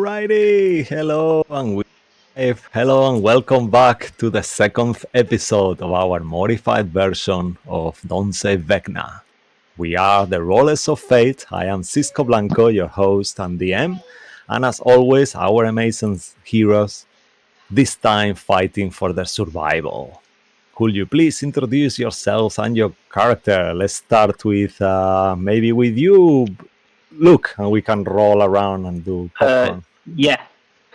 Alrighty, hello and welcome back to the second episode of our modified version of Don't Say Vecna. We are the Rollers of Fate. I am Cisco Blanco, your host and DM, and as always, our amazing heroes, this time fighting for their survival. Could you please introduce yourselves and your character? Let's start with maybe with you, Luke, and we can roll around and do popcorn. Yeah,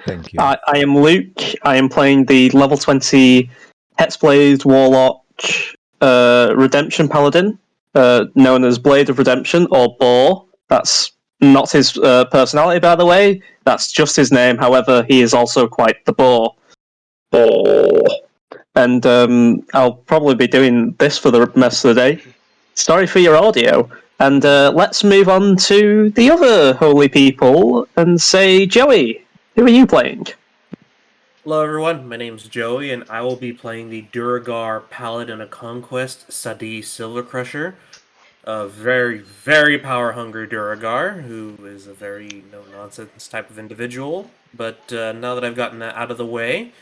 Thank you. I am Luke. I am playing the level 20 Hexblade Warlock Redemption Paladin, known as Blade of Redemption or Boar. That's not his personality, by the way. That's just his name. However, he is also quite the boar. Boar. And I'll probably be doing this for the rest of the day. Sorry for your audio. And let's move on to the other holy people and say, Joey, who are you playing? Hello everyone, my name is Joey, and I will be playing the Duragar Paladin of Conquest, Sadi Silvercrusher, a very, very power-hungry Duragar, who is a very no-nonsense type of individual. But now that I've gotten that out of the way,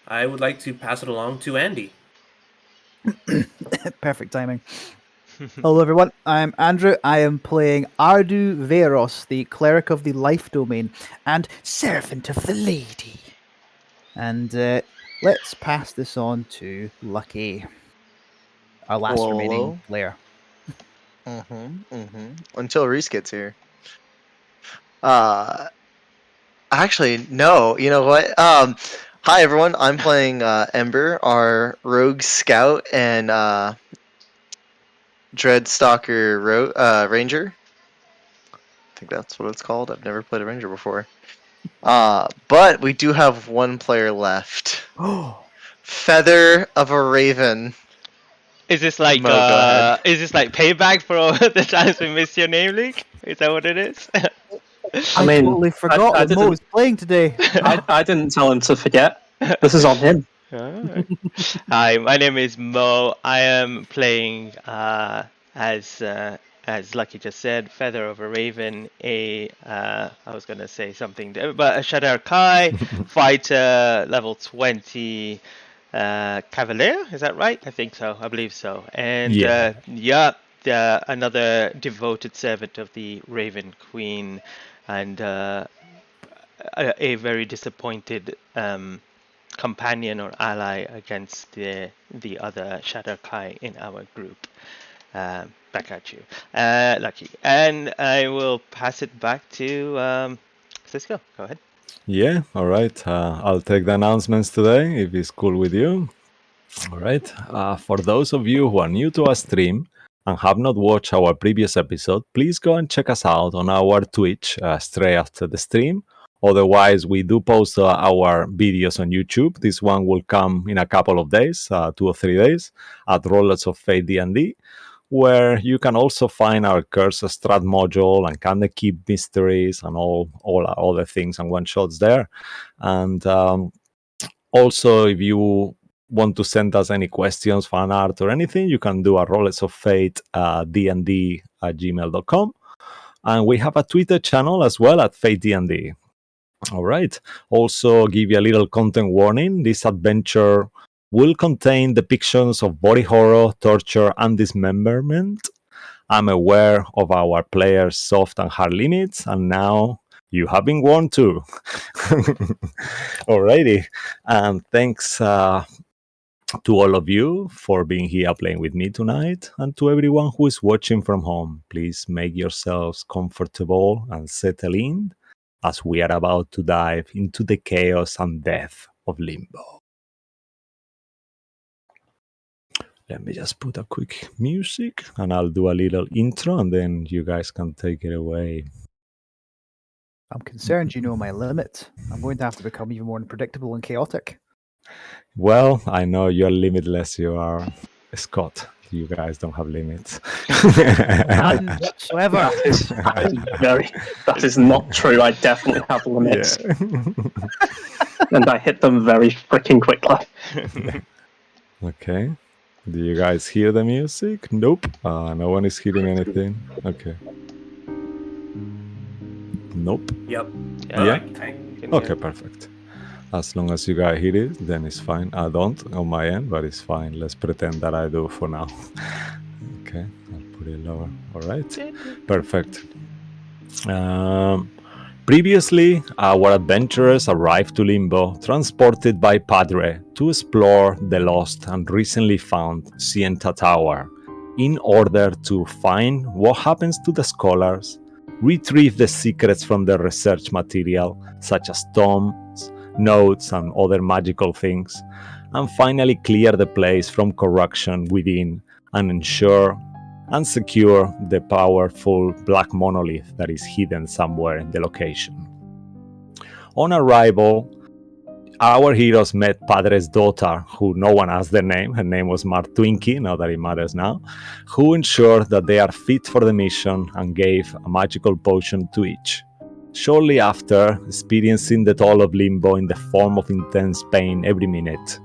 I would like to pass it along to Andy. Perfect timing. Hello everyone, I'm Andrew. I am playing Ardu Veros, the Cleric of the Life Domain and Servant of the Lady. And let's pass this on to Lucky, our last remaining player. Until Reese gets here. Actually, no. You know what? Hi everyone. I'm playing Ember, our rogue scout and Dreadstalker ranger. I think that's what it's called. I've never played a ranger before. But we do have one player left. Feather of a Raven. Is this like Mo, go ahead. is this like payback for all the times we missed your name, Luke? Is that what it is? I mean, totally forgot I that Mo was playing today. I didn't tell him to forget. This is on him. Alright. Hi, my name is Mo. I am playing as Lucky just said, Feather of a Raven, I was gonna say something, but a Shadar Kai fighter, level 20. Cavalier, is that right? I think so. I believe so. And another devoted servant of the Raven Queen, and a very disappointed companion or ally against the other Shadow Kai in our group. Back at you, Lucky. And I will pass it back to Cisco. Go ahead. Yeah, all right. I'll take the announcements today if it's cool with you. All right. For those of you who are new to our stream and have not watched our previous episode, please go and check us out on our Twitch straight after the stream. Otherwise, we do post our videos on YouTube. This one will come in a couple of days, 2 or 3 days, at Rollers of Fate D&D, where you can also find our Curse Strat module and Can They Keep Mysteries and all other things and one-shots there. And also, if you want to send us any questions, fan art, or anything, you can do a Rollers of Fate dnd@gmail.com. And we have a Twitter channel as well at Fate D&D. All right. Also, give you a little content warning. This adventure will contain depictions of body horror, torture, and dismemberment. I'm aware of our players' soft and hard limits, and now you have been warned too. Alrighty. And thanks to all of you for being here playing with me tonight, and to everyone who is watching from home. Please make yourselves comfortable and settle in, as we are about to dive into the chaos and death of Limbo. Let me just put a quick music and I'll do a little intro and then you guys can take it away. I'm concerned you know my limit. I'm going to have to become even more unpredictable and chaotic. Well, I know you're limitless. You are Scott. You guys don't have limits. None whatsoever. That is not true. I definitely have limits. Yeah. And I hit them very freaking quickly. Okay. Do you guys hear the music? Nope. No one is hearing anything. Okay. Nope. Yep. Yeah. can Okay, hear. perfect. As long as you guys hear it, then it's fine. I don't on my end, but it's fine. Let's pretend that I do for now. Okay, I'll put it lower. All right, perfect. Previously, our adventurers arrived to Limbo, transported by Padre to explore the lost and recently found Sienta Tower, in order to find what happens to the scholars, retrieve the secrets from their research material, such as tomes, notes, and other magical things, and finally clear the place from corruption within and ensure and secure the powerful black monolith that is hidden somewhere in the location. On arrival, our heroes met Padre's daughter, who no one asked their name. Her name was Martwinkie, not that it matters now, who ensured that they are fit for the mission and gave a magical potion to each. Shortly after, experiencing the toll of Limbo in the form of intense pain every minute.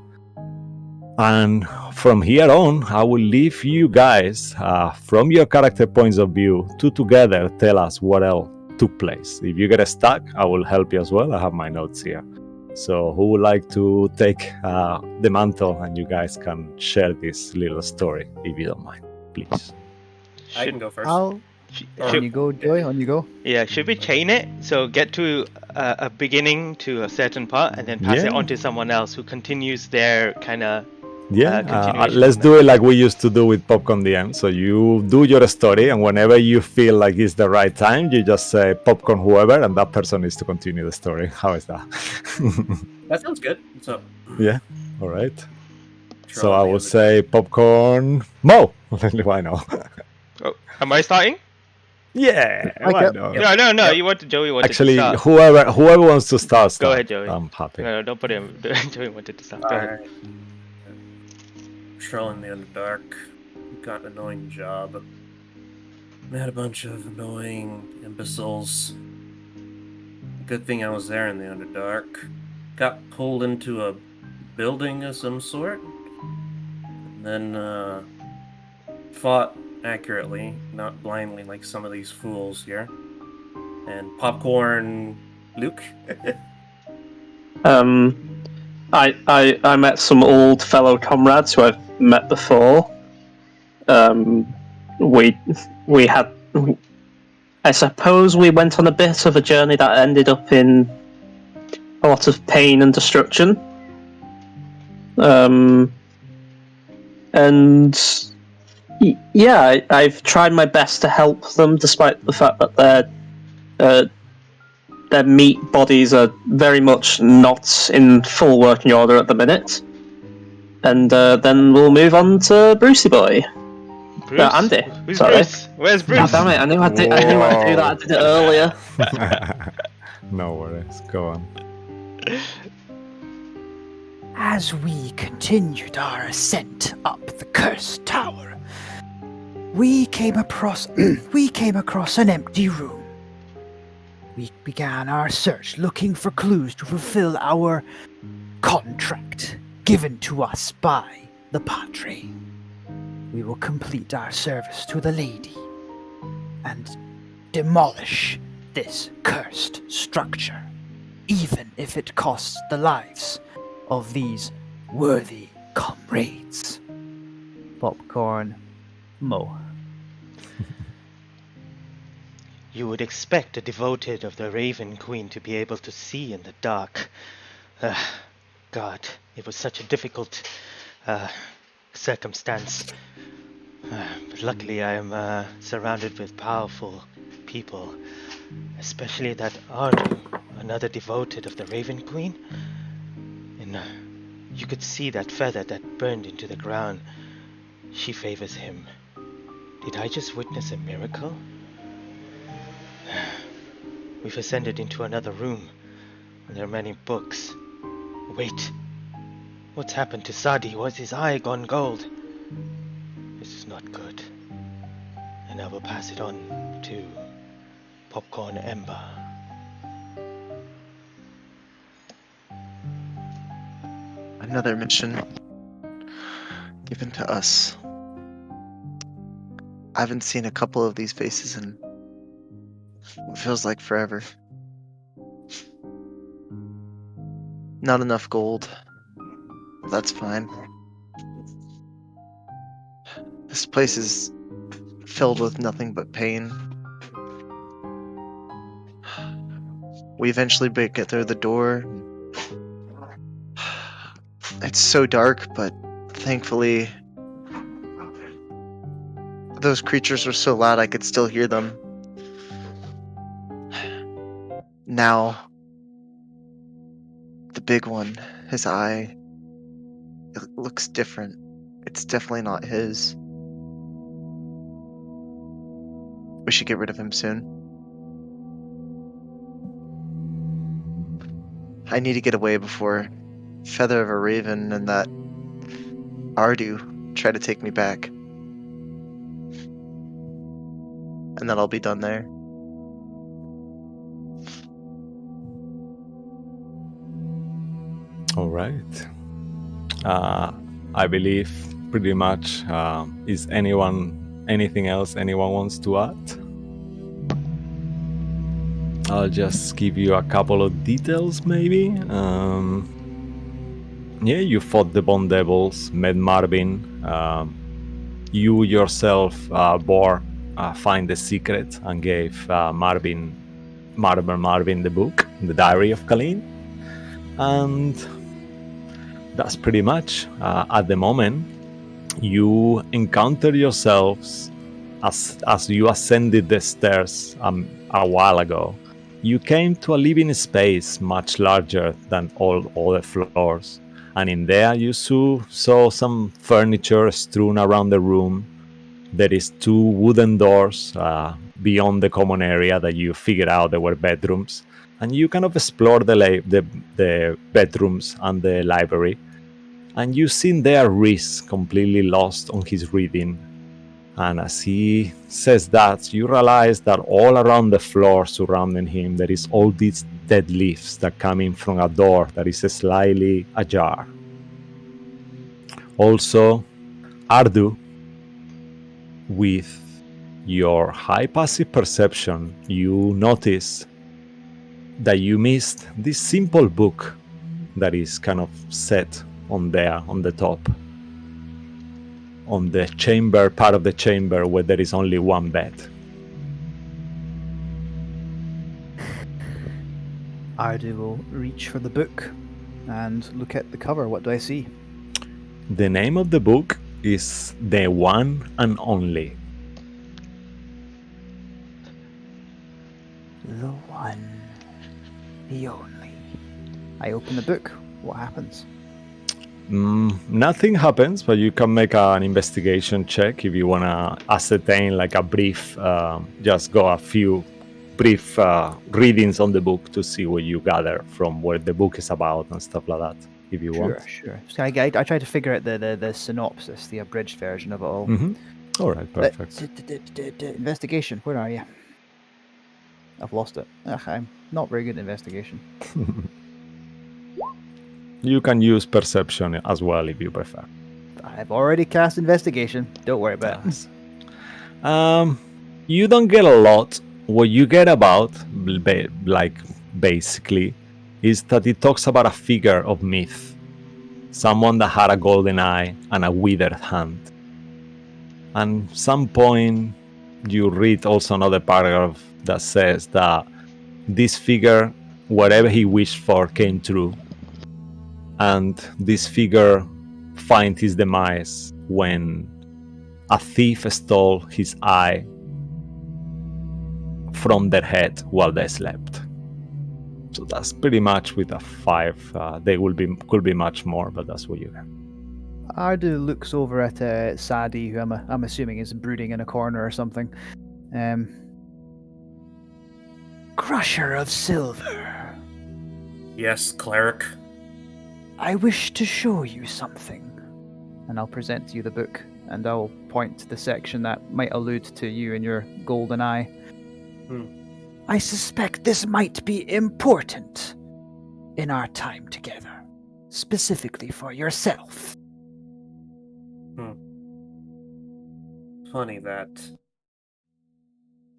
And from here on, I will leave you guys, from your character points of view, to together tell us what else took place. If you get stuck, I will help you as well. I have my notes here. So, who would like to take the mantle and you guys can share this little story, if you don't mind, please? I can Should, go first. I'll. Or- On you go, Joy. On you go. yeah, should we chain it? So get to a beginning to a certain part, and then pass it Yeah. on to someone else who continues their kind of Yeah, continuation let's from do it like we used to do with Popcorn DM. So you do your story, and whenever you feel like it's the right time, you just say Popcorn whoever, and that person is to continue the story. How is that? That sounds good. So, Yeah, all right. sure, So all I the will other- say Popcorn Mo. Why not? Oh, am I starting? Yeah, Like why it. not? No, no. Yep. Joey wanted Actually, to start. whoever wants to start, Go start. ahead, Joey. I'm happy. No, don't put him. Joey wanted to start. Go ahead. Alright. Patrolling the Underdark. Got an annoying job. Met a bunch of annoying imbeciles. Good thing I was there in the Underdark. Got pulled into a building of some sort. And then, fought accurately, not blindly like some of these fools here. And Popcorn Luke. I met some old fellow comrades who I've met before. We had. I suppose we went on a bit of a journey that ended up in a lot of pain and destruction. Yeah, I've tried my best to help them, despite the fact that their meat bodies are very much not in full working order at the minute. And then we'll move on to Brucey Boy. Bruce. Andy. Who's Sorry. Bruce? Where's Bruce? God damn it! I knew I'd do that. I did it earlier. No worries. Go on. As we continued our ascent up the cursed tower, we came across an empty room. We began our search, looking for clues to fulfill our contract given to us by the Padre. We will complete our service to the lady and demolish this cursed structure, even if it costs the lives of these worthy comrades. Popcorn Mo. You would expect a devoted of the Raven Queen to be able to see in the dark. God, it was such a difficult circumstance. But luckily I am surrounded with powerful people, especially that Ardu, another devoted of the Raven Queen. And you could see that feather that burned into the ground. She favors him. Did I just witness a miracle? We've ascended into another room, and there are many books. Wait, what's happened to Sadi? Was his eye gone gold? This is not good. And I will pass it on to Popcorn Ember. Another mission given to us. I haven't seen a couple of these faces in what feels like forever. Not enough gold. That's fine. This place is filled with nothing but pain. We eventually get through the door. It's so dark, but thankfully, those creatures were so loud I could still hear them. Now, the big one, his eye, it looks different. It's definitely not his. We should get rid of him soon. I need to get away before Feather of a Raven and that Ardu try to take me back. And then I'll be done there. All right. I believe pretty much. Is anything else anyone wants to add? I'll just give you a couple of details, maybe. Yeah, you fought the Bone Devils, met Marvin. You yourself, Bor, find the secret and gave Marvin the book, the Diary of Kalin. And that's pretty much. At the moment, you encounter yourselves as you ascended the stairs a while ago. You came to a living space much larger than all other floors, and in there you saw some furniture strewn around the room. There is 2 wooden doors beyond the common area that you figured out they were bedrooms, and you kind of explore the bedrooms and the library, and you seen there Rhys completely lost on his reading. And as he says that, you realize that all around the floor surrounding him, there is all these dead leaves that come in from a door that is slightly ajar. Also, Ardu, with your high passive perception, you notice that you missed this simple book that is kind of set on there on the top, on the chamber, part of the chamber where there is only one bed. Ardu will reach for the book and look at the cover. What do I see? The name of the book is The One and Only. The one, the only. I open the book. What happens? Nothing happens, but you can make an investigation check if you want to ascertain like a brief, just go a few brief readings on the book to see what you gather from what the book is about and stuff like that, if you want. Sure. So I try to figure out the synopsis, the abridged version of it all. All right, perfect. Investigation, where are you? I've lost it. I'm not very good at investigation. You can use perception as well if you prefer. I've already cast investigation. Don't worry about it. You don't get a lot. What you get about, basically, is that it talks about a figure of myth. Someone that had a golden eye and a withered hand. And some point you read also another paragraph that says that this figure, whatever he wished for, came true. And this figure find his demise when a thief stole his eye from their head while they slept. So that's pretty much with a 5. They could be much more, but that's what you get. Ardu looks over at Sadi, who I'm assuming is brooding in a corner or something. Crusher of Silver. Yes, cleric. I wish to show you something. And I'll present to you the book, and I'll point to the section that might allude to you and your golden eye. I suspect this might be important in our time together, specifically for yourself. Funny that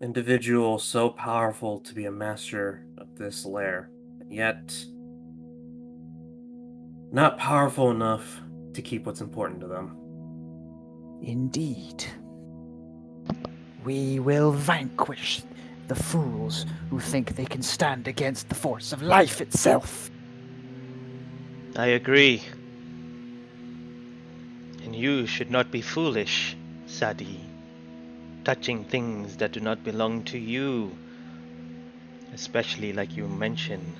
individual so powerful to be a master of this lair, and yet not powerful enough to keep what's important to them. Indeed. We will vanquish the fools who think they can stand against the force of life itself. I agree. And you should not be foolish, Sadi, touching things that do not belong to you. Especially, like you mentioned,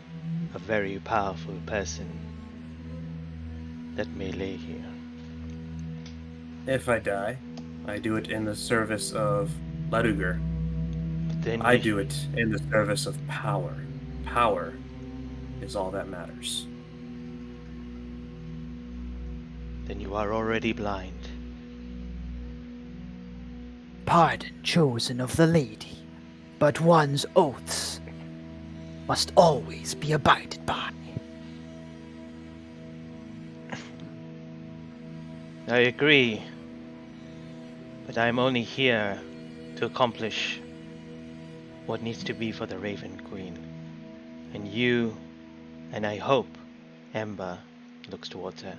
a very powerful person that may lay here. If I die, I do it in the service of Laduger. But then I do it in the service of power. Power is all that matters. Then you are already blind. Pardon chosen of the lady, but one's oaths must always be abided by. I agree. But I am only here to accomplish what needs to be for the Raven Queen. And you, and I hope Ember looks towards her,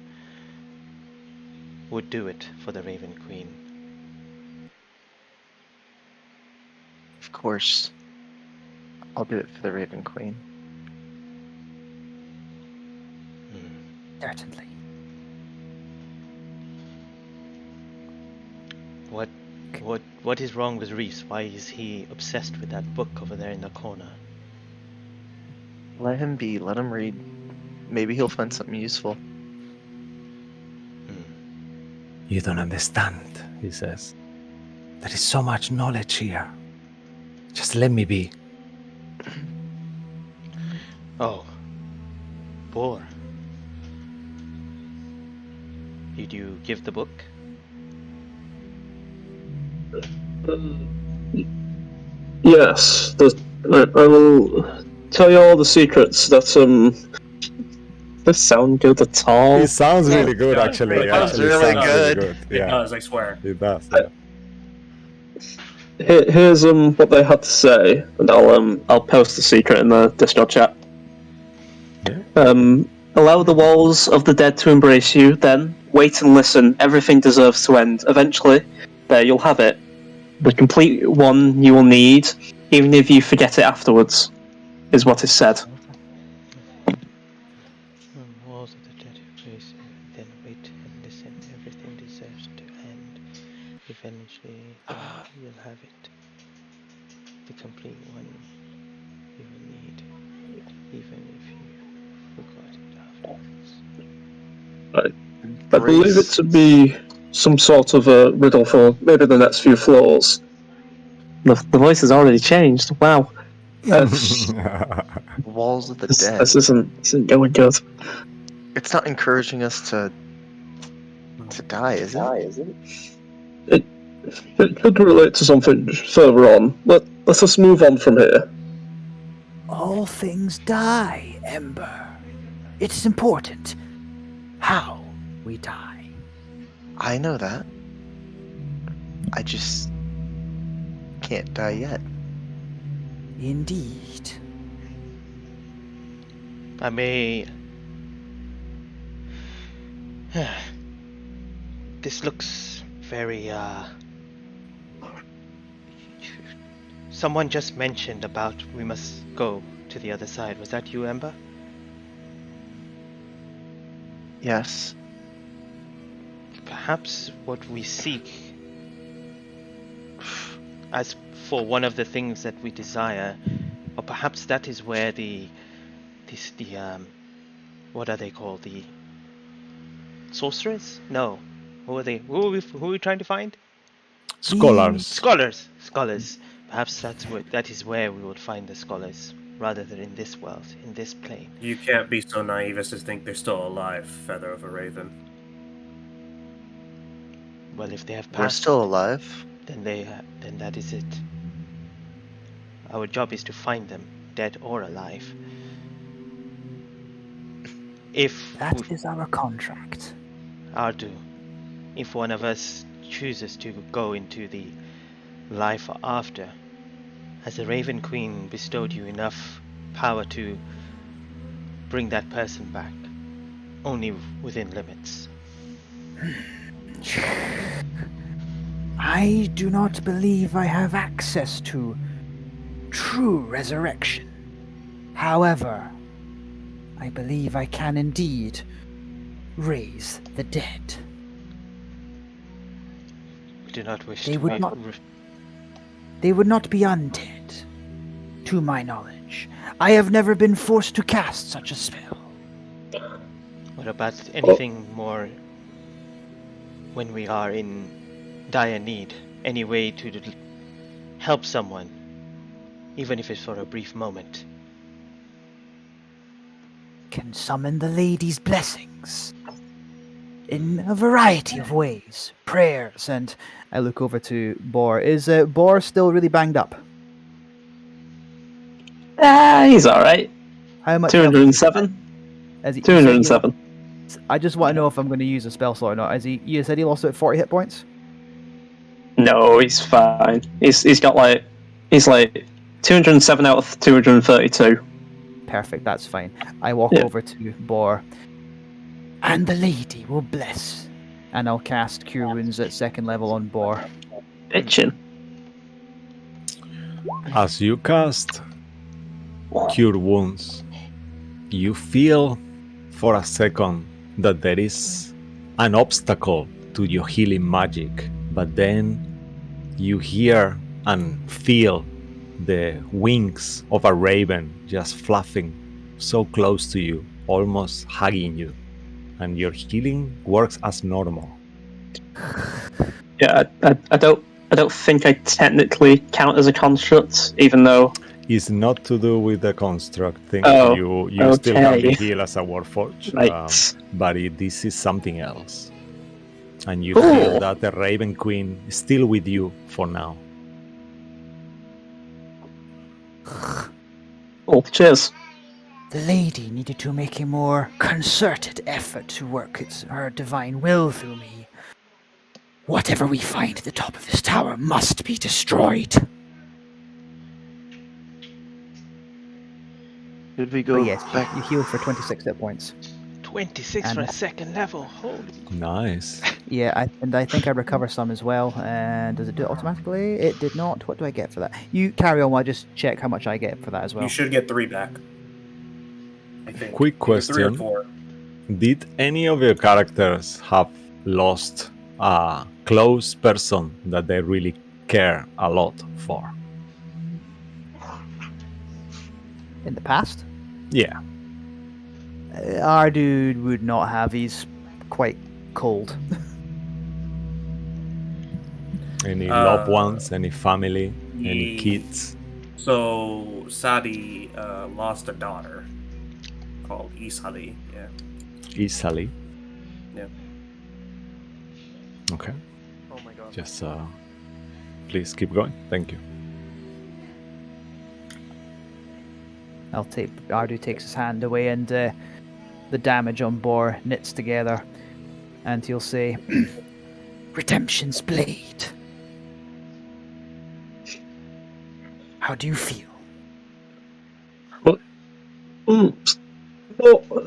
would do it for the Raven Queen. Of course. I'll do it for the Raven Queen. Certainly. What is wrong with Reese? Why is he obsessed with that book over there in the corner? Let him be. Let him read. Maybe he'll find something useful. You don't understand, he says. There is so much knowledge here. Just let me be. Oh. Boar. Did you give the book? Yes, I will tell you all the secrets that this sound good at all. It sounds really good, Yeah, actually. it does. Sounds really good. It Yeah, does, I swear. it does. Yeah. Here's what they had to say, and I'll post the secret in the Discord chat. Yeah. Allow the walls of the dead to embrace you, then wait and listen. Everything deserves to end. Eventually, there you'll have it. The complete one you will need, even if you forget it afterwards, is what is said. Walls of the dead place, then wait and listen. Everything deserves to end. Eventually, you'll have it. The complete one you will need, even if you forgot it afterwards. I believe it to be some sort of a riddle for maybe the next few floors. The voice has already changed. Wow. Walls of the This dead. isn't going good. It's not encouraging us to die, is it? It could relate to something further on. Let us move on from here. All things die, Ember. It's important how we die. I know that. I just can't die yet. Indeed. I may... This looks very, Someone just mentioned about we must go to the other side. Was that you, Ember? Yes. Perhaps what we seek, as for one of the things that we desire, or perhaps that is where what are they called? The sorcerers? No. Who are they? Who are we trying to find? Scholars. Scholars. Perhaps that is where we would find the scholars, rather than in this world, in this plane. You can't be so naive as to think they're still alive, Feather of a Raven. Well, if they have passed, We're still alive. then that is it. Our job is to find them, dead or alive. That is our contract. If one of us chooses to go into the life after, has the Raven Queen bestowed you enough power to bring that person back? only within limits. I do not believe I have access to true resurrection. However, I believe I can indeed raise the dead. We do not wish They to would be. not- They would not be undead, to my knowledge. I have never been forced to cast such a spell. What about anything more when we are in dire need? Any way to help someone, even if it's for a brief moment? Can summon the lady's blessings in a variety of ways. Prayers, and I look over to Bor. Is Bor still really banged up? He's alright. How much health does he have? 207? As you said, 207. I just want to know if I'm going to use a spell slot or not. You said he lost about 40 hit points? No, he's fine. He's got like 207 out of 232. Perfect, that's fine. I walk Yeah. over to Bor. And the lady will bless. And I'll cast Cure Wounds at 2nd level on Bor. Bitchin'. As you cast Cure Wounds, you feel for a second that there is an obstacle to your healing magic, but then you hear and feel the wings of a raven just fluffing so close to you, almost hugging you, and your healing works as normal. Yeah, I don't think I technically count as a construct, even though. It's not to do with the construct thing. Oh, You still can be okay. healed as a Warforged, Right. but this is something else. And you Cool. feel that the Raven Queen is still with you for now. Oh, cheers. The lady needed to make a more concerted effort to work her divine will through me. Whatever we find at the top of this tower must be destroyed. Did we go But yes, back? you healed for 26 hit points. 26 for a And- 2nd level. Holy. Nice. Yeah, I think I recover some as well. And does it do it automatically? It did not. What do I get for that? You carry on while I just check how much I get for that as well. You should get 3 back. I think. Quick Either 3 or question. 4. Did any of your characters have lost a close person that they really care a lot for? In the past, Yeah. our dude would not have. He's quite cold. Any Uh, loved ones, any family, any ye- kids? So Sadi lost a daughter called Isali. Yeah. Easily. Yeah. Okay. Oh my god. Just please keep going. Thank you. Ardu takes his hand away, and the damage on Bor knits together, and he'll say, "Redemption's blade. How do you feel?" Well,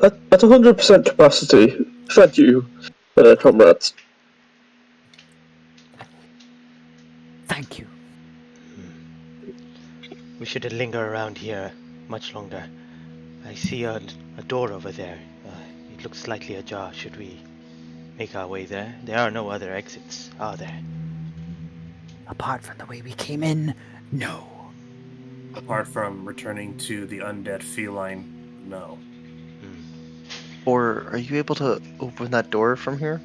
at 100% capacity. Thank you, comrades. Thank you. We shouldn't linger around here much longer. I see a door over there. It looks slightly ajar. Should we make our way there? There are no other exits, are there? Apart from the way we came in, no. Apart from returning to the undead feline, no. Or are you able to open that door from here?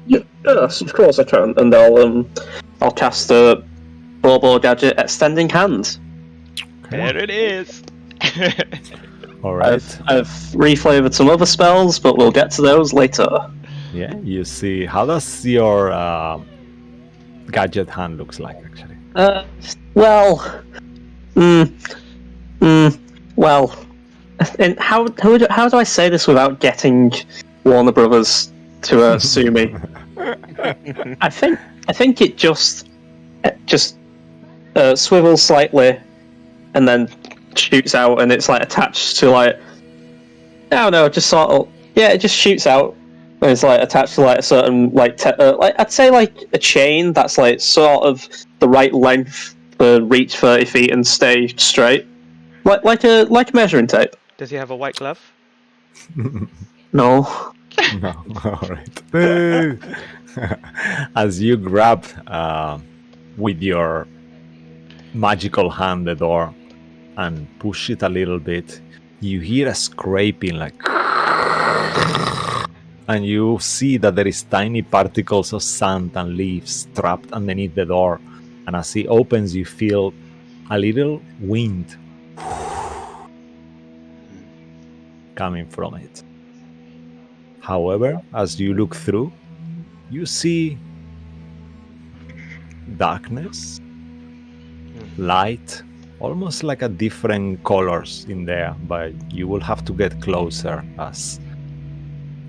Yes, of course I can, and I'll cast a Bobo Gadget Extending Hand. There it is! All right. I've reflavored some other spells, but we'll get to those later. Yeah. You see, how does your gadget hand looks like actually? Well, well, and how do I say this without getting Warner Brothers to sue me? I think it just swivels slightly, and then shoots out, and it's like attached to like I don't know, just sort of it just shoots out, and it's like attached to like a certain like like I'd say like a chain that's like sort of the right length to reach 30 feet and stay straight, like a measuring tape. Does he have a white glove? No. No, all right. Boo! As you grab with your magical hand the door and push it a little bit, you hear a scraping like, and you see that there is tiny particles of sand and leaves trapped underneath the door. And as it opens, you feel a little wind coming from it. However, as you look through, you see darkness, light, almost like a different colors in there, but you will have to get closer as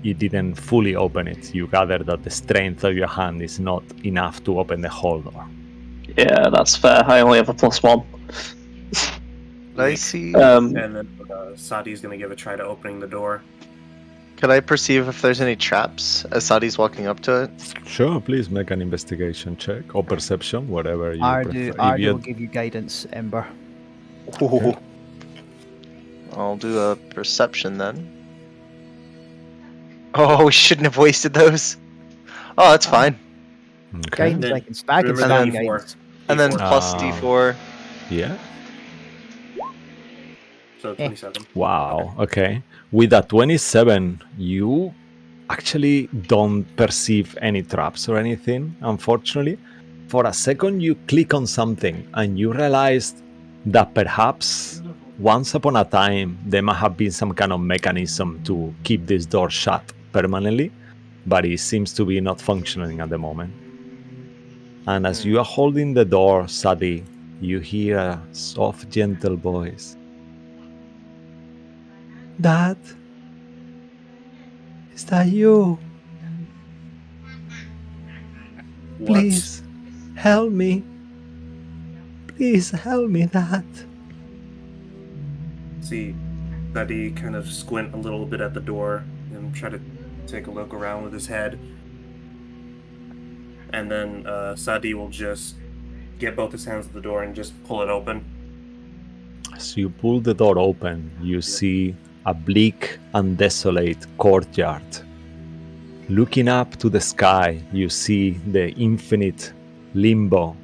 you didn't fully open it. You gather that the strength of your hand is not enough to open the whole door. Yeah, that's fair. I only have a +1. I see. Um, And then Sadi's gonna give a try to opening the door. Could I perceive if there's any traps as Sadi's walking up to it? Sure, please make an investigation check or perception, whatever you Ardu, prefer. Ardu will give you guidance, Ember. I'll do a perception then. Oh, we shouldn't have wasted those. Oh, that's fine. Okay. Guidance, Then I can stand remember D4. guidance. And then D4. plus Ah. D4. Yeah. So 27. Wow. Okay. With a 27, you actually don't perceive any traps or anything, unfortunately. For a second, you click on something and you realized that perhaps once upon a time there might have been some kind of mechanism to keep this door shut permanently, but it seems to be not functioning at the moment. And as you are holding the door, Sadi, you hear a soft, gentle voice. Dad? Is that you? What? Please, help me. Please help me, Dad. See, Sadi kind of squint a little bit at the door and try to take a look around with his head. And then Sadi will just get both his hands at the door and just pull it open. As you pull the door open, you see a bleak and desolate courtyard. Looking up to the sky, you see the infinite limbo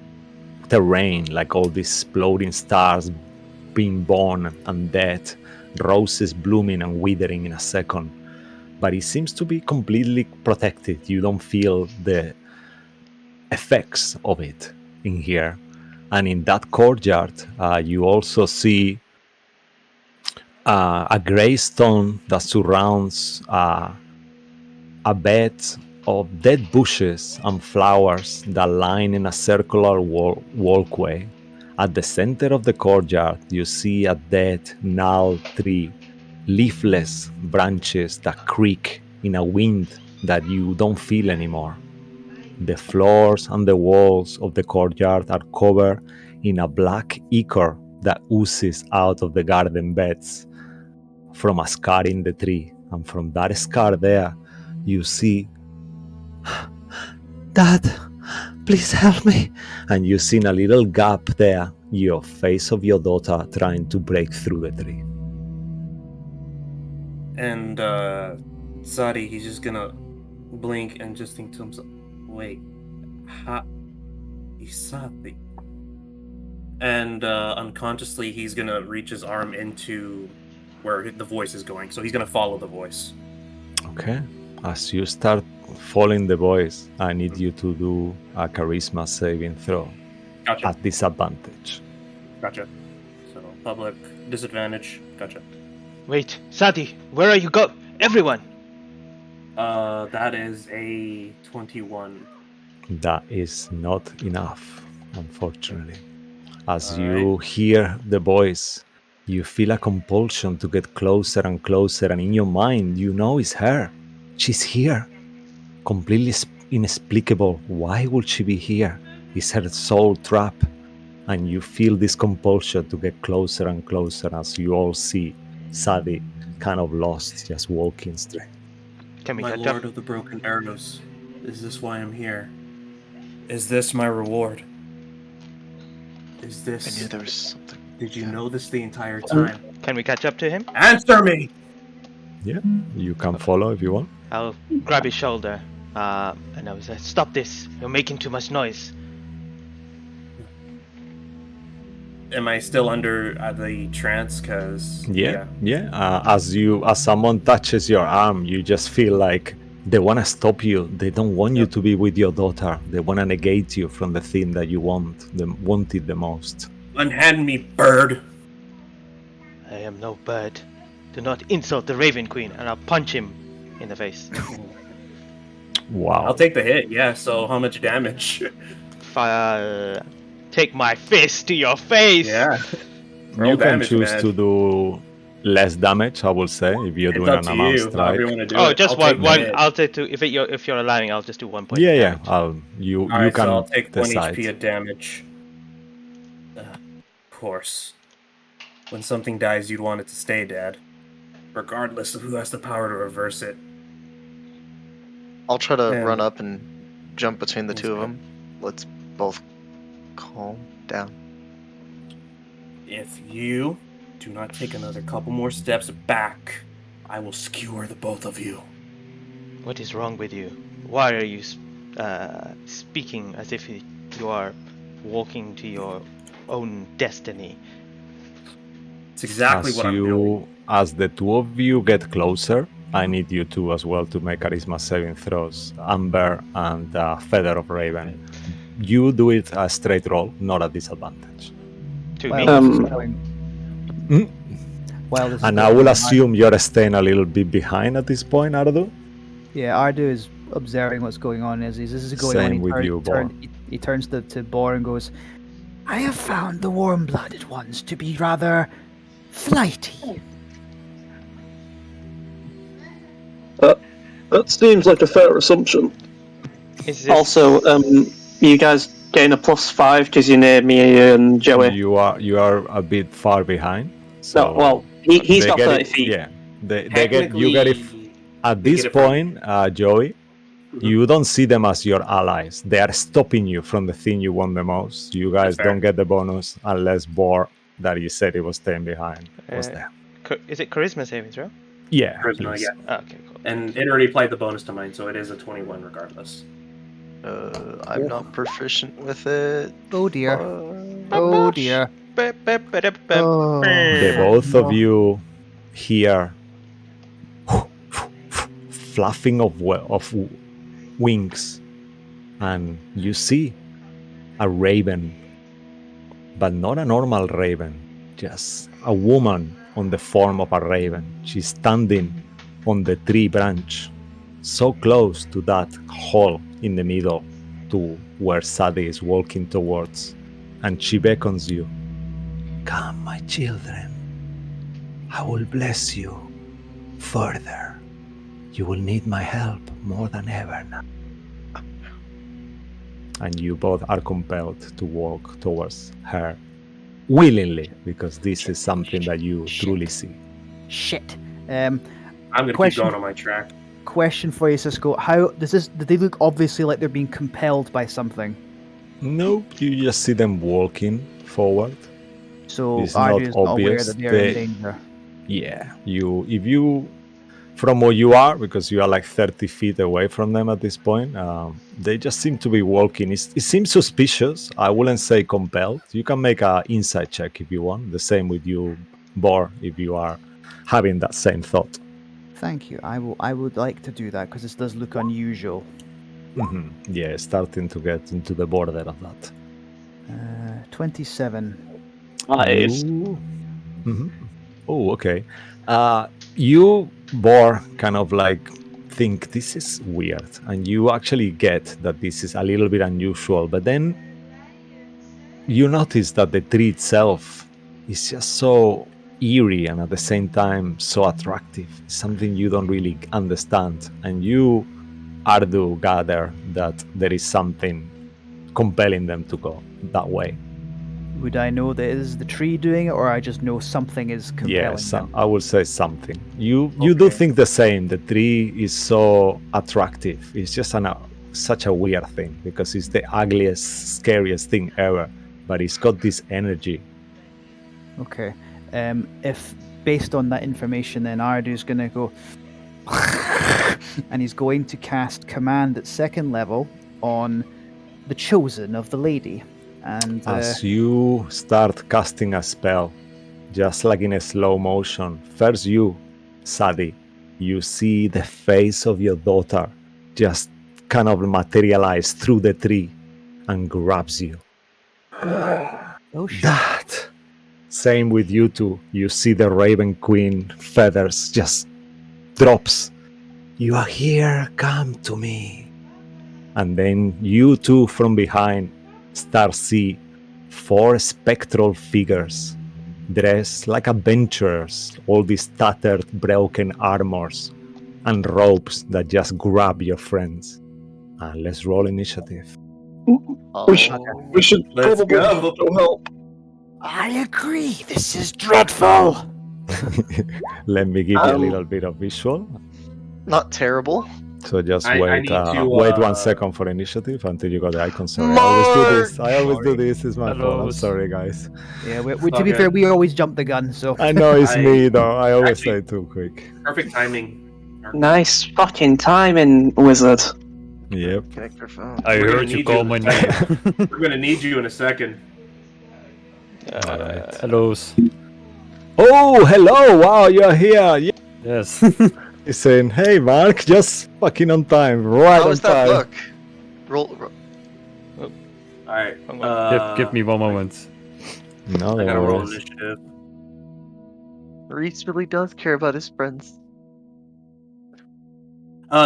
terrain, like all these exploding stars being born and dead, roses blooming and withering in a second. But it seems to be completely protected. You don't feel the effects of it in here. And in that courtyard, you also see a gray stone that surrounds a bed of dead bushes and flowers that line in a circular walkway. At the center of the courtyard, you see a dead gnarled tree, leafless branches that creak in a wind that you don't feel anymore. The floors and the walls of the courtyard are covered in a black ichor that oozes out of the garden beds from a scar in the tree. And from that scar there, you see, Dad, please help me. And you see in a little gap there, your face of your daughter trying to break through the tree. And Sadi, he's just gonna blink and just think to himself, wait, Sadi. And unconsciously, he's gonna reach his arm into where the voice is going. So he's gonna follow the voice. Okay. As you start following the voice, I need you to do a charisma saving throw Gotcha. at disadvantage. Gotcha. So public disadvantage. Gotcha. Wait, Sadi, where are you go? Everyone! That is a 21. That is not enough, unfortunately. As All you hear the voice, you feel a compulsion to get closer and closer, and in your mind, you know it's her. She's here. Completely inexplicable. Why would she be here? Is her soul trapped? and you feel this compulsion to get closer and closer as you all see Sadie kind of lost, just walking straight. Can we My catch lord up? of the broken arrows, is this why I'm here? Is this my reward? Is I knew this... there was something. Did you Yeah. know this the entire time? Can we catch up to him? Answer me! Yeah, you can follow if you want. I'll grab his shoulder, and I was like, "Stop this! You're making too much noise." Am I still under the trance? Because Yeah. As someone touches your arm, you just feel like they want to stop you. They don't want you Yep. to be with your daughter. They want to negate you from the thing that you wanted the most. Unhand me, bird! I am no bird. Do not insult the Raven Queen, and I'll punch him in the face. Wow. I'll take the hit, yeah, so how much damage? Take my fist to your face. Yeah. Roll You can damage, choose man. to do less damage, I will say, if you're It's doing up an to unarmed you, however you strike. want to do Oh, it. just I'll one. take the One. hit. I'll take two. If you're allowing, I'll just do 1 point. Yeah, of yeah. damage. You Alright, can so I'll take 1 decide. HP of damage. Of course. When something dies, you'd want it to stay dead. Regardless of who has the power to reverse it. I'll try to And- run up and jump between the That's two of good. them. Let's both calm down. If you do not take another couple more steps back, I will skewer the both of you. What is wrong with you? Why are you speaking as if you are walking to your own destiny? It's exactly what I'm doing. As the two of you get closer, I need you two as well to make charisma saving throws. Amber and Feather of Raven. You do it a straight roll, not a disadvantage. To While me? this is going, Mm. while this is And I going will on, assume you're staying a little bit behind at this point, Ardu. Yeah, Ardu is observing what's going on as this is going on. Same with you, Bor. He turns to Bor and goes, I have found the warm-blooded ones to be rather flighty. That seems like a fair assumption. Is this... Also, you guys gain a +5 because you're near me and Joey. You are a bit far behind. So No, well, he's they got get 30 it- feet. Yeah, they get you get it. At we this get it from- point, Joey, you don't see them as your allies. They are stopping you from the thing you want the most. You guys That's fair. don't get the bonus unless Bor, that you said he was staying behind, was Uh, there. Is it charisma saving throw? Yeah, Charisma, please. yeah. Oh, okay, cool. And it already applied the bonus to mine, so it is a 21 regardless. I'm not proficient with it. Oh dear. Uh, Oh dear. The The both of you hear fluffing of wings, and you see a raven, but not a normal raven, just a woman on the form of a raven. She's standing on the tree branch, so close to that hole in the middle to where Sadie is walking towards, and she beckons you. Come, my children. I will bless you further. You will need my help more than ever now. And you both are compelled to walk towards her willingly, because this is something that you truly see. Shit. I'm gonna Question- keep going on my track. Question for you, Cisco. How did they look obviously like they're being compelled by something? Nope, you just see them walking forward. So It's not Ardu is not aware obvious. that they're in They- danger. Yeah, if you, from where you are, because you are like 30 feet away from them at this point, they just seem to be walking. It seems suspicious. I wouldn't say compelled. You can make an insight check if you want. The same with you, Bor, if you are having that same thought. Thank you. I would like to do that because this does look unusual. Yeah, starting to get into the border of that. 27. Nice. Mhm. Oh, okay. You, Bor, kind of like think this is weird, and you actually get that this is a little bit unusual, but then you notice that the tree itself is just so eerie and at the same time so attractive. It's something you don't really understand, and you, Ardu, gather that there is something compelling them to go that way. would I know that it is the tree doing it, or I just know something is compelling Yes, them? I will say something. You do Okay. think the same. The tree is so attractive. It's just such a weird thing because it's the ugliest, scariest thing ever. But it's got this energy. Okay. If based on that information, then Ardu's going to go, and he's going to cast command at 2nd level on the chosen of the lady. And As you start casting a spell, just like in a slow motion, first you, Sadie, you see the face of your daughter just kind of materialize through the tree and grabs you. oh shit! That. Same with you two. You see the Raven Queen feathers just drops. You are here, come to me. And then you two from behind start see 4 spectral figures dressed like adventurers, all these tattered, broken armors and ropes that just grab your friends. And let's roll initiative. We should, Oh. we should Let's probably go. go help. I agree. This is dreadful. Let me give you a Um, little bit of visual. Not terrible. So just I wait, need to, wait 1 second for initiative until you got the icon. Sorry, I always do this. It's my fault. I'm sorry, guys. Yeah, to all be good. fair, we always jump the gun, so I know it's I- me though. I always actually- say too quick. Perfect timing. Nice fucking timing, wizard. Yep. Connect your phone. I We're gonna heard you need call in my a name. second. We're gonna need you in a second. Alright. Hello. Oh, hello! Wow, you're here. Yeah. Yes. He's saying, "Hey, Mark, just fucking on time, right How on does that time." look? Roll. All right. give me one moment. No, I no gotta roll worries. initiative. Reese really does care about his friends.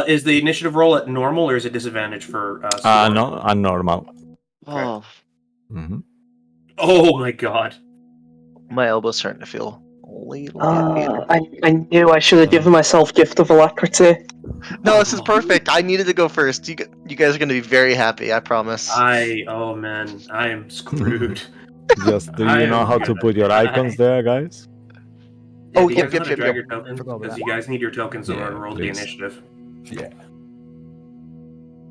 Is the initiative roll at normal or is it disadvantage for Storm? No, normal. Oh, Hmm. Oh my god. my elbow's starting to feel a little heavier. I knew I should have given myself gift of alacrity. No, this is perfect. I needed to go first. You guys are gonna be very happy. I promise. Oh man, I am screwed. Just, do I you know am how to gonna put your die. its there, guys? Yeah, Oh, do you yep, guys know how to yep, drag yep. your tokens? Forgot about Because that. you guys need your tokens in Yeah, order to roll the please. initiative. Yeah.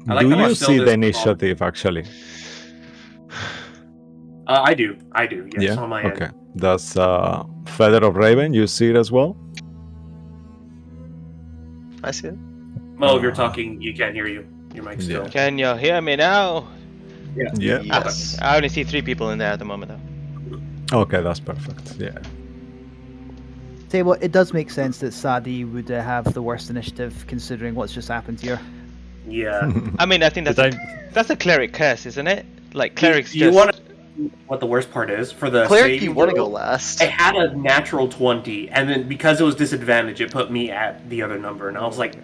I like Do how I you still see this the call. initiative actually? I do. Yes, Yeah. on my Okay. end. That's Feather of Raven. You see it as well? I see it. Mo, if you're talking, you can't hear you. Your mic's Yeah. still. Can you hear me now? Yeah. Yes. I only see 3 people in there at the moment, though. Okay, that's perfect. Yeah. tell you what, it does make sense that Sadie would have the worst initiative considering what's just happened here. Yeah. I mean, I think Did that's a cleric curse, isn't it? Like clerics You just. want to? What the worst part is for the Cleric, saving you want to throw, go last. I had a natural 20, and then because it was disadvantage, it put me at the other number, and I was like,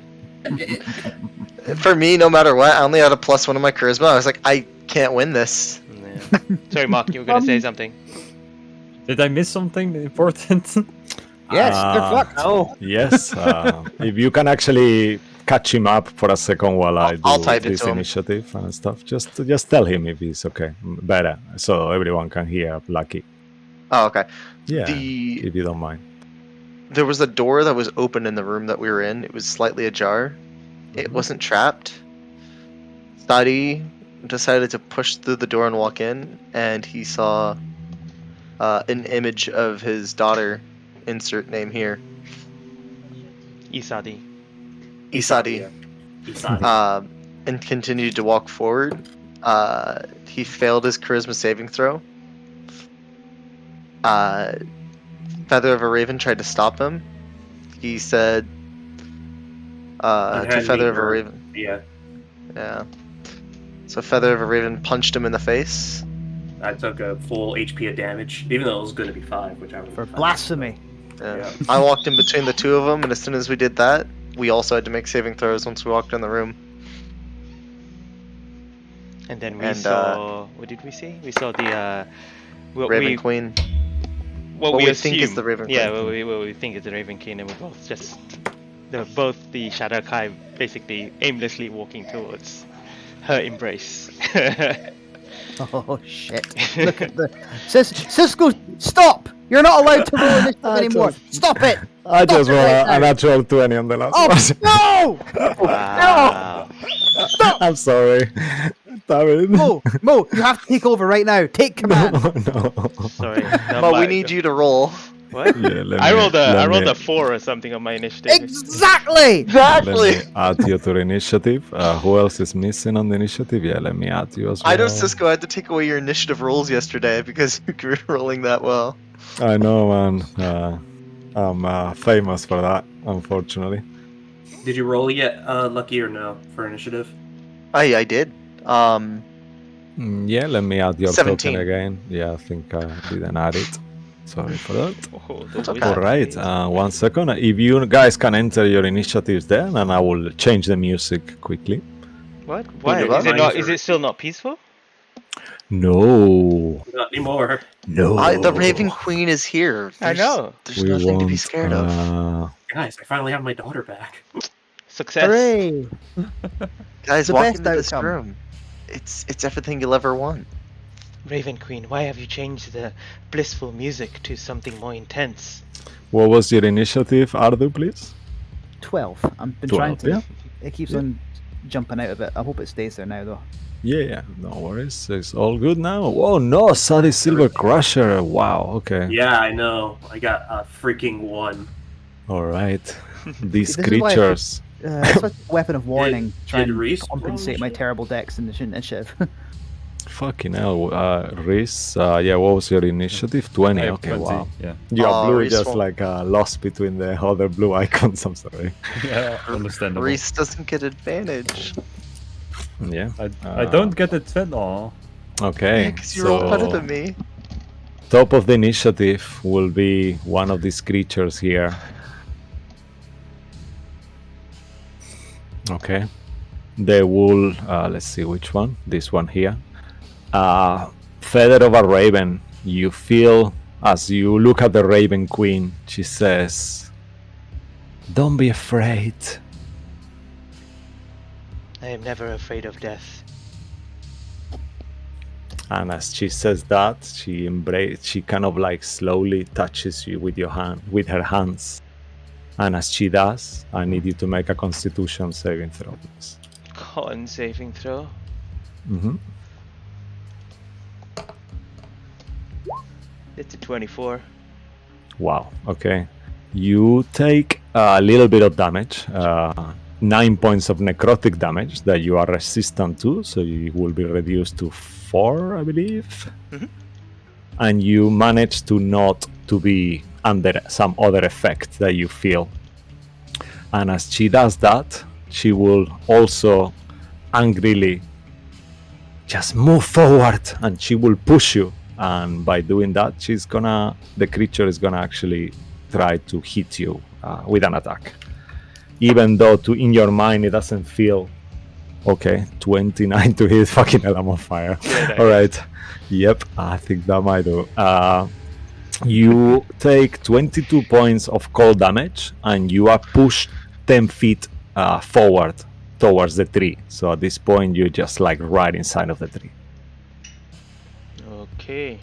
For me, no matter what, I only had a +1 on my charisma. I was like, I can't win this. Yeah. Sorry, Mark, you were gonna say something. Did I miss something important? Yes, they're fucked. Oh, Yes. If you can actually catch him up for a second while I do I'll type it this to him. initiative and stuff, just tell him if he's okay. Better, so everyone can hear Lucky. Oh, okay. Yeah, The if you don't mind. There was a door that was open in the room that we were in. It was slightly ajar. It wasn't trapped. Sadi decided to push through the door and walk in, and he saw an image of his daughter. Insert name here. Isadi. Isadi. Isadi. And continued to walk forward. He failed his charisma saving throw. Feather of a Raven tried to stop him. He said to had Feather me of a hurt. Raven. Yeah, Yeah. So Feather of a Raven punched him in the face. I took a full HP of damage, even though it was going to be 5, which I was For blasphemy. Yeah. I walked in between the two of them, and as soon as we did that, we also had to make saving throws once we walked in the room. And then we And, saw. What did we see? We saw the. What Raven Queen. What what we we think is assume- the Raven Yeah, Queen. what we think is the Raven Queen, and we both just. They're both the Shadow Kai basically aimlessly walking towards her embrace. Oh shit! Look at the Cisco. Stop! You're not allowed to roll initiative anymore. Stop it! I just it rolled right a now. natural 20 on the last Oh one. no! Wow. I'm sorry. Damn it. Mo, you have to take over right now. Take command. No. Sorry. No, But we need you to roll. What? Yeah, let I me- rolled let a me- 4 or something on my initiative. Exactly. Let me add you to the initiative. Who else is missing on the initiative? Yeah, let me add you as well. I know Cisco had to take away your initiative rolls yesterday because you were rolling that well. I know, man. I'm famous for that, unfortunately. Did you roll yet, Lucky, or no, for initiative? I did. Yeah, let me add your 17. token again. Yeah, I think I didn't add it. Sorry for that. Oh, the It's okay. wizard All right, phase. 1 second. If you guys can enter your initiatives there, and I will change the music quickly. What? Why? give up? Is it not? Mines Is are- it still not peaceful? No, Not anymore. no. The Raven Queen is here. I know. There's nothing to be scared of. Guys, I finally have my daughter back. Success. Hooray! Guys, the walk best into this outcome. room. It's everything you'll ever want. Raven Queen, why have you changed the blissful music to something more intense? What was your initiative, Ardu, please? 12. I've been 12, trying to. yeah. It keeps on jumping out of it. I hope it stays there now, though. Yeah, no worries. It's all good now. Oh no, Sadie Silver Crusher. Wow, okay. Yeah, I know. I got a freaking 1. All right. These This is why I creatures. Such a weapon of warning. Try did and Reese compensate roll my terrible dex in the initiative. Fucking hell. Reese, yeah, what was your initiative? 20. I have Okay, 20, wow. Yeah. Your Oh, blue Reese just won't- like lost between the other blue icons. I'm sorry. Yeah, understandable. Reese doesn't get advantage. Yeah. I don't get it fed. Aw. Okay. Because you're all better so than me. top of the initiative will be one of these creatures here. Okay. They will, let's see which one. This one here. Feather of a raven. You feel as you look at the Raven Queen, she says, "Don't be afraid." I am never afraid of death. And as she says that, she kind of like slowly touches you with with her hands. And as she does, I need you to make a Constitution saving throw, please. Con saving throw. Mm-hmm. It's a 24. Wow. Okay. You take a little bit of damage, 9 points of necrotic damage that you are resistant to, so you will be reduced to 4, I believe. Mhm. And you manage to not to be under some other effect that you feel. And as she does that, she will also angrily just move forward, and she will push you. And by doing that, the creature is gonna actually try to hit you with an attack. Even though in your mind it doesn't feel okay. 29 to hit. Fucking hell, I'm on fire. Yeah, All right. Yep, I think that might do. You take 22 points of cold damage, and you are pushed 10 feet forward towards the tree. So at this point, you're just like right inside of the tree. Okay.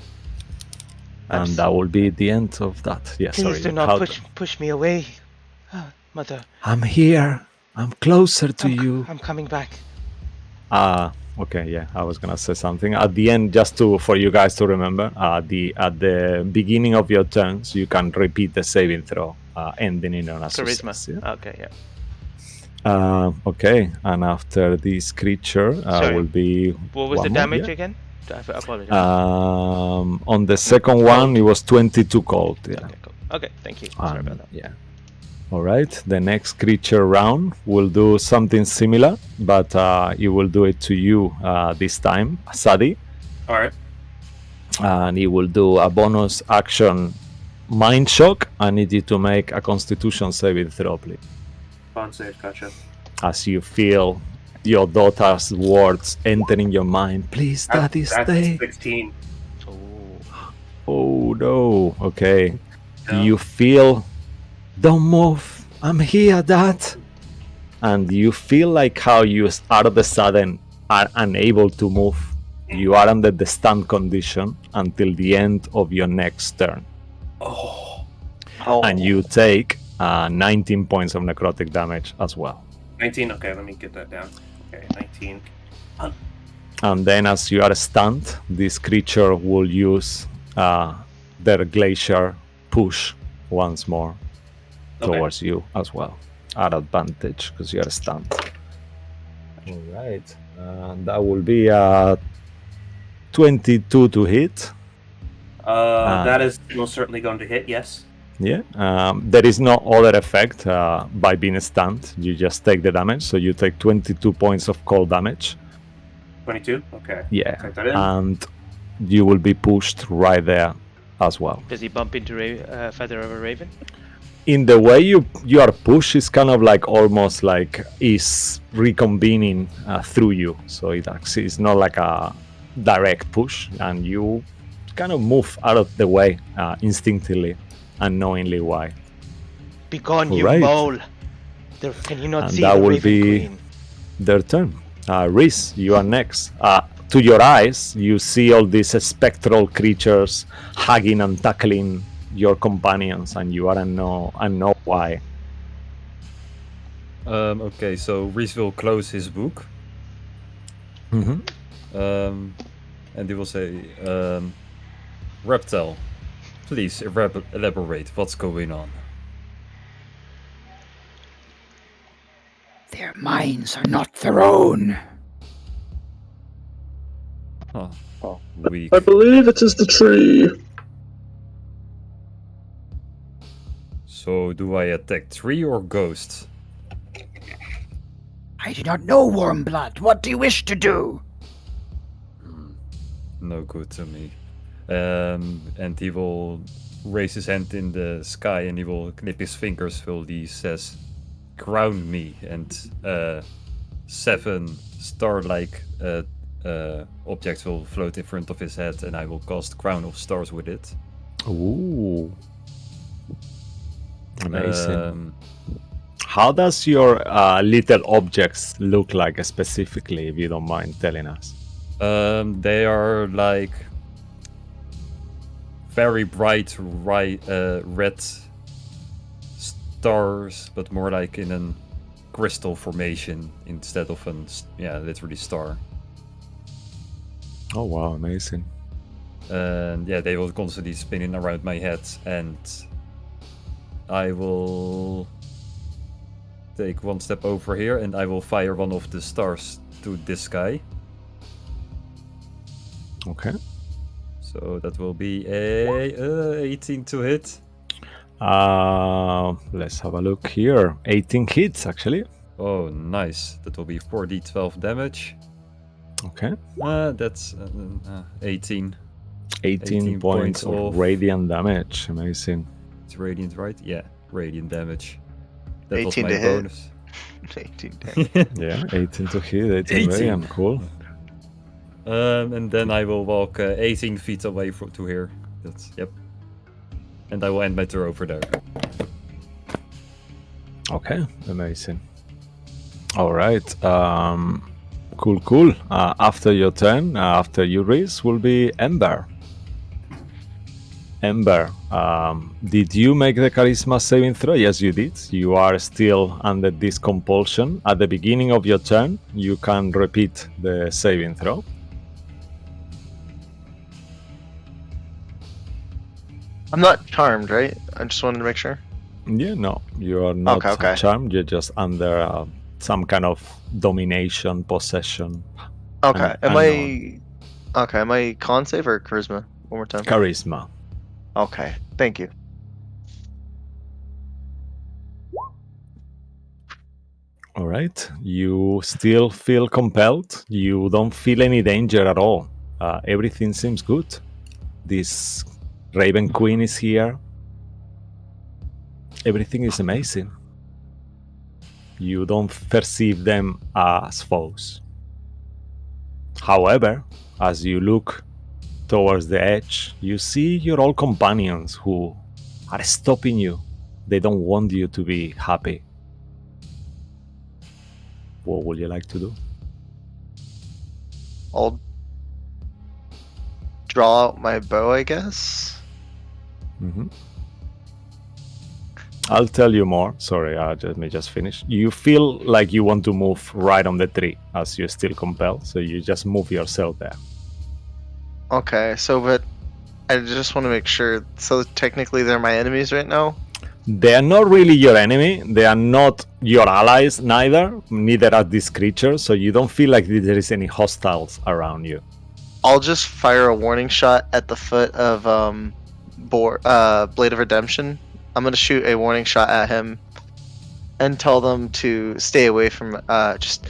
And that will be the end of that. Yeah, Please sorry. do not How- push me away. Mother, I'm here. I'm closer to you. I'm coming back. Okay, yeah, I was gonna say something at the end, just for you guys to remember. At the beginning of your turns, you can repeat the saving throw, ending in a Charisma. success. Yeah? Okay, yeah. Okay, and after this creature Sorry. will be. What was one the more, damage yeah? again? I apologize. On the second one, it was 22 cold. Yeah. Okay, cool. Okay, thank you. Sorry about that. Yeah. All right. The next creature round will do something similar, but it will do it to you this time, Sadi, Alright. and it will do a bonus action, mind shock. I need you to make a Constitution saving throw, please, Con save, gotcha. as you feel your daughter's words entering your mind. Please, Daddy, That's stay. 16. Oh. Oh no. Okay. No. You feel, don't move. I'm here, Dad. And you feel like how you out of the sudden are unable to move, You are under the stand condition until the end of your next turn. Oh, And you take 19 points of necrotic damage as well. 19. Okay, let me get that down. Okay, 19. And then as you are stunned, this creature will use their glacier push once more towards you as well, at advantage because you are stunned. All right, that will be 22 to hit. That is most certainly going to hit, yes. Yeah, there is no other effect by being stunned. You just take the damage, so you take 22 points of cold damage. 22? Okay. Yeah, Type that in. and you will be pushed right there as well. Does he bump into Feather of a Raven? In the way you are pushed, is kind of like almost like is reconvening through you. So it's not like a direct push, and you kind of move out of the way instinctively, unknowingly why. Begone, you Right. mole! Can you not And see that the will Raven be Queen? their turn. Rhys, you are next. To your eyes, you see all these spectral creatures hugging and tackling your companions, and you are know why. Okay, so Reese will close his book. Mhm. And he will say, Reptile, please elaborate what's going on. Their minds are not their own. Huh. Weak. I believe it is the tree. So do I attack tree or ghost? I do not know, Warmblood. What do you wish to do? No good to me. And he will raise his hand in the sky and he will knip his fingers while he says, crown me, and 7 star-like objects will float in front of his head, and I will cast Crown of Stars with it. Ooh, amazing. Um, How does your little objects look like specifically, if you don't mind telling us? They are like very bright red stars, but more like in a crystal formation instead of literally star. Oh wow, amazing. And yeah, they will constantly spinning around my head, and I will take one step over here and I will fire one of the stars to this guy. Okay. So that will be a 18 to hit. Let's have a look here. 18 hits, actually. Oh, nice. That will be 4d12 damage. Okay. That's 18. 18 points of radiant damage. Amazing. It's radiant, right? Yeah, radiant damage. That was 18 my to hit. bonus. 18 damage. Yeah, 18 to hit. 18 18. radiant. Cool. And then I will walk 18 feet away to here. Yep. And I will end my turn over there. Okay, amazing. All right. Cool. After your turn, after you raise, will be Ember. Ember, did you make the charisma saving throw? Yes, you did. You are still under this compulsion. At the beginning of your turn, you can repeat the saving throw. I'm not charmed, right? I just wanted to make sure. Yeah, no, you are not Okay. charmed. You're just under some kind of domination, possession. Okay. Am unknown. I con save or charisma? One more time. Charisma. Okay. Thank you. All right. You still feel compelled. You don't feel any danger at all. Everything seems good. This Raven Queen is here. Everything is amazing. You don't perceive them as foes. However, as you look towards the edge, you see your old companions who are stopping you. They don't want you to be happy. What would you like to do? I'll draw out my bow, I guess. Mhm. I'll tell you more. Sorry, let me just finish. You feel like you want to move right on the tree as you're still compelled, so you just move yourself there. Okay, so but I just want to make sure. So technically, they're my enemies right now. They are not really your enemy. They are not your allies, neither are these creatures, so you don't feel like there is any hostiles around you. I'll just fire a warning shot at the foot of Blade of Redemption. I'm gonna shoot a warning shot at him and tell them to stay away from just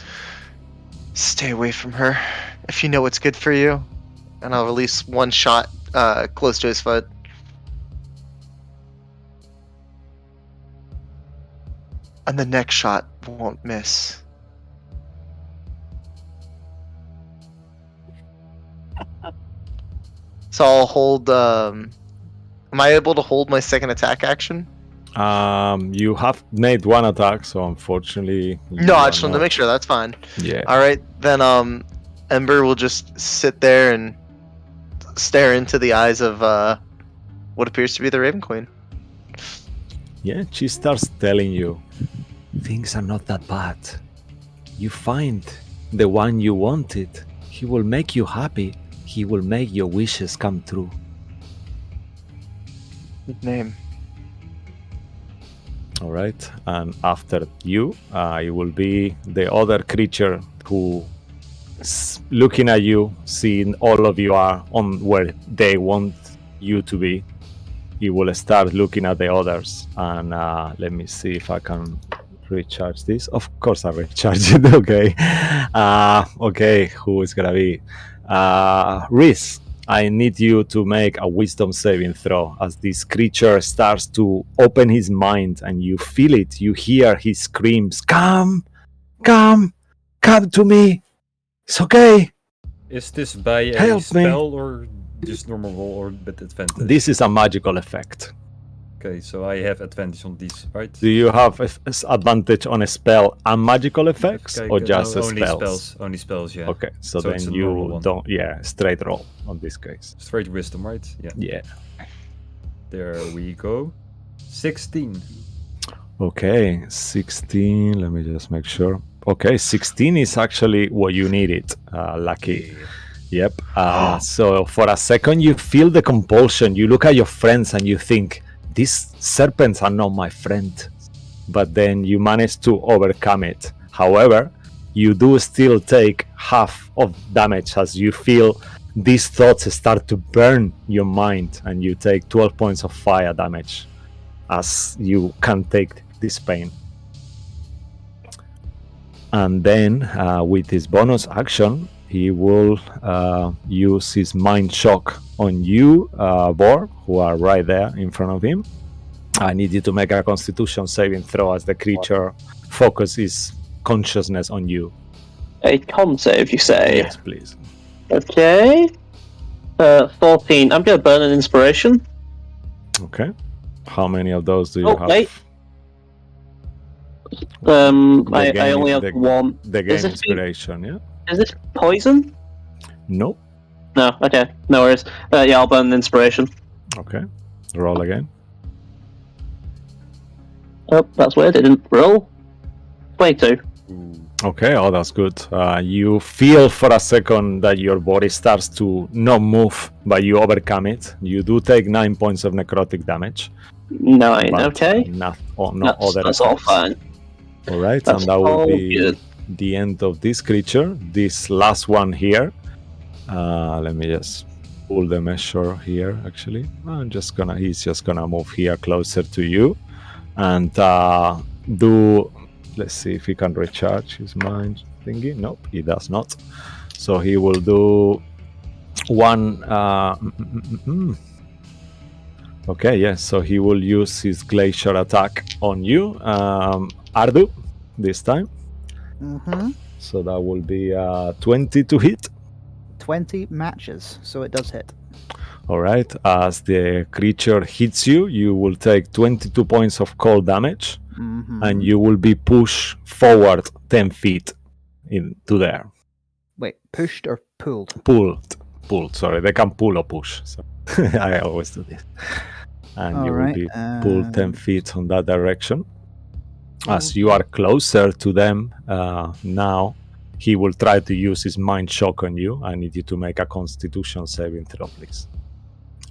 stay away from her if you know what's good for you. And I'll release one shot close to his foot. And the next shot won't miss. So I'll hold. Am I able to hold my second attack action? You have made one attack, so unfortunately. No, I just wanted to make sure. That's fine. Yeah. All right, then. Ember will just sit there and stare into the eyes of what appears to be the Raven Queen. Yeah, she starts telling you, things are not that bad. You find the one you wanted. He will make you happy. He will make your wishes come true. Good name. All right, and after you, it will be the other creature who, looking at you, seeing all of you are on where they want you to be. He will start looking at the others, and let me see if I can recharge this. Of course, I recharge it. Okay, okay. Who is gonna be? Reese. I need you to make a wisdom saving throw as this creature starts to open his mind, and you feel it. You hear his screams, "Come, come, come to me. It's okay." Is this by a Help me. spell or just normal roll or with advantage? This is a magical effect. Okay, so I have advantage on these, right? Do you have advantage on a spell and magical effects, Okay, or just only spells? Only spells, yeah. Okay, so So it's then a normal you one. don't. Yeah, straight roll on this case. Straight wisdom, right? Yeah. Yeah. There we go. 16. Okay, 16. Let me just make sure. Okay, 16 is actually what you needed. Lucky. Yep. So for a second, you feel the compulsion. You look at your friends and you think, these serpents are not my friend. But then you manage to overcome it. However, you do still take half of damage as you feel these thoughts start to burn your mind, and you take 12 points of fire damage as you can't take this pain. And then with his bonus action, he will use his mind shock on you, Bor, who are right there in front of him. I need you to make a constitution saving throw as the creature focuses consciousness on you. A con save, you say? Yes, please. Okay. 14. I'm going to burn an inspiration. Okay. How many of those do you have? Wait. I gain- only have one. The game Is this inspiration, yeah? Is this poison? No. No, okay. No worries. Yeah, I'll burn an inspiration. Okay. Roll again. Oh, that's weird. It didn't roll. 22. Okay, oh, that's good. You feel for a second that your body starts to not move, but you overcome it. You do take 9 points of necrotic damage. 9, but okay. Not That's, other that's all effects. fine. All right, That's and that will all be good. the end of this creature. This last one here. Let me just pull the measure here. Actually, he's just gonna move here closer to you, and do. Let's see if he can recharge his mind thingy. Nope, he does not. So he will do one. Okay, yes. So he will use his glacier attack on you, Ardu, this time. Mm-hmm. So that will be 20 to hit. 20 matches, so it does hit. All right. As the creature hits you, you will take 22 points of cold damage, and you will be pushed forward 10 feet into there. Wait, pushed or pulled? Pulled. pull. Sorry, they can pull or push. So I always do this. And you will Alright, be pulled 10 feet on that direction. As you are closer to them now, he will try to use his mind shock on you. I need you to make a Constitution saving throw, please.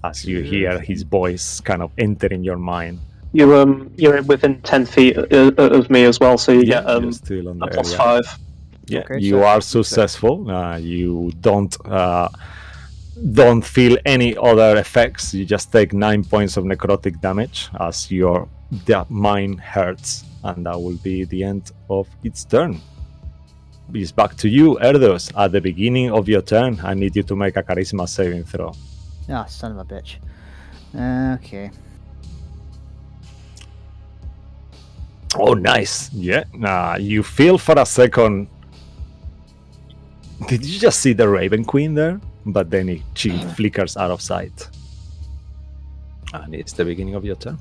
As you hear his voice kind of entering your mind. You're within 10 feet of me as well, so you get you're still on a the plus area. 5. Yeah, Okay, you so are that's good. successful. You don't feel any other effects. You just take 9 points of necrotic damage as your mind hurts, and that will be the end of its turn. It's back to you, Erdos. At the beginning of your turn, I need you to make a charisma saving throw. Ah, son of a bitch. Okay. Oh, nice. Yeah. You feel for a second. Did you just see the Raven Queen there? But then she flickers out of sight. And it's the beginning of your turn.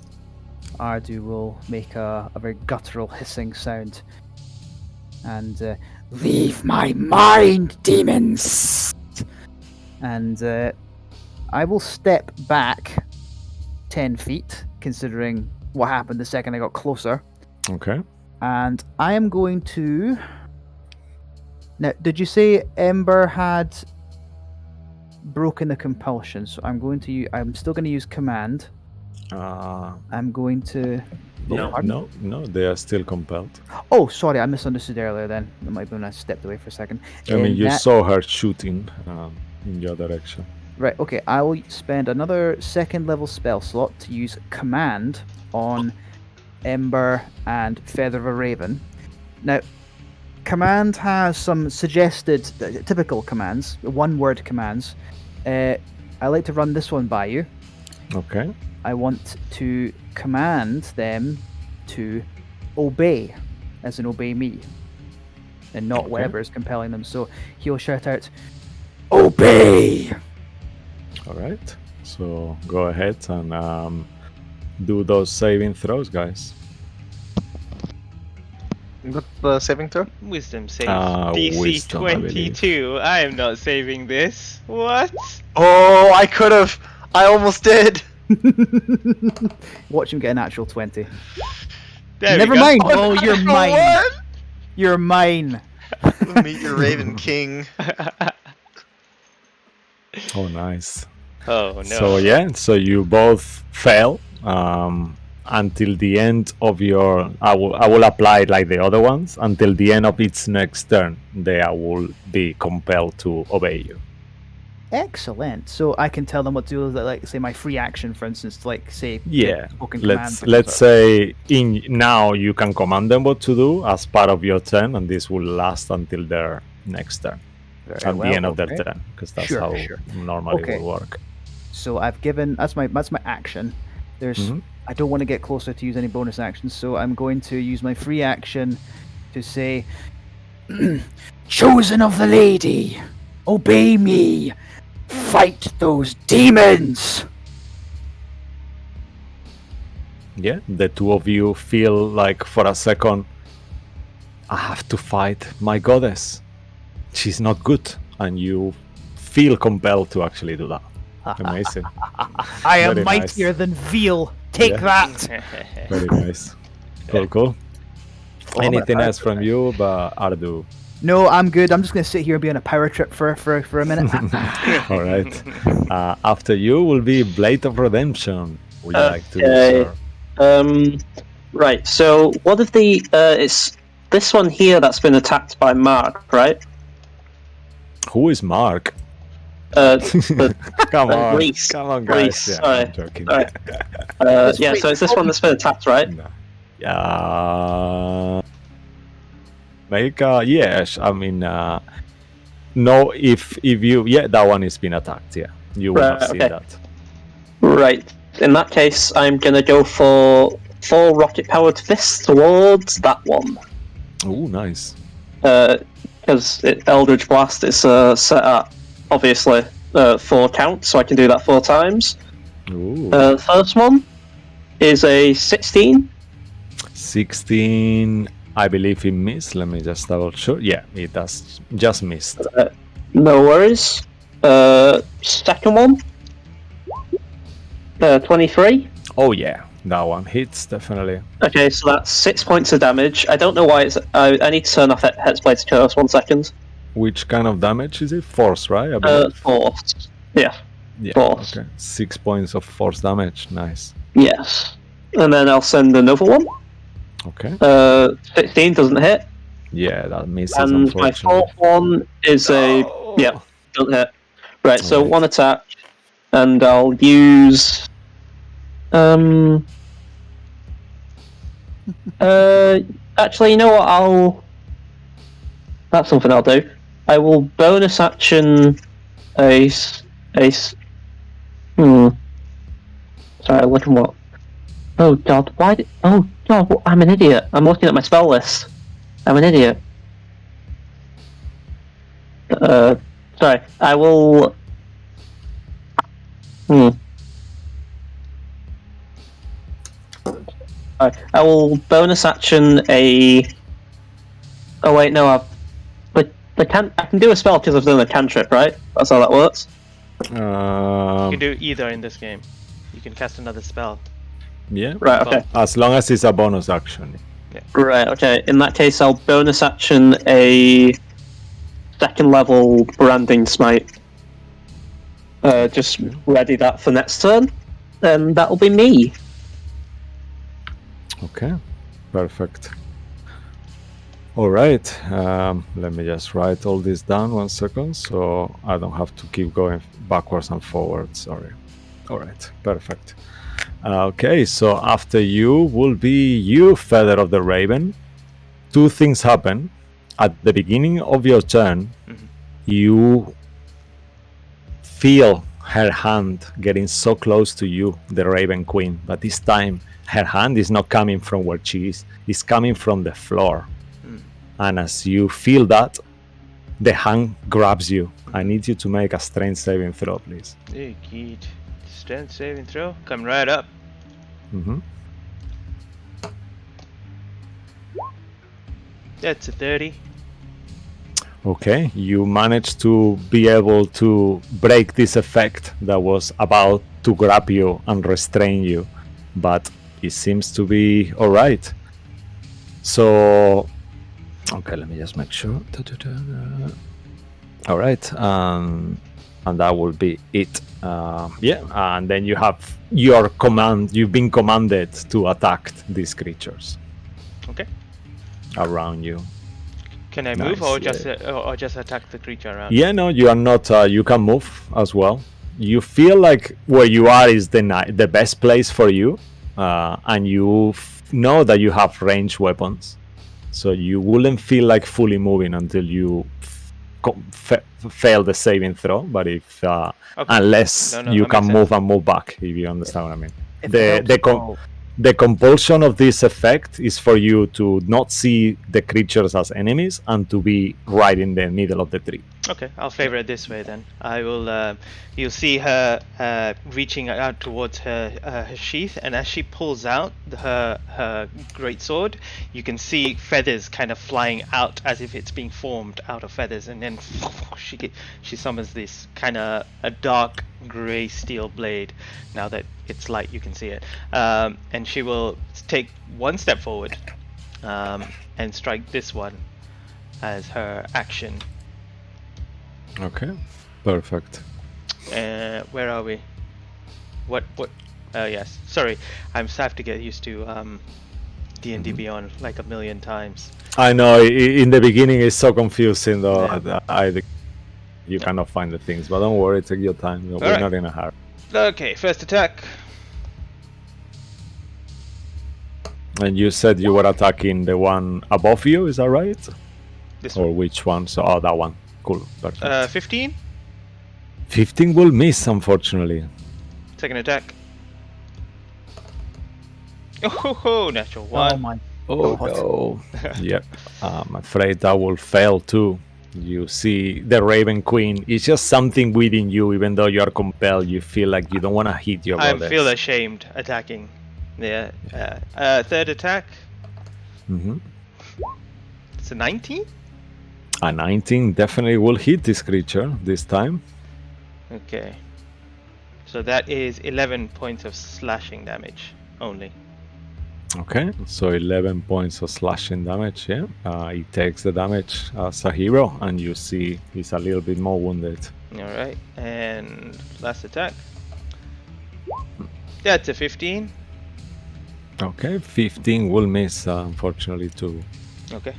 Ardu will make a very guttural hissing sound. And leave my mind, demons! And I will step back 10 feet, considering what happened the second I got closer. Okay. And I am going to... Now, did you say Ember had broken the compulsion? So I'm still going to use command. I'm going to... No. pardon? No, they are still compelled. Oh, sorry, I misunderstood earlier then. That might have been when I stepped away for a second. I mean, In you that- saw her shooting in your direction. Right, okay, I will spend another second level spell slot to use command on Ember and Feather of a Raven. Now, command has some suggested, typical commands, one-word commands. I like to run this one by you. Okay. I want to command them to obey, as in obey me, and not Okay. whatever is compelling them. So he'll shout out, "Obey!" All right. So go ahead and do those saving throws, guys. What's the saving throw? Wisdom save. DC Wisdom, I believe. 22. I am not saving this. What? Oh, I could have. I almost did. Watch him get a natural 20. There Never we go. mind. Oh, you're Natural mine. one? You're mine. Meet your Raven King. Oh, nice. Oh no. So yeah, so you both fail until the end of your. I will apply it like the other ones until the end of its next turn. They will be compelled to obey you. Excellent. So I can tell them what to do, like say my free action, for instance, to, like say Yeah. spoken Let's commands. say now you can command them what to do as part of your turn, and this will last until their next turn, Very at well, the end of their okay. turn, because that's Sure, how sure. normally Okay. will work. So I've given that's my action. There's Mhm. I don't want to get closer to use any bonus actions, so I'm going to use my free action to say, "Chosen of the lady, obey me. Fight those demons." Yeah, the two of you feel like for a second, I have to fight my goddess. She's not good, and you feel compelled to actually do that. Amazing. I am Very mightier nice. than veal. Take Yeah. that. Very nice. Cool. Oh, I'm Anything gonna else from you, but Ardu? No, I'm good. I'm just gonna sit here and be on a power trip for a minute. All right. After you will be Blade of Redemption. Would you like to, Okay. sir? Right. So what if it's this one here that's been attacked by Mark, right? Who is Mark? The, Come on, Reese. come on, guys. Reese, Yeah, sorry. I'm joking. Sorry. Yeah. So it's this one that's been attacked, right? No. Yeah. Make yes. I mean, no. If you that one has been attacked. Yeah, you will have Right, seen okay. that. Right. In that case, I'm gonna go for 4 rocket-powered fists towards that one. Oh, nice. Because Eldritch Blast is set at obviously 4 counts, so I can do that 4 times. Ooh. The first one is a 16. 16. I believe he missed. Let me just double check. Yeah, it does just missed. No worries. Second one. 23. Oh yeah, that one hits definitely. Okay, so that's 6 points of damage. I don't know why it's. I need to turn off Headspace Curse. 1 second. Which kind of damage is it? Force, right? I believe. Force. Yeah. Yeah. Force. Okay. 6 points of force damage. Nice. Yes. And then I'll send another one. Okay. 16 doesn't hit. Yeah, that misses. And my Unfortunately. fourth one is a. Yeah, doesn't hit. Right, so Alright. one attack. And I'll use. Actually, you know what? That's something I'll do. I will bonus action a. Sorry, look at what. Oh god, why did. Oh god, I'm an idiot. I'm looking at my spell list. I'm an idiot. Sorry, I will. Alright, I will bonus action a. Oh wait, no, but I can do a spell because I've done a cantrip, right? That's how that works. You can do either in this game. You can cast another spell. Yeah. Right, okay. As long as it's a bonus action. Right, okay. In that case, I'll bonus action a second level branding smite. Just ready that for next turn, and that'll be me. Okay. Perfect. All right. Let me just write all this down 1 second, so I don't have to keep going backwards and forwards. Sorry. All right. Perfect. Okay. So after you will be you, Feather of the Raven. 2 things happen. At the beginning of your turn, you feel her hand getting so close to you, the Raven Queen, but this time her hand is not coming from where she is, it's coming from the floor. And as you feel that, the hand grabs you. I need you to make a strength saving throw, please. Hey, kid. Strength saving throw. Come right up. That's a 30. Okay, you managed to be able to break this effect that was about to grab you and restrain you, but it seems to be all right. So, okay, let me just make sure. All right, and that will be it. Yeah, and then you have your command. You've been commanded to attack these creatures. Okay. Around you. Can I move or just attack the creature around? Yeah, no, you are not. You can move as well. You feel like where you are is the best place for you, and you know that you have ranged weapons, so you wouldn't feel like fully moving until you fail the saving throw. But if unless you can move and move back, if you understand what I mean. The compulsion of this effect is for you to not see the creatures as enemies and to be right in the middle of the tree. Okay, I'll favor it this way then. I will. You'll see her reaching out towards her sheath, and as she pulls out her great sword, you can see feathers kind of flying out as if it's being formed out of feathers, and then she summons this kind of a dark grey steel blade. Now that it's light, you can see it, and she will take 1 step forward and strike this one as her action. Okay, perfect. Where are we? What? Yes. Sorry, I'm have to get used to D&D Beyond like a million times. I know. In the beginning, it's so confusing, though. Yeah. You cannot find the things, but don't worry. Take your time. We're not in a hurry. Okay, first attack. And you said you were attacking the one above you. Is that right? This or one. Which one? So, that one. Cool. Perfect. 15. 15 will miss, unfortunately. Second attack. Oh, natural 1. Oh my. Oh no. Yep. I'm afraid that will fail too. You see the Raven Queen. It's just something within you, even though you are compelled, you feel like you don't want to hit your I goddess. feel ashamed attacking. Yeah. Third attack. It's a 19? A 19 definitely will hit this creature this time. Okay. So that is 11 points of slashing damage only. Okay, so 11 points of slashing damage, yeah. He takes the damage as a hero, and you see he's a little bit more wounded. Alright, and last attack. That's a 15. Okay, 15 will miss, unfortunately, too. Okay.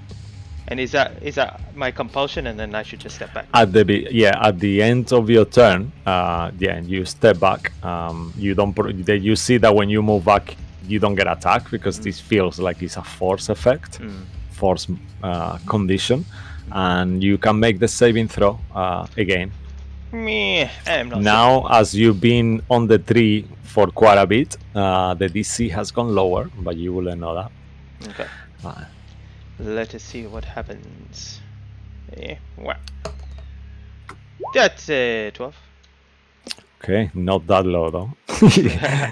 And is that my compulsion, and then I should just step back? At the end of your turn, you step back. You don't. You see that when you move back, you don't get attacked because this feels like it's a force effect, force condition, and you can make the saving throw again. Meh, I'm not Now, as you've been on the tree for quite a bit, the DC has gone lower, but you wouldn't know that. Okay. Let us see what happens. Wow. That's 12. Okay, not that low though.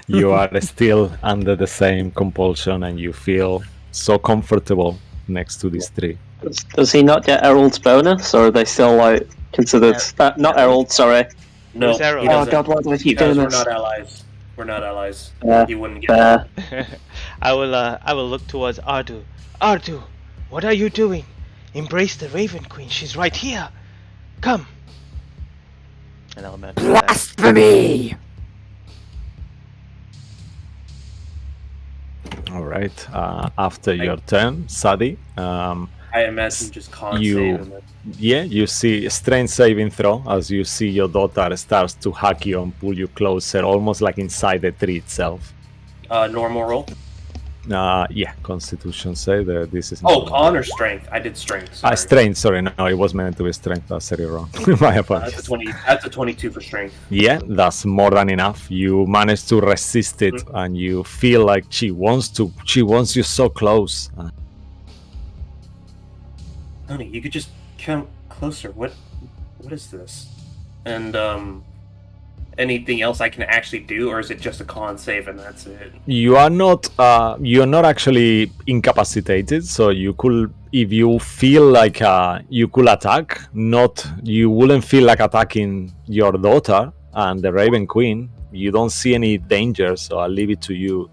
You are still under the same compulsion, and you feel so comfortable next to this tree. Does he not get Herald's bonus, or are they still like considered? Not Herald, sorry. No, Where's Harold? he Oh doesn't. god, why do I keep Because doing we're this? not allies. We're not allies. Yeah, He wouldn't get it. I will look towards Ardu. Ardu, what are you doing? Embrace the Raven Queen. She's right here. Come. And I'll mention that. Blasphemy! All right. After your turn, Sadi, I imagine just con you- saving it. you see a strength saving throw as you see your daughter starts to hack you and pull you closer, almost like inside the tree itself. Normal roll. Constitution save. This is Oh, not- con or strength? I did strength. Sorry. strength. Sorry, no, it was meant to be strength. I said it wrong. My apologies. That's a 20. That's a 22 for strength. Yeah, that's more than enough. You manage to resist it, and you feel like she wants you so close. Honey, you could just come closer. What is this? And anything else I can actually do, or is it just a con save and that's it? You're not actually incapacitated, so you could, if you feel like you could attack, you wouldn't feel like attacking your daughter and the Raven Queen. You don't see any danger, so I'll leave it to you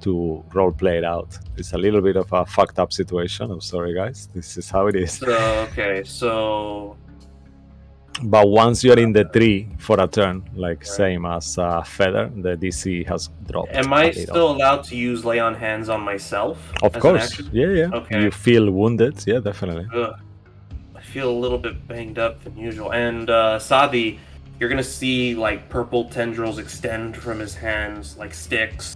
to role play it out. It's a little bit of a fucked up situation. I'm sorry, guys. This is how it is. So okay, so But once you're in the tree for a turn, like same as Feather, the DC has dropped. am a I little. still allowed to use lay on hands on myself? Of as an course, action? yeah. Okay. You feel wounded, yeah, definitely. Ugh. I feel a little bit banged up than usual. And Sadi, you're gonna see like purple tendrils extend from his hands like sticks,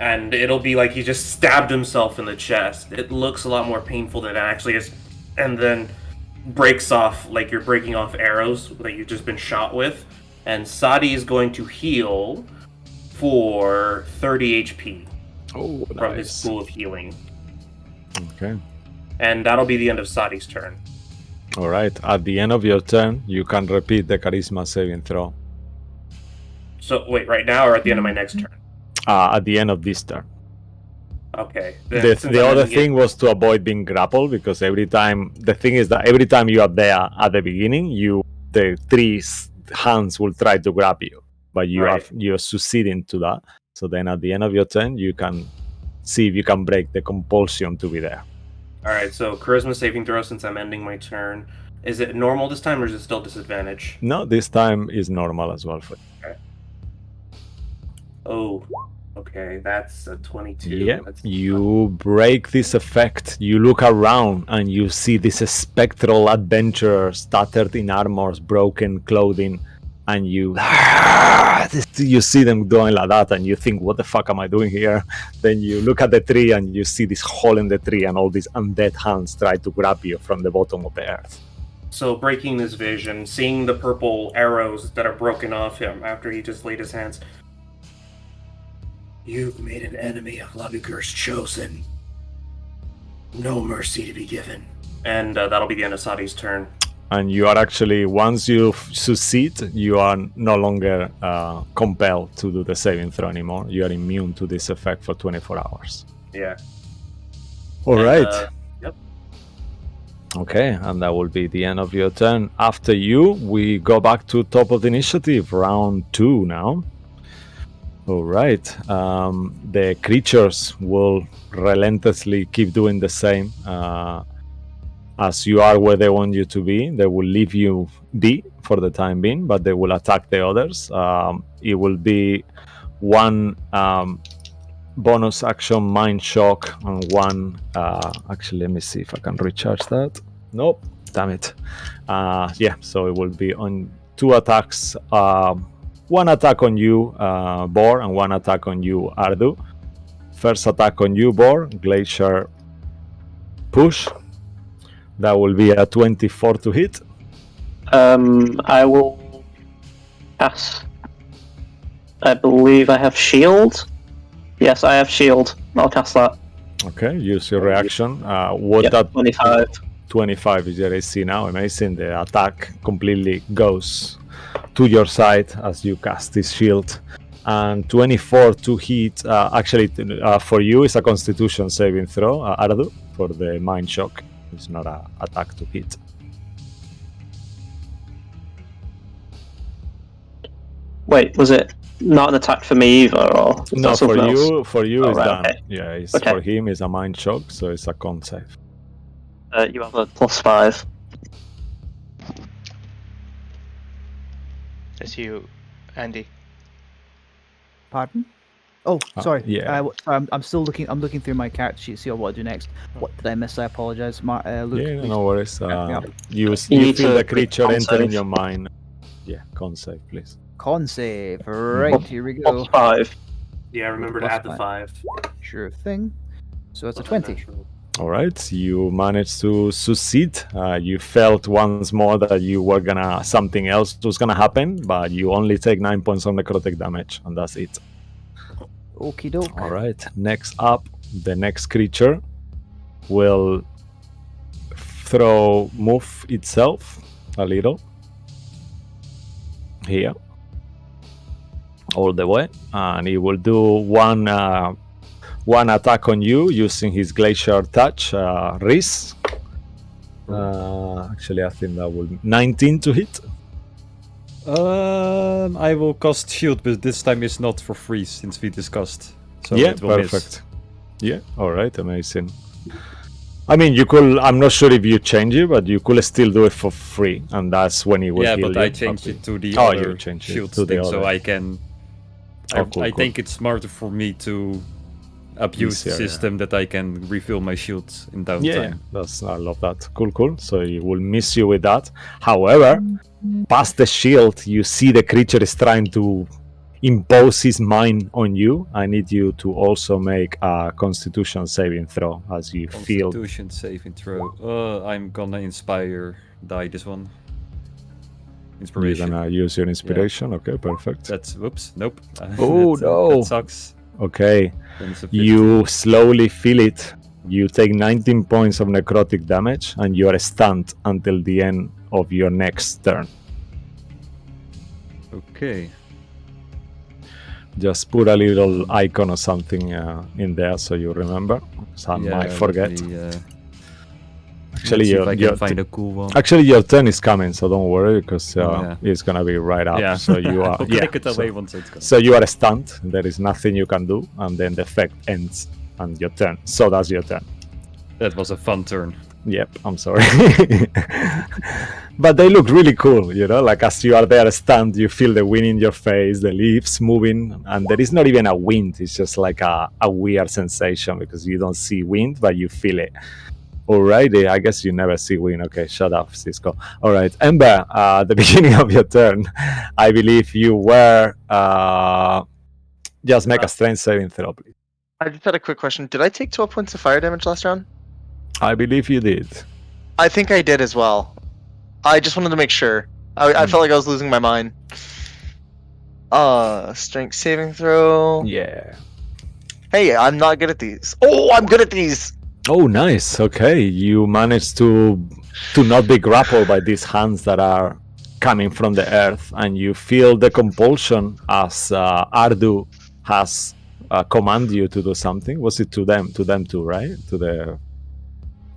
and it'll be like he just stabbed himself in the chest. It looks a lot more painful than it actually is, and then breaks off like you're breaking off arrows that you've just been shot with. And Sadi is going to heal for 30 HP Oh, from his nice. pool of healing. Okay. And that'll be the end of Sadi's turn. All right. At the end of your turn, you can repeat the charisma saving throw. So wait, right now or at the end of my next turn? At the end of this turn. Okay. The Since other I'm ending thing was to avoid being grappled, because every time you are there at the beginning, the tree's hands will try to grab you, but you're succeeding to that. So then at the end of your turn, you can see if you can break the compulsion to be there. All right. So charisma saving throw since I'm ending my turn. Is it normal this time or is it still disadvantage? No, this time is normal as well for you. Oh, okay. That's a 22. Yeah, That's you break this effect. You look around and you see this spectral adventurer stuttered in armors, broken clothing, and you see them going like that, and you think, "What the fuck am I doing here?" Then you look at the tree and you see this hole in the tree, and all these undead hands try to grab you from the bottom of the earth. So breaking this vision, seeing the purple arrows that are broken off him after he just laid his hands. You've made an enemy of Labugur's chosen. No mercy to be given. And that'll be the end of Sadi's turn. And you are actually, once you succeed, you are no longer compelled to do the saving throw anymore. You are immune to this effect for 24 hours. Yeah. All And, right. Yep. Okay, and that will be the end of your turn. After you, we go back to top of the initiative, round 2 now. All right. The creatures will relentlessly keep doing the same. As you are where they want you to be, they will leave you be for the time being, but they will attack the others. It will be one bonus action mind shock and one. Actually, let me see if I can recharge that. Nope. Damn it. Yeah, so it will be on 2 attacks. One attack on you, Bor, and one attack on you, Ardu. First attack on you, Bor, Glacier Push. That will be a 24 to hit. I will cast. I believe I have shield. Yes, I have shield. I'll cast that. Okay, use your reaction. What Yep, that 25. 25 is your AC now. Amazing. The attack completely goes to your side as you cast this shield. And 24 to hit. Actually, for you, it's a Constitution saving throw, Ardu, for the mind shock. It's not an attack to hit. Wait, was it not an attack for me either, or was No, that something else? for you, Oh, it's right, done. okay. Yeah, it's Okay. for him, it's a mind shock, so it's a con save. You have a +5. That's you, Andy. Pardon? Oh, sorry. yeah. I'm still looking. I'm looking through my character sheet to see what I do next. What did I miss? I apologize. Luke, Yeah, please. no worries. yeah. You need feel to the creature con enter in save. your mind. Yeah, con save, please. Con save. Right, here we go. +5. Yeah, remember to Plus add the 5. Sure thing. So it's a 20. All right, you managed to succeed. You felt once more that you were gonna something else was gonna happen, but you only take 9 points of necrotic damage, and that's it. Okie doke. All right, next up, the next creature will move itself a little here, all the way, and he will do one attack on you using his Glacier Touch, Riz. Actually, I think that will 19 to hit. I will cast shield, but this time it's not for free since we discussed. So Yeah, it will perfect. Yeah, all right, amazing. I mean, you could. I'm not sure if you change it, but you could still do it for free, and that's when he will yeah, heal but you. I changed it to the Oh, other you changed it shield to the thing, so other. I can. Oh, cool, I cool. think it's smarter for me to abuse the Easier, yeah. system that I can refill my shields in downtime. Yeah, I love that. Cool. So he will miss you with that. However, past the shield, you see the creature is trying to impose his mind on you. I need you to also make a Constitution saving throw as you feel. Constitution saving throw. I'm gonna inspire die this one. You're Inspiration. gonna use your inspiration. Okay, perfect. That's whoops. Nope. Oh, no. That sucks. Okay, Then it's a 15. you slowly feel it. You take 19 points of necrotic damage, and you are stunned until the end of your next turn. Okay. Just put a little icon or something in there so you remember. So I might forget. Actually, Let's see if I your can find a cool one. Actually, your turn is coming, so don't worry because Yeah. it's gonna be right up. Yeah. So you are I'll click it away once it's gone. So you are stunned. There is nothing you can do, and then the effect ends and your turn. So that's your turn. That was a fun turn. Yep, I'm sorry. But they look really cool, you know, like as you are there stunned, you feel the wind in your face, the leaves moving, and there is not even a wind. It's just like a weird sensation because you don't see wind, but you feel it. Alrighty, I guess you never see wind. Okay, shut up, Cisco. All right, Ember, at the beginning of your turn, I believe you were just make a strength saving throw, please. I just had a quick question. Did I take 12 points of fire damage last round? I believe you did. I think I did as well. I just wanted to make sure. I felt like I was losing my mind. Strength saving throw. Yeah. Hey, I'm not good at these. Oh, I'm good at these. Oh, nice. Okay, you managed to not be grappled by these hands that are coming from the earth, and you feel the compulsion as Ardu has commanded you to do something. Was it to them too, right?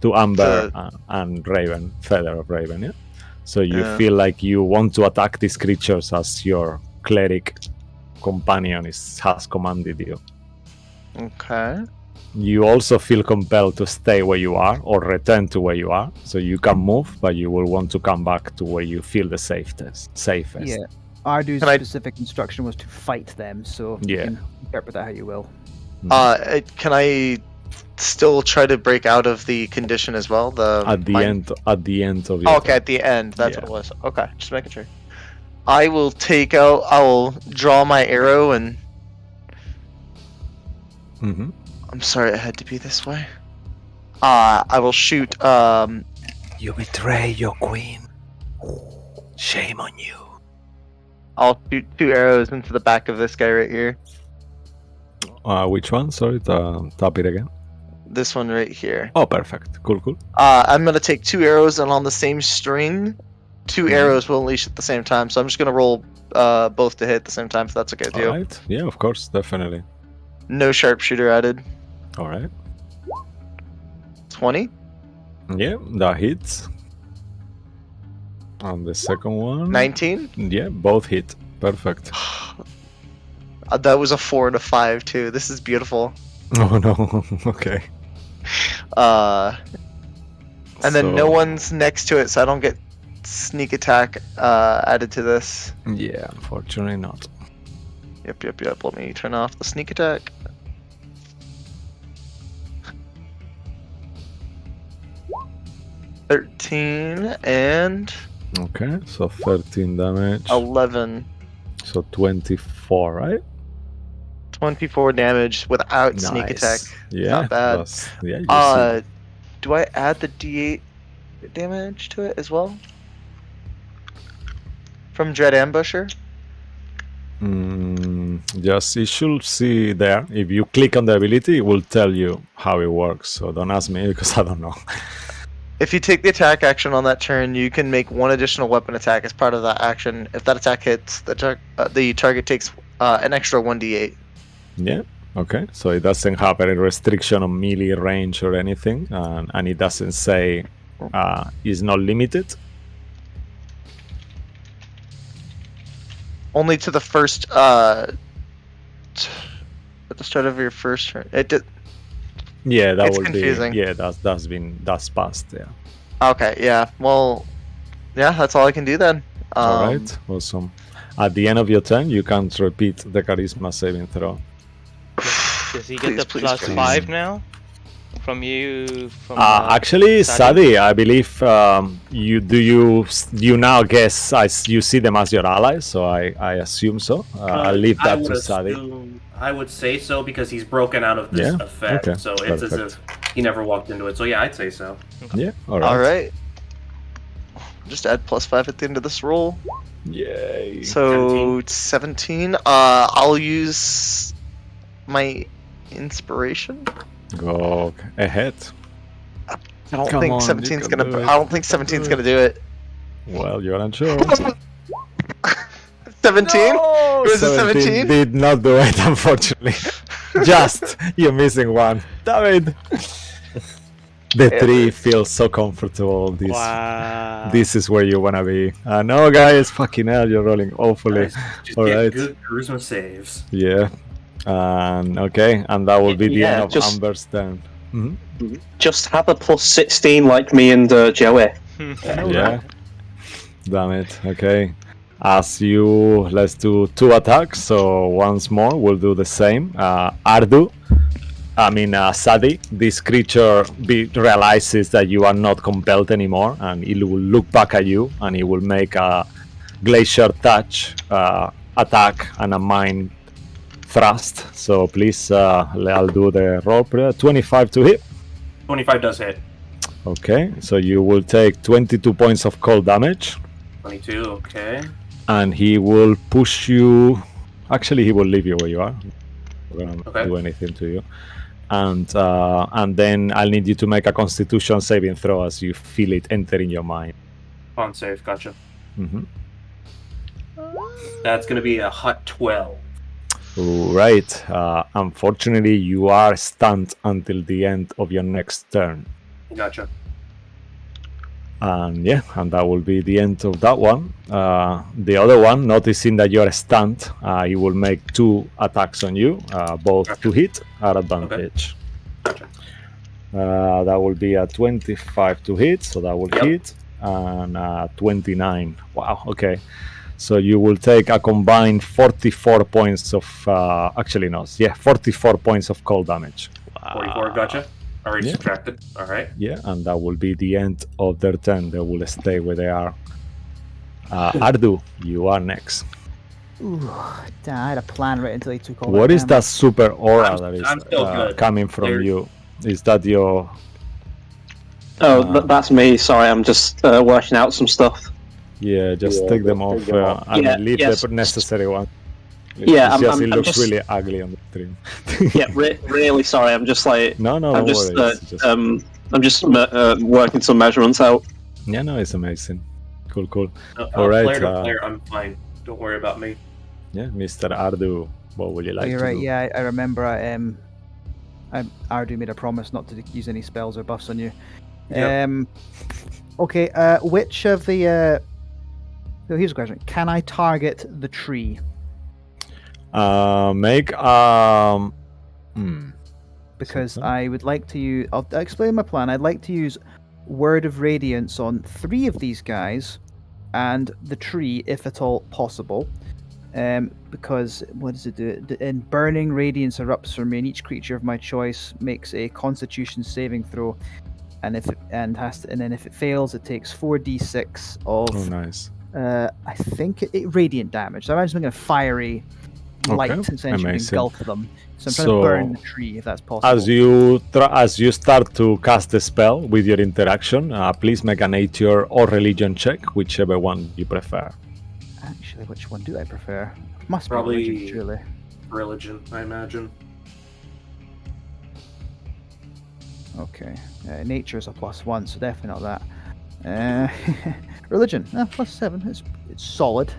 To To Amber and Raven, Feather of Raven, yeah? So you feel like you want to attack these creatures as your cleric companion has commanded you. Okay. You also feel compelled to stay where you are or return to where you are. So you can move, but you will want to come back to where you feel the safest. Yeah. Ardu's Can I- specific instruction was to fight them, so you Yeah. can interpret that how you will. Can I still try to break out of the condition as well? At the end of your Oh, okay, turn. at the end. That's Yeah. what it was. Okay, just making sure. I will draw my arrow and Mm-hmm. I'm sorry it had to be this way. I will shoot You betray your queen. Shame on you. I'll shoot 2 arrows into the back of this guy right here. Which one? Sorry, tap it again. This one right here. Oh, perfect. Cool. I'm gonna take 2 arrows and on the same string, 2 Mhm. arrows will unleash at the same time. So I'm just gonna roll both to hit at the same time if that's okay with you. Alright. Yeah, of course, definitely. No sharpshooter added. Alright. 20. Yeah, that hits. And the second one. 19. Yeah, both hit. Perfect. That was a 4 and a 5 too. This is beautiful. Oh no. Okay. And then no So- one's next to it, so I don't get sneak attack added to this. Yeah, unfortunately not. Yep. Let me turn off the sneak attack. $13 and Okay, so 13 damage. 11. So 24, right? 24 damage without sneak attack. Yeah, Not bad. Yeah, you see. Do I add the D8 damage to it as well? From Dread Ambusher? Just you should see there. If you click on the ability, it will tell you how it works. So don't ask me because I don't know. If you take the attack action on that turn, you can make 1 additional weapon attack as part of that action. If that attack hits, the target takes an extra 1d8. Yeah. Okay. So it doesn't have any restriction on melee range or anything, and it doesn't say it's not limited. Only to the first at the start of your first turn. It did. Yeah, that It's will confusing. be. Yeah, that's passed. Yeah. Okay, yeah. Well, yeah, that's all I can do then. All right. Awesome. At the end of your turn, you can repeat the charisma saving throw. Does he get the Please, plus please. 5 now? From you? From, Actually, Sadi? Sadi, I believe you now guess you see them as your allies, so I assume so. I'll leave I that would to Sadi. assume- I would say so because he's broken out of this Yeah? effect, Okay, so it's as perfect. if he never walked into it. So yeah, I'd say so. Yeah. All right. All right. Just add +5 at the end of this roll. Yay. So 17. I'll use my inspiration. Go ahead. I don't Come think on, you 17's can gonna. do it. I don't think 17's gonna do it. Well, you're unsure. 17. Was it 17? Did not do it, unfortunately. Just you're missing one. David. The tree feels so comfortable. Wow. This is where you wanna be. No, guys, fucking hell, you're rolling awfully. Just All get right. good charisma saves. Yeah. Okay, and that will be the Yeah, end of just- Amber's turn. Mhm. Just have a +16 like me and Joey. Yeah. Damn it. Okay. Let's do 2 attacks. So once more, we'll do the same. Sadi, this creature realizes that you are not compelled anymore, and it will look back at you, and it will make a glacier touch attack and a mind thrust. So please, I'll do the roll. 25 to hit. 25 does hit. Okay, so you will take 22 points of cold damage, 22, okay. and he will push you. Actually, he will leave you where you are. We're gonna Okay. do anything to you, and then I'll need you to make a Constitution saving throw as you feel it entering your mind. On save, gotcha. Mm-hmm. That's gonna be a hot 12. Right. Unfortunately, you are stunned until the end of your next turn. Gotcha. And yeah, and that will be the end of that one. The other one, noticing that you're stunned, he will make 2 attacks on you, both to hit at advantage. Gotcha. That will be a 25 to hit, so that will Yep. hit, and 29. Wow, okay. So you will take a combined 44 points of, 44 points of cold damage. 44, gotcha. Already Yeah. subtracted. All right. Yeah, and that will be the end of their turn. They will stay where they are. Ardu, you are next. Ooh, damn, I had a plan right until he took all What that is that super aura that I'm is still good. coming from There's- you? Is that your... Oh, that's me. Sorry, I'm just working out some stuff. Yeah, just take them off and Yeah, leave yes. the necessary one. Yeah, It's just, I'm it looks just- really ugly on the stream. Yeah, really sorry. I'm just like No, I'm don't just, worry. It's just... I'm just working some measurements out. Yeah, no, it's amazing. Cool. All right, Player to player, I'm fine. Don't worry about me. Yeah, Mr. Ardu, what would you like you're to right. do? Yeah, I remember. Ardu made a promise not to use any spells or buffs on you. Yep. Okay. Which of the? So here's a question: can I target the tree? Make Because Something. I would like to use. I'll explain my plan. I'd like to use Word of Radiance on 3 of these guys, and the tree, if at all possible. Because what does it do? In burning radiance erupts from me, and each creature of my choice makes a Constitution saving throw, and if it fails, it takes 4d6 of Oh, nice. I think radiant damage. So I'm just making a fiery light essentially amazing. engulf them. So I'm trying to burn the tree if that's possible. As you start to cast the spell with your interaction, please make a nature or religion check, whichever one you prefer. Actually, which one do I prefer? Must Probably- be religion, surely. Religion, I imagine. Okay. Nature is a +1, so definitely not that. Religion, +7. It's solid.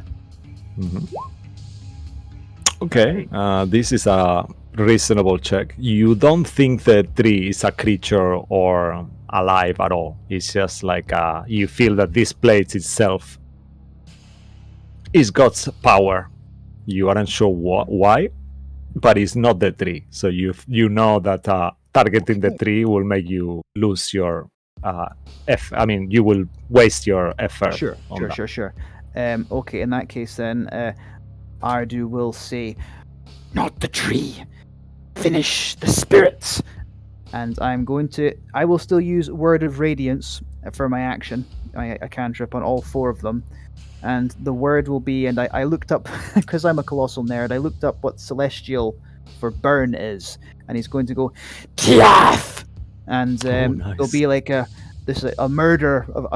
Okay, this is a reasonable check. You don't think the tree is a creature or alive at all. It's just like you feel that this place itself is God's power. You aren't sure why, but it's not the tree. So you know that targeting the tree will make you lose your you will waste your effort. Sure. Okay, in that case then, Ardu will say, "Not the tree. Finish the spirits." And I will still use Word of Radiance for my action. I cantrip on all 4 of them. And the word will be, and I looked up, because I'm a colossal nerd, I looked up what celestial for burn is. And he's going to go, "Tiath!" And nice. there'll be like a murder of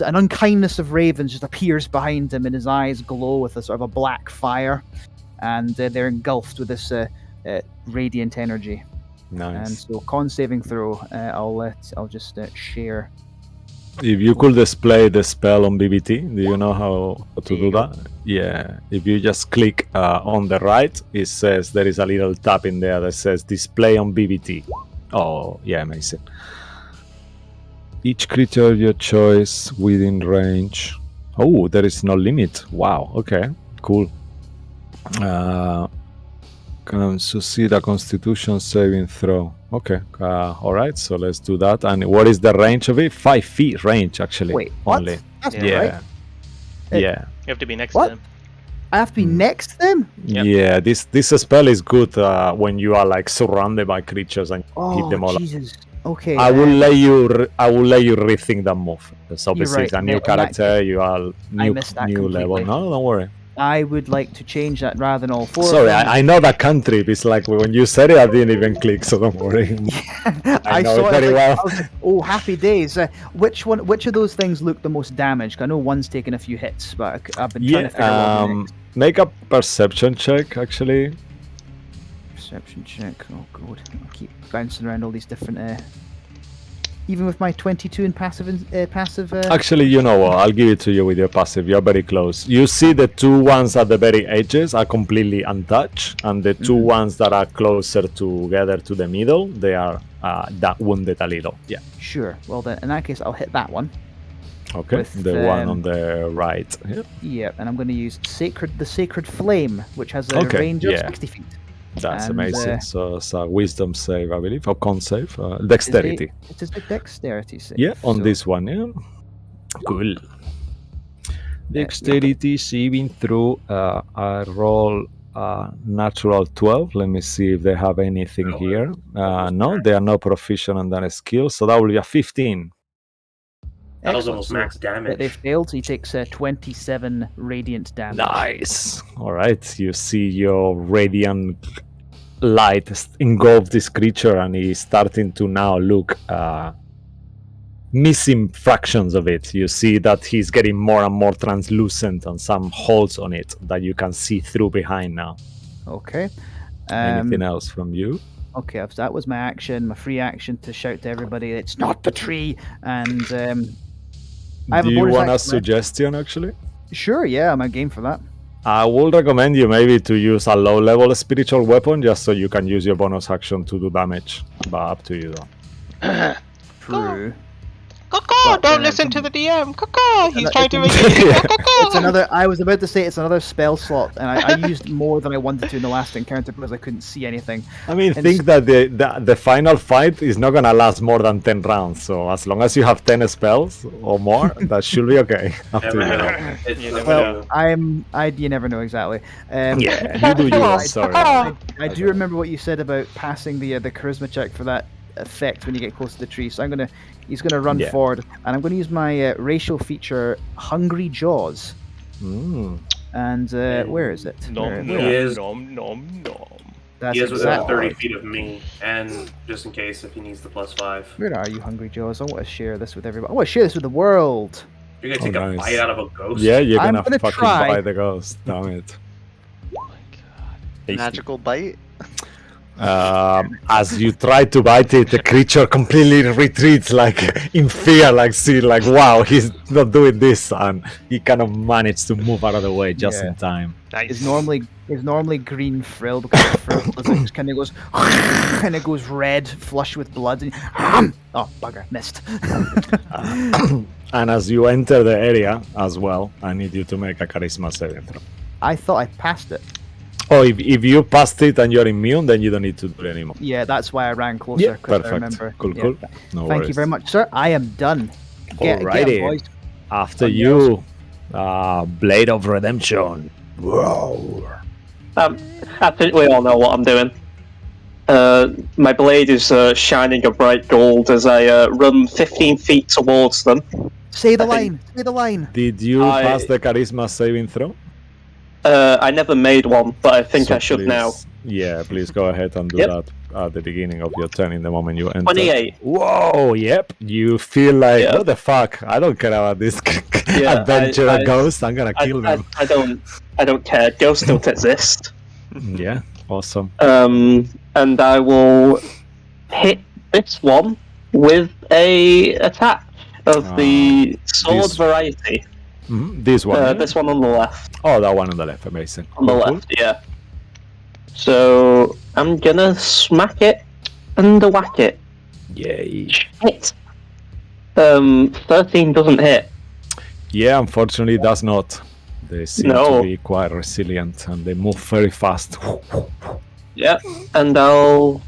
an unkindness of ravens just appears behind him, and his eyes glow with a sort of a black fire, and they're engulfed with this radiant energy. And Nice. so, con saving throw, I'll just share. If you could display the spell on BBT, do you know how to There do you go. that? Yeah. If you just click on the right, it says there is a little tab in there that says display on BBT. Oh, yeah, amazing. Each creature of your choice within range. Oh, there is no limit. Wow. Okay. Cool. Can succeed a Constitution saving throw. Okay. All right. So let's do that. And what is the range of it? 5 feet range, actually. Wait, what? Only. That's not Yeah. right. Yeah. You have to be next What? to them. I have to be next to them? Yep. Yeah. This spell is good when you are like surrounded by creatures and keep them Oh, all. Jesus. Okay. I will let you. I will let you rethink that move. Because obviously right. it's a In new that character. You are new missed that new level. completely. No, don't worry. I would like to change that rather than all 4 Sorry, of them. I know that country. It's like when you said it, I didn't even click. So don't worry. I know it saw very I well. was like, oh, happy days. Which of those things look the most damaged? I know one's taken a few hits, but I've been trying to figure out what next. Make a perception check. Actually, Perception check. Oh, God. I keep bouncing around all these different even with my 22 in passive. Actually, you know what? I'll give it to you with your passive. You're very close. You see the two ones at the very edges are completely untouched, and the two ones that are closer together to the middle, they are that wounded a little. Yeah. Sure. Well, then in that case, I'll hit that one. Okay. With, the one on the right. Yeah. Yeah, and I'm going to use the Sacred Flame, which has a Okay, range of yeah. 60 feet. That's And, amazing. So it's a wisdom save, I believe, or con save. Dexterity. It is a dexterity save. Yeah, on so- this one. Yeah. Cool. Dexterity saving through. I roll natural 12. Let me see if they have anything here. No, they are not proficient on that skill, so that will be a 15. That was Excellent. almost So max damage. They failed, so he takes 27 radiant damage. Nice. All right. You see your radiant light engulf this creature, and he's starting to now look missing fractions of it. You see that he's getting more and more translucent, and some holes on it that you can see through behind now. Okay. Anything else from you? Okay, that was my action, my free action to shout to everybody, "It's not the tree!" And I have Do a you bonus want a action. suggestion, actually? Sure, yeah, I'm a game for that. I would recommend you maybe to use a low-level spiritual weapon just so you can use your bonus action to do damage. But up to you, though. True. Coco, But, don't listen to the DM. Coco, he's no, trying to it's- make it. Yeah. It's another. I was about to say it's another spell slot, and I used more than I wanted to in the last encounter because I couldn't see anything. I mean, And think that the final fight is not gonna last more than 10 rounds. So as long as you have 10 spells or more, that should be okay. Up to Never you. know. It's You never never know. You never know exactly. Yeah, you do you. I'm sorry. I do remember what you said about passing the charisma check for that effect when you get close to the tree. So he's gonna run Yeah. forward, and I'm gonna use my racial feature, Hungry Jaws. Mm. And where is it? Nom, He nom, is- nom, nom, nom. That's He is within exactly. 30 feet of me, and just in case if he needs the +5. Where are you, Hungry Jaws? I want to share this with everybody. I want to share this with the world. You're gonna take Oh, a nice. bite out of a ghost? Yeah, you're I'm gonna gonna fucking try. buy the ghost. Damn it. Oh my god. Tasty. Magical bite. As you try to bite it, the creature completely retreats, like in fear, like see, like wow, he's not doing this, and he kind of managed to move out of the way just Yeah. in time. Nice. It's normally green frill because the frill just kind of goes and it goes red, flush with blood. And, oh bugger, missed. And as you enter the area as well, I need you to make a charisma saving throw. I thought I passed it. Oh, if you passed it and you're immune, then you don't need to do it anymore. Yeah, that's why I ran closer. 'Cause I Perfect. remember. Cool, Yeah. cool. No Thank you worries. very much, sir. I am done. Get 'em, Alrighty. boys. After Something you, Blade of Redemption. Whoa. I think we all know what I'm doing. My blade is shining a bright gold as I run 15 feet towards them. Say the I think- line. Say the line. Did you I- pass the charisma saving throw? I never made one, but I think So I should please- now. Yeah, please go ahead and do Yep. that at the beginning of your turn in the moment you enter. 28. Whoa, yep. You feel like, Yeah. what the fuck? I don't care about this Yeah, adventure I- ghost. I'm gonna I, kill I, them. I don't care. Ghosts don't exist. Yeah, awesome. And I will hit this one with a attack of the sword this- variety. This one. yeah? This one on the left. Oh, that one on the left. Amazing. On the Cool, cool. left, yeah. So I'm gonna smack it and whack it. Yay. Hit. 13 doesn't hit. Yeah, unfortunately, it does not. They seem No. to be quite resilient and they move very fast. Yeah, and I'll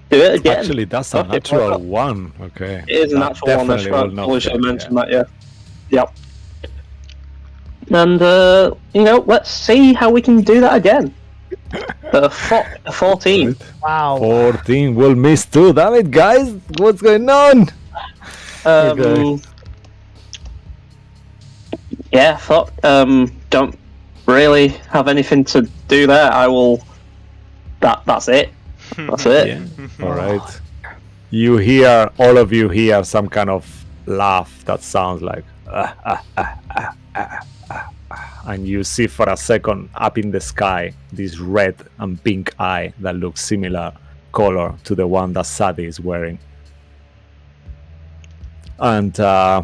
do it again. Actually, that's a Okay, natural perfect. one. Okay. It is a That natural one. I definitely will not probably should have hit, mentioned that. Yeah. Yep. And let's see how we can do that again. 14. Right. Wow. 14 will miss too. Damn it, guys. What's going on? Okay. Yeah, fuck. Don't really have anything to do there. I will. That's it. That's it. Yeah. All right. You hear, all of you hear some kind of laugh that sounds like, and you see for a second up in the sky this red and pink eye that looks similar color to the one that Sadie is wearing. And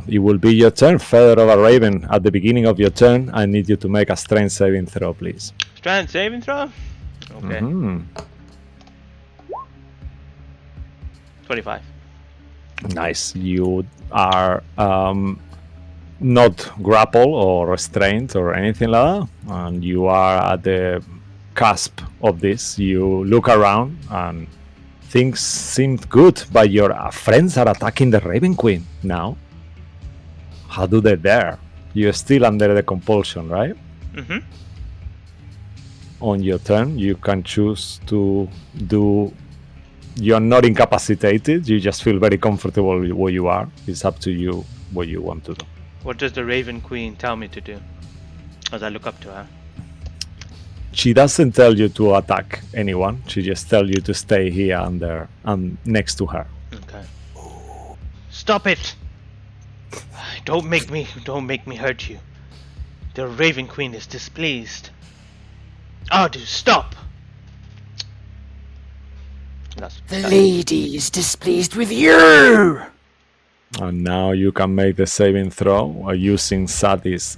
it will be your turn, Feather of a Raven. At the beginning of your turn, I need you to make a strength saving throw, please. Strength saving throw? Okay. 25. Nice. You are not grappled or restrained or anything like that, and you are at the cusp of this. You look around and things seem good, but your friends are attacking the Raven Queen now. How do they dare? You're still under the compulsion, right? Mm-hmm. On your turn, you can choose to do. You're not incapacitated. You just feel very comfortable where you are. It's up to you what you want to do. What does the Raven Queen tell me to do as I look up to her? She doesn't tell you to attack anyone. She just tells you to stay here and next to her. Okay. Stop it! Don't make me hurt you. The Raven Queen is displeased. Ardu, stop! The lady is displeased with you! And now you can make the saving throw using Sadi's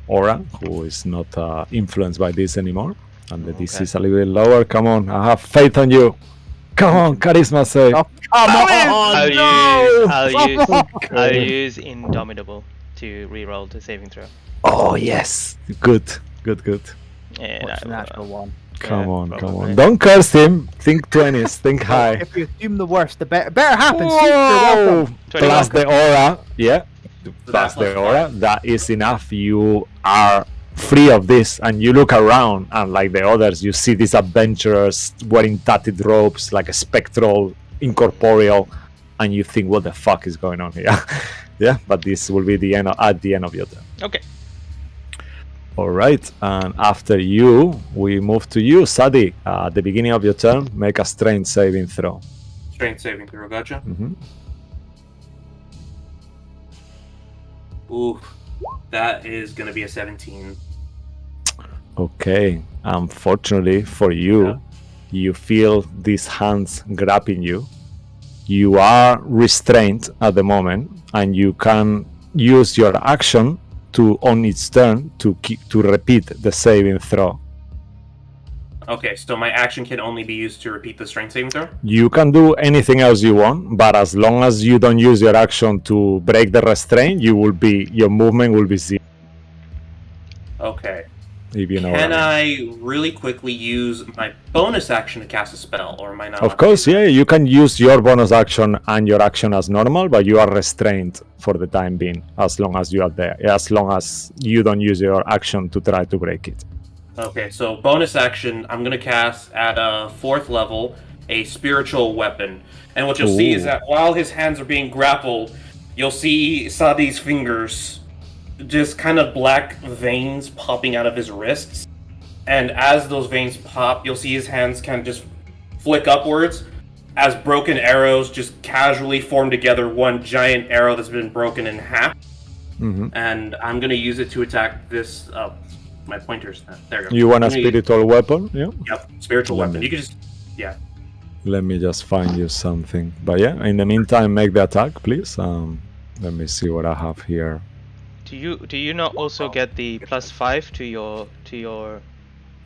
aura, who is not influenced by this anymore. And the DC is a little bit lower. Come on, I have faith on you. Come on, charisma save. Oh, come on! I'll use Indomitable to reroll the saving throw. Oh yes, good. And What's the natural one? Come on. probably. Don't curse him. Think 20s. Think high. If you assume the worst, the better happens. Whoa! You're welcome. Plus the aura, yeah. Plus plus the aura, that is enough. You are free of this, and you look around, and like the others, you see these adventurers wearing tatted robes, like a spectral, incorporeal, and you think, what the fuck is going on here? Yeah, but this will be the end at the end of your turn. Okay. All right, and after you, we move to you, Sadi. At the beginning of your turn, make a strength saving throw. Strength saving throw, gotcha. Mhm. Ooh, that is gonna be a 17. Okay, unfortunately for you, you feel these hands grabbing you. You are restrained at the moment, and you can use your action to, on its turn, to repeat the saving throw. Okay, so my action can only be used to repeat the strength saving throw? You can do anything else you want, but as long as you don't use your action to break the restraint, your movement will be zero. Okay. If you know Can what I mean. I really quickly use my bonus action to cast a spell, or am I not? Of course, yeah, you can use your bonus action and your action as normal, but you are restrained for the time being, as long as you are there, as long as you don't use your action to try to break it. Okay, so bonus action, I'm gonna cast at a 4th level a spiritual weapon, and what you'll see is Ooh. that while his hands are being grappled, you'll see Sadi's fingers, just kind of black veins popping out of his wrists, and as those veins pop, you'll see his hands kind of just flick upwards as broken arrows just casually form together one giant arrow that's been broken in half. Mhm. And I'm gonna use it to attack this. My pointer's there. You go. You want a I'm gonna use- spiritual weapon? Yeah. Yep, spiritual Let weapon. me- You can just, Let me just find you something. But yeah, in the meantime, make the attack, please. Let me see what I have here. Do you not also get the +5 to your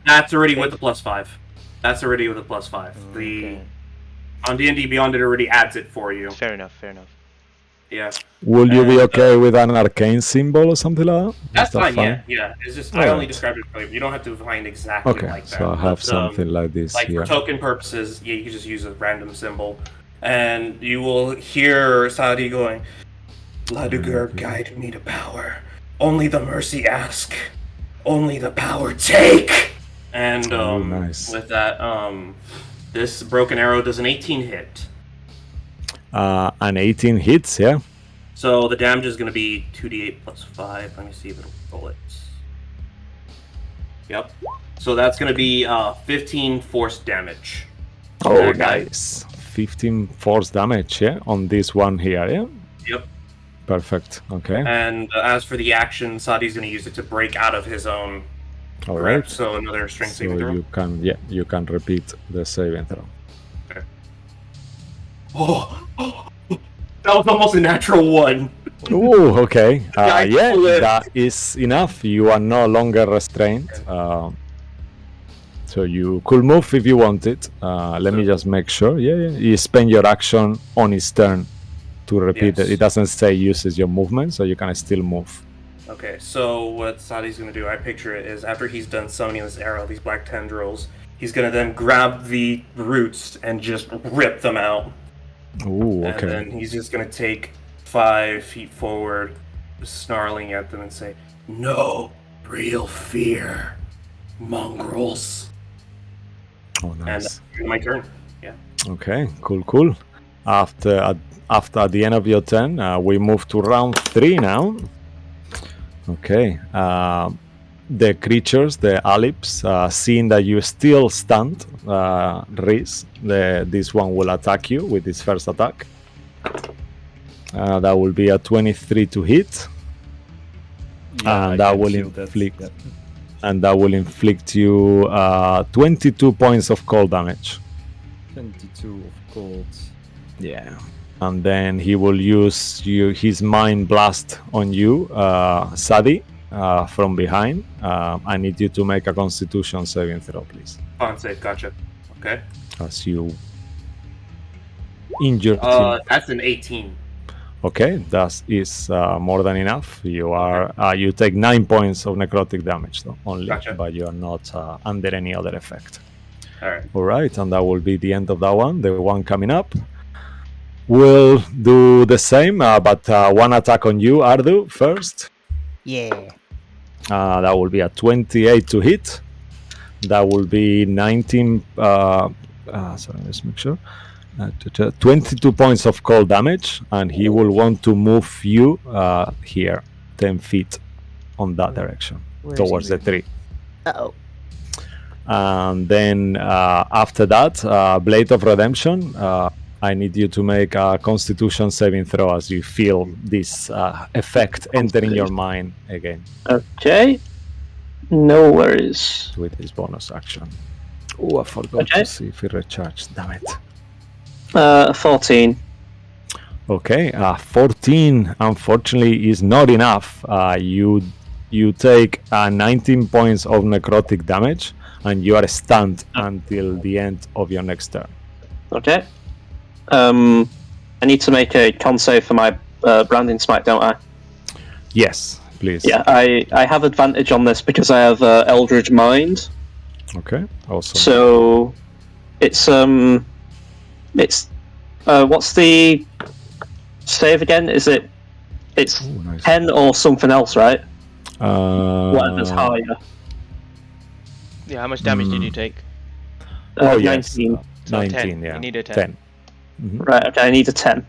That's already with the +5. That's already with the +5. Okay. On D&D Beyond, it already adds it for you. Fair enough. Yeah, Will you be And, okay with an arcane symbol or something like that? that's Is that fine. Yeah. It's just I only Alright. described it for you. You don't have to find exactly Okay, like that. so I have But, something like this like here. for token purposes, yeah, you can just use a random symbol, and you will hear Sadi going, "Ladugur, guide me to power. Only the mercy ask. Only the power take." And nice. with that, this broken arrow does an 18 hit. An 18 hits, yeah? So the damage is going to be 2d8 plus 5. Let me see if it'll roll it. Yep. So that's going to be 15 force damage. Oh, Okay. nice. 15 force damage, yeah? On this one here, yeah? Yep. Perfect, okay. And as for the action, Sadi's going to use it to break out of his own All grip. right. So another strength So saving throw. you can repeat the saving throw. Oh, That was almost a natural 1. Ooh, okay. I Yeah, flipped. that is enough. You are no longer restrained. So you could move if you wanted. Let me just make sure. Yeah. You spend your action on his turn to repeat Yes. it. It doesn't say uses your movement, so you can still move. Okay, so what Sadi's gonna do, I picture it, is after he's done summoning this arrow, these black tendrils, he's gonna then grab the roots and just rip them out. Ooh, And okay. then he's just gonna take 5 feet forward, snarling at them and say, "No real fear, mongrels." Oh, And nice. that's my turn. Yeah. Okay, cool. After the end of your turn, we move to round 3 now. Okay. The creatures, the Alyps, seeing that you still stand, Riz, this one will attack you with his first attack. That will be a 23 to hit. Yeah, And I that can will shield inflict- that. And that will inflict you 22 points of cold damage. 22 of cold. Yeah. And then he will use his mind blast on you, Sadi, from behind. I need you to make a Constitution saving throw, please. On save, gotcha. Okay. As you injured him. That's an 18. Okay, that is more than enough. You take 9 points of necrotic damage though, only, Gotcha. but you are not under any other effect. Alright. All right, and that will be the end of that one. The one coming up will do the same, but one attack on you, Ardu, first. Yeah. That will be a 28 to hit. That will be 19. Sorry, let's make sure. 22 points of cold damage, and he will want to move you here 10 feet on that direction Where is he towards the moving? tree. Uh-oh. And then after that, Blade of Redemption, I need you to make a Constitution saving throw as you feel this effect entering your mind again Okay. No worries. with his bonus action. Oh, I forgot Okay. to see if he recharged. Damn it. 14. Okay, 14 unfortunately is not enough. You take 19 points of necrotic damage, and you are stunned until the end of your next turn. Okay. I need to make a con save for my branding smite, don't I? Yes, please. Yeah, I have advantage on this because I have Eldritch Mind. Okay, awesome. So it's what's the save again? Is it? It's Ooh, nice. 10 or something else, right? Whatever's higher. Yeah, how much damage did you take? Oh, yes. 19. So 19, 10. yeah. You need a 10. 10. Mhm. Right. Okay, I need a 10.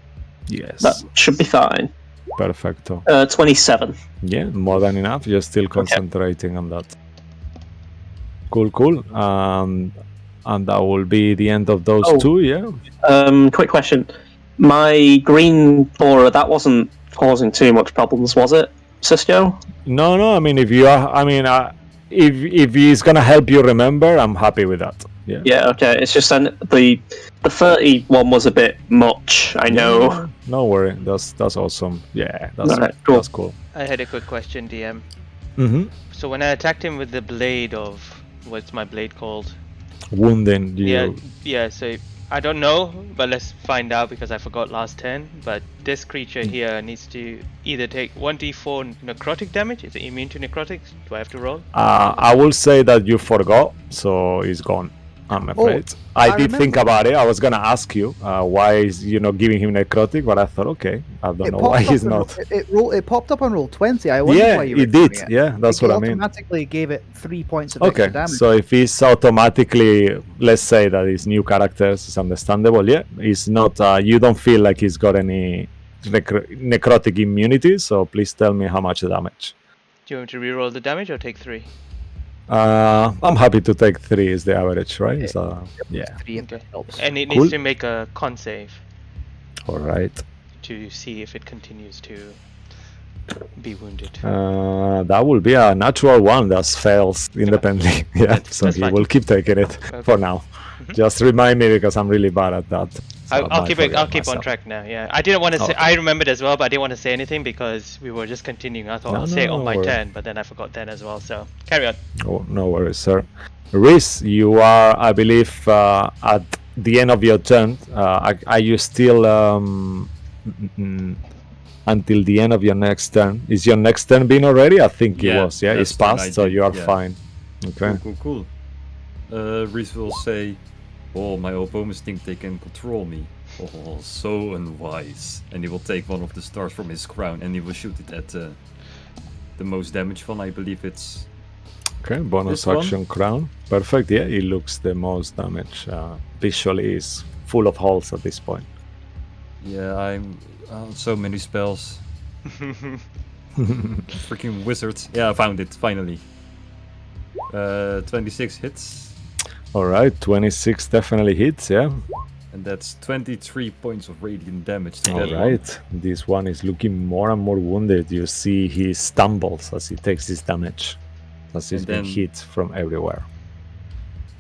Yes. That should be fine. Perfecto. 27. Yeah, more than enough. You're still concentrating on that. Cool. And that will be the end of those two, yeah? Quick question. My green aura, that wasn't causing too much problems, was it, Cisco? No. I mean, if you are, if he's gonna help you remember, I'm happy with that. Yeah. Yeah. Okay. It's just the 31 was a bit much. I know. Yeah, no worry. That's awesome. Yeah, Alright, cool. that's cool. I had a quick question, DM. Mm-hmm. So when I attacked him with the blade of... What's my blade called? Wounding you. Yeah, so I don't know, but let's find out because I forgot last turn. But this creature here needs to either take 1d4 necrotic damage. Is it immune to necrotics? Do I have to roll? I will say that you forgot, so he's gone. I'm afraid. I did think about it. I was gonna ask you why is giving him necrotic, but I thought, okay, I don't know why he's not. It popped up on roll 20. I wondered why you were it did. doing it. Yeah, that's what I mean. Automatically gave it 3 points of extra Okay, damage. so if he's automatically, let's say that his new characters is understandable. Yeah, he's not. You don't feel like he's got any necrotic immunity. So please tell me how much damage. Do you want me to reroll the damage or take 3? I'm happy to take 3 is the average, right? Okay. So yeah. 3 if Okay. that helps. And it Cool. needs to make a con save All right. to see if it continues to be wounded. That will be a natural one that fails independently. Yeah, so that's he fine. will keep taking it for now. Just remind me because I'm really bad at that. I'll keep it. forget I'll keep on myself. track now. Yeah, I didn't want to say. Okay. I remembered as well, but I didn't want to say anything because we were just continuing. I thought I'll say it on my worries. turn, but then I forgot then as well. So carry on. Oh, no worries, sir. Reese, you are, I believe, at the end of your turn. Are you still until the end of your next turn? Is your next turn been already? I think it was. Yeah, it's that's turn passed, so 19, you are yeah. fine. Okay. Cool. Reese will say, "Oh, my opponents think they can control me. Oh, so unwise." And he will take one of the stars from his crown and he will shoot it at the most damage one. I believe it's Okay, bonus This one? action crown. Perfect, yeah, it looks the most damage. Visually is full of holes at this point. yeah. I'm so many spells. Freaking wizards. Yeah, I found it finally. 26 hits, Alright, 26 definitely hits, yeah. and that's 23 points of radiant damage to that one. Alright, this one is looking more and more wounded. You see he stumbles as he takes this damage, as he's And been then- hit from everywhere.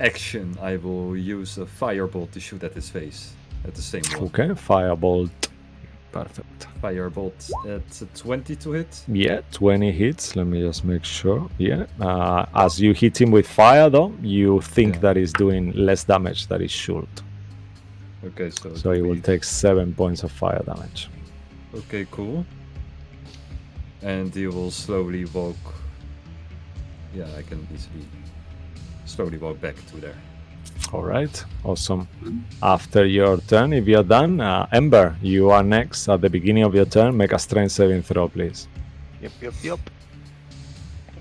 Action, I will use a firebolt to shoot at his face. At the same one. Okay, firebolt. Perfect. Firebolt at 20 to hit. Yeah, 20 hits. Let me just make sure. Yeah. As you hit him with fire, though, you think Yeah. that he's doing less damage than he should. Okay, so So he will take 7 points of fire damage. Okay, cool. And he will slowly walk. Yeah, I can easily slowly walk back to there. All right, awesome. After your turn, if you're done, Ember, you are next. At the beginning of your turn, make a strength saving throw, please. Yep.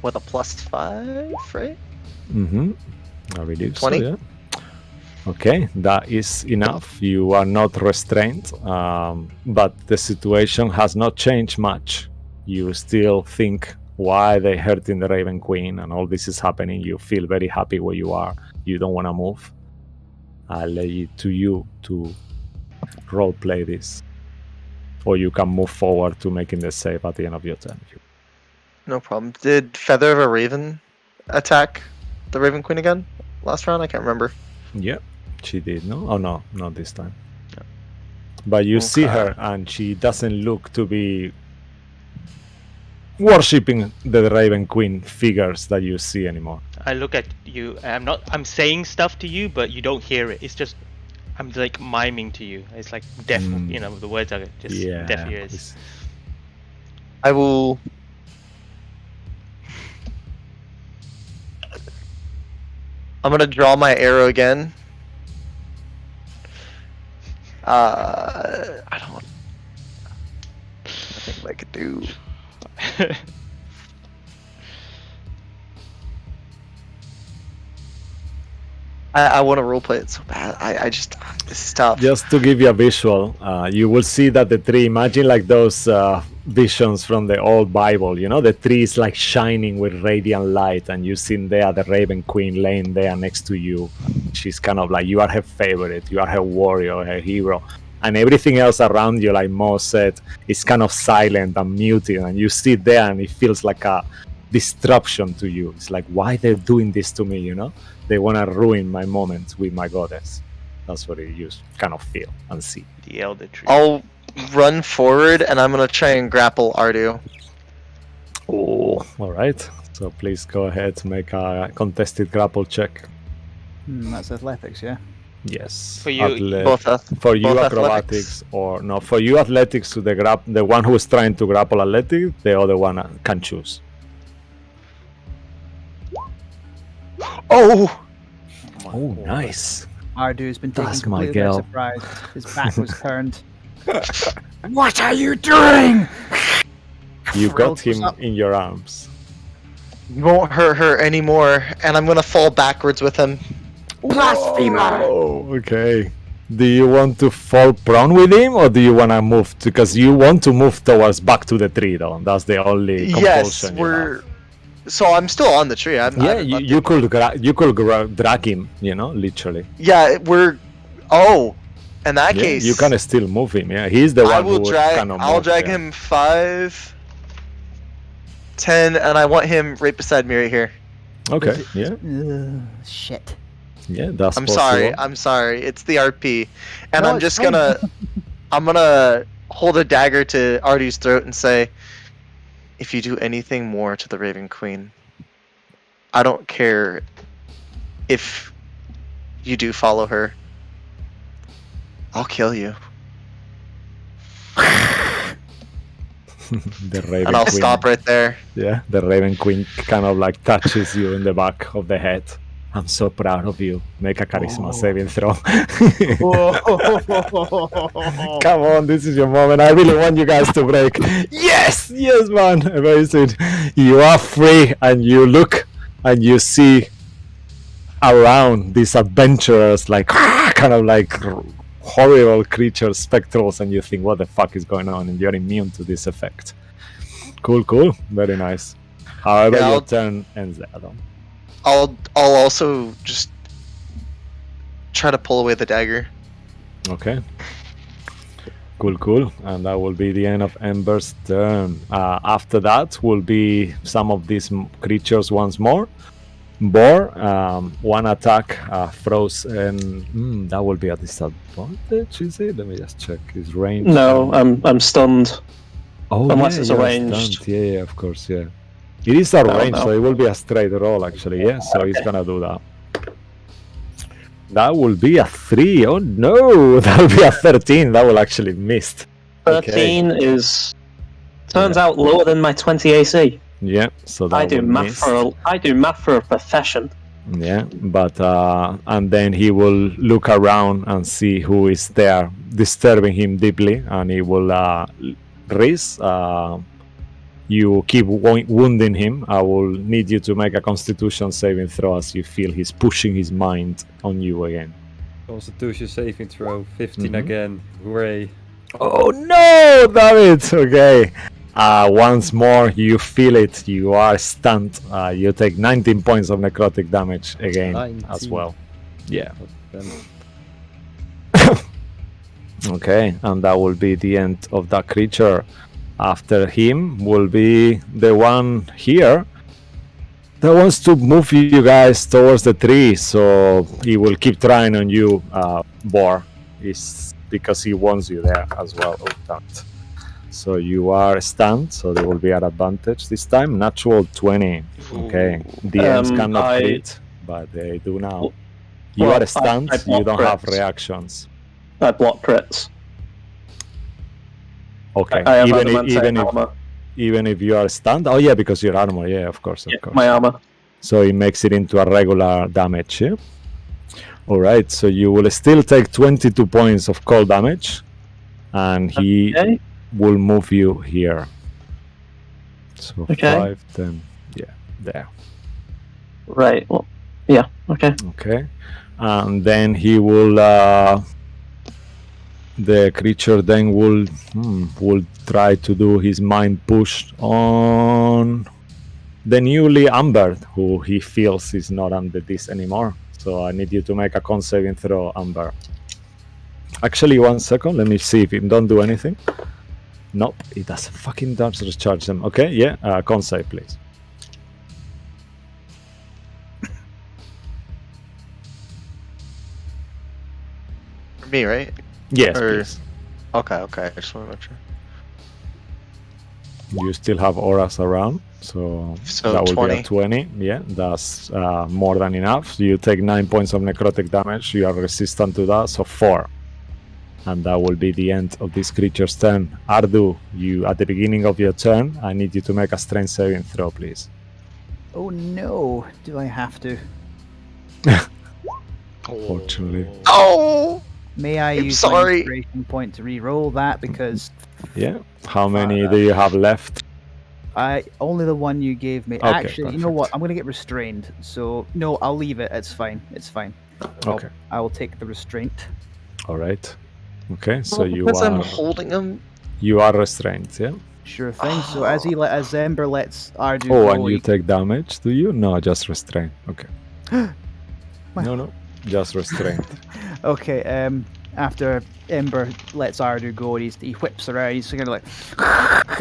With a +5, right? Mm-hmm. I believe 20? so, yeah. Okay, that is enough. You are not restrained, but the situation has not changed much. You still think, why they hurting the Raven Queen and all this is happening. You feel very happy where you are. You don't want to move. I'll leave it to you to roleplay this. Or you can move forward to making the save at the end of your turn. No problem. Did Feather of a Raven attack the Raven Queen again last round? I can't remember. Yeah, she did, no? Oh, no, not this time. But you see Okay. her, and she doesn't look to be worshipping the Raven Queen figures that you see anymore. I look at you. I'm saying stuff to you, but you don't hear it. It's just I'm like miming to you. It's like deaf. You know, the words are just Yeah. deaf ears. it's- I will. I'm gonna draw my arrow again. I don't. Nothing I could do. I want to roleplay it so bad. I just this is tough. Just to give you a visual, you will see that the tree, imagine like those visions from the old Bible, you know, the tree is like shining with radiant light, and you see there the Raven Queen laying there next to you. She's kind of like, you are her favorite, you are her warrior, her hero. And everything else around you, like Mo said, is kind of silent and muted, and you sit there and it feels like a disruption to you. It's like, why they're doing this to me, you know? They want to ruin my moment with my goddess. That's what you kind of feel and see. The elder tree. I'll run forward and I'm gonna try and grapple Ardu. Oh, all right. So please go ahead to make a contested grapple check. That's athletics, yeah. Yes. For you- for you both acrobatics, or no? For you athletics to the one who is trying to grapple athletics, the other one can choose. Oh! Oh, nice. Ardu's been taken That's my completely by girl. surprise. His back was turned. What are you doing? You got Rolls him up. in your arms. You won't hurt her anymore, and I'm gonna fall backwards with him. Blasphemer! Oh, okay. Do you want to fall prone with him, or do you want to move? Because you want to move towards back to the tree, though. That's the only Yes, compulsion you have. So I'm still on the tree. Yeah, you could drag him, you know, literally. Yeah, we're. Oh, in that Yeah, case, you can still move him. Yeah, he's the one I will who drag. kind of I'll moves, drag yeah. him 5, 10, and I want him right beside me right here. Okay, yeah. Shit. Yeah, that's I'm possible. sorry. It's the RP, and No, I'm it's just fine. I'm gonna hold a dagger to Ardu's throat and say, if you do anything more to the Raven Queen, I don't care if you do follow her. I'll kill you, The and Raven I'll Queen. stop right there. Yeah, the Raven Queen kind of like touches you in the back of the head. I'm so proud of you. Make a charisma saving throw. Come on, this is your moment. I really want you guys to break. Yes, yes, man. Amazing. You are free, and you look and you see around these adventurers, like kind of like horrible creatures, spectrals, and you think, what the fuck is going on? And you're immune to this effect. Cool, cool. Very nice. However, Yeah, your turn ends there, though. I'll also just try to pull away the dagger. Okay. Cool, cool. And that will be the end of Ember's turn. After that will be some of these creatures once more. Boar, one attack, frozen. That will be a disadvantage, is it? Let me just check his range. No, I'm stunned. Oh, unless yeah, it's you're arranged. stunned. Yeah, of course, yeah. It is a No, range, no. so it will be a straight roll, actually, yeah? So he's gonna do that. That will be a 3. Oh, no! That will be a 13. That will actually miss. 13 is turns out lower than my 20 AC. Yeah, so that I do will math miss. for a profession. Yeah, but and then he will look around and see who is there, disturbing him deeply, and he will risk. You keep wounding him. I will need you to make a Constitution saving throw as you feel he's pushing his mind on you again. Constitution saving throw, 15 Mhm. again. Hooray. Oh no, damn it. Okay. Once more, you feel it. You are stunned. You take 19 points of necrotic damage again as 19. well. Yeah. Then Okay, and that will be the end of that creature. After him will be the one here that wants to move you guys towards the tree. So he will keep trying on you, Boar. Is because he wants you there as well. Oh, that. So you are stunned, so they will be at advantage this time. Natural 20. Okay. DMs cannot I- crit, but they do now. You Well, are stunned, I you don't have crits. reactions. I block crits. Okay. I have even adamantine armor. even if you are stunned. Oh yeah, because your armor, yeah, of course, of Yeah, course. my armor. So it makes it into a regular damage, yeah? Alright, so you will still take 22 points of cold damage, and he Okay. will move you here. So Okay. 5, 10, yeah, there. Right. Well, yeah. Okay. Okay. And then he will the creature then will try to do his mind push on the newly Amber, who he feels is not under this anymore. So I need you to make a con saving throw, Amber. Actually, 1 second. Let me see if it don't do anything. Nope, it doesn't fucking does recharge them. Okay, yeah, con save, please. For me, right? Yes, Or- please. Okay. I just want to make sure. You still have auras around, so So that will 20. be a 20. Yeah, that's more than enough. You take 9 points of necrotic damage. You are resistant to that, so 4. And that will be the end of this creature's turn. Ardu, you at the beginning of your turn, I need you to make a strength saving throw, please. Oh no, do I have to? Fortunately. Oh! May I I'm use sorry. my inspiration point to re-roll that because Yeah. How many do you have left? I only the one you gave me. Okay, Actually, you know what? perfect. I'm gonna get restrained. So no, I'll leave it. It's fine. It's fine. Okay. I will take the restraint. All right. Okay, so Well, you because I'm are holding him. restrained, yeah? Sure thing. So as as Ember lets Ardu Oh, go, and you take damage, do you? No, just restrained. Okay. No, just restrained. Okay, after Ember lets Ardu go, he whips around, he's kind of like,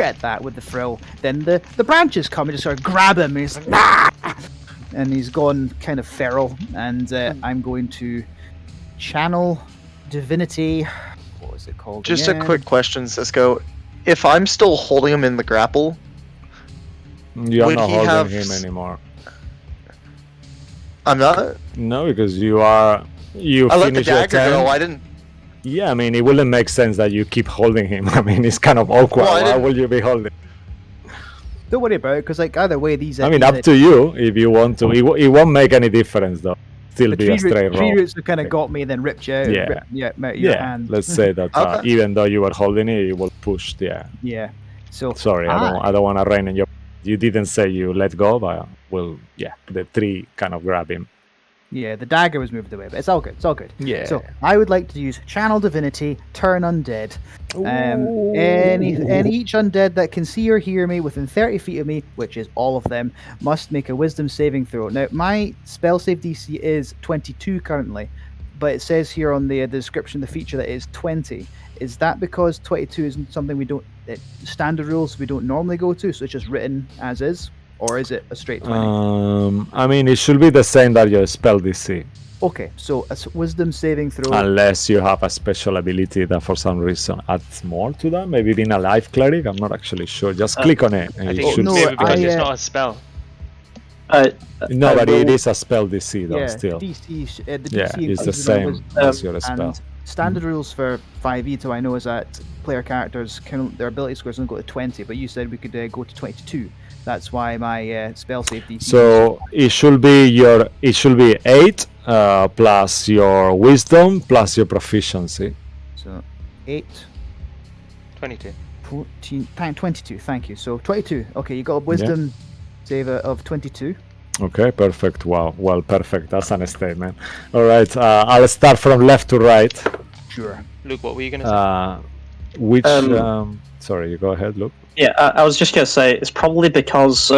at that with the frill. Then the branches come and just sort of grab him, and he's like, "Ah!" and he's gone kind of feral. And I'm going to channel divinity. What was it called? Just a again? quick question, Cisco. If I'm still holding him in the grapple, You're Would not he holding have him anymore. I'm not. No, because you are. You I let the finish your dagger turn. go. I didn't. Yeah, I mean, it wouldn't make sense that you keep holding him. I mean, it's kind of awkward. Well, I Why didn't- will you be holding? Don't worry about it, because like either way, these. I mean, these, up to you if you want to. It won't make any difference though. Still the be a straight tree roll. roots have kind of got me, then ripped you out. Yeah. Ripped you out your Yeah, hand. let's say that Okay. even though you were holding it, you will push. Yeah. Yeah. So Sorry, I don't want to rain in your. You didn't say you let go, but well, yeah, the tree kind of grab him. Yeah, the dagger was moved away, but it's all good. It's all good. Yeah. So I would like to use Channel Divinity, Turn Undead. And each undead that can see or hear me within 30 feet of me, which is all of them, must make a Wisdom saving throw. Now, my spell save DC is 22 currently, but it says here on the description, the feature that is 20. Is that because 22 isn't something we don't standard rules we don't normally go to, so it's just written as is, or is it a straight 20? I mean, it should be the same that your spell DC, Okay, so a Wisdom saving throw. unless you have a special ability that for some reason adds more to that. Maybe being a life cleric, I'm not actually sure. Just click on it, and I it think should. no, maybe because I, it's not a spell. No, I but it will- is a spell DC though. Yeah, Still, the DC, the yeah, DC it's the includes no same Wisdom. as your spell. And standard rules for 5e, I know, is that player characters can their ability scores don't go to 20, but you said we could go to 22. That's why my spell save DC. So it should be 8 plus your wisdom plus your proficiency. So 8, 22. 14, 22. Thank you. So 22. Okay, you got a wisdom save of 22. Okay, perfect. Wow, well, perfect. That's an statement. All right, I'll start from left to right. Sure. Luke, what were you going to say? Which? Um, Sorry, you go ahead, Luke. Yeah, I was just going to say it's probably because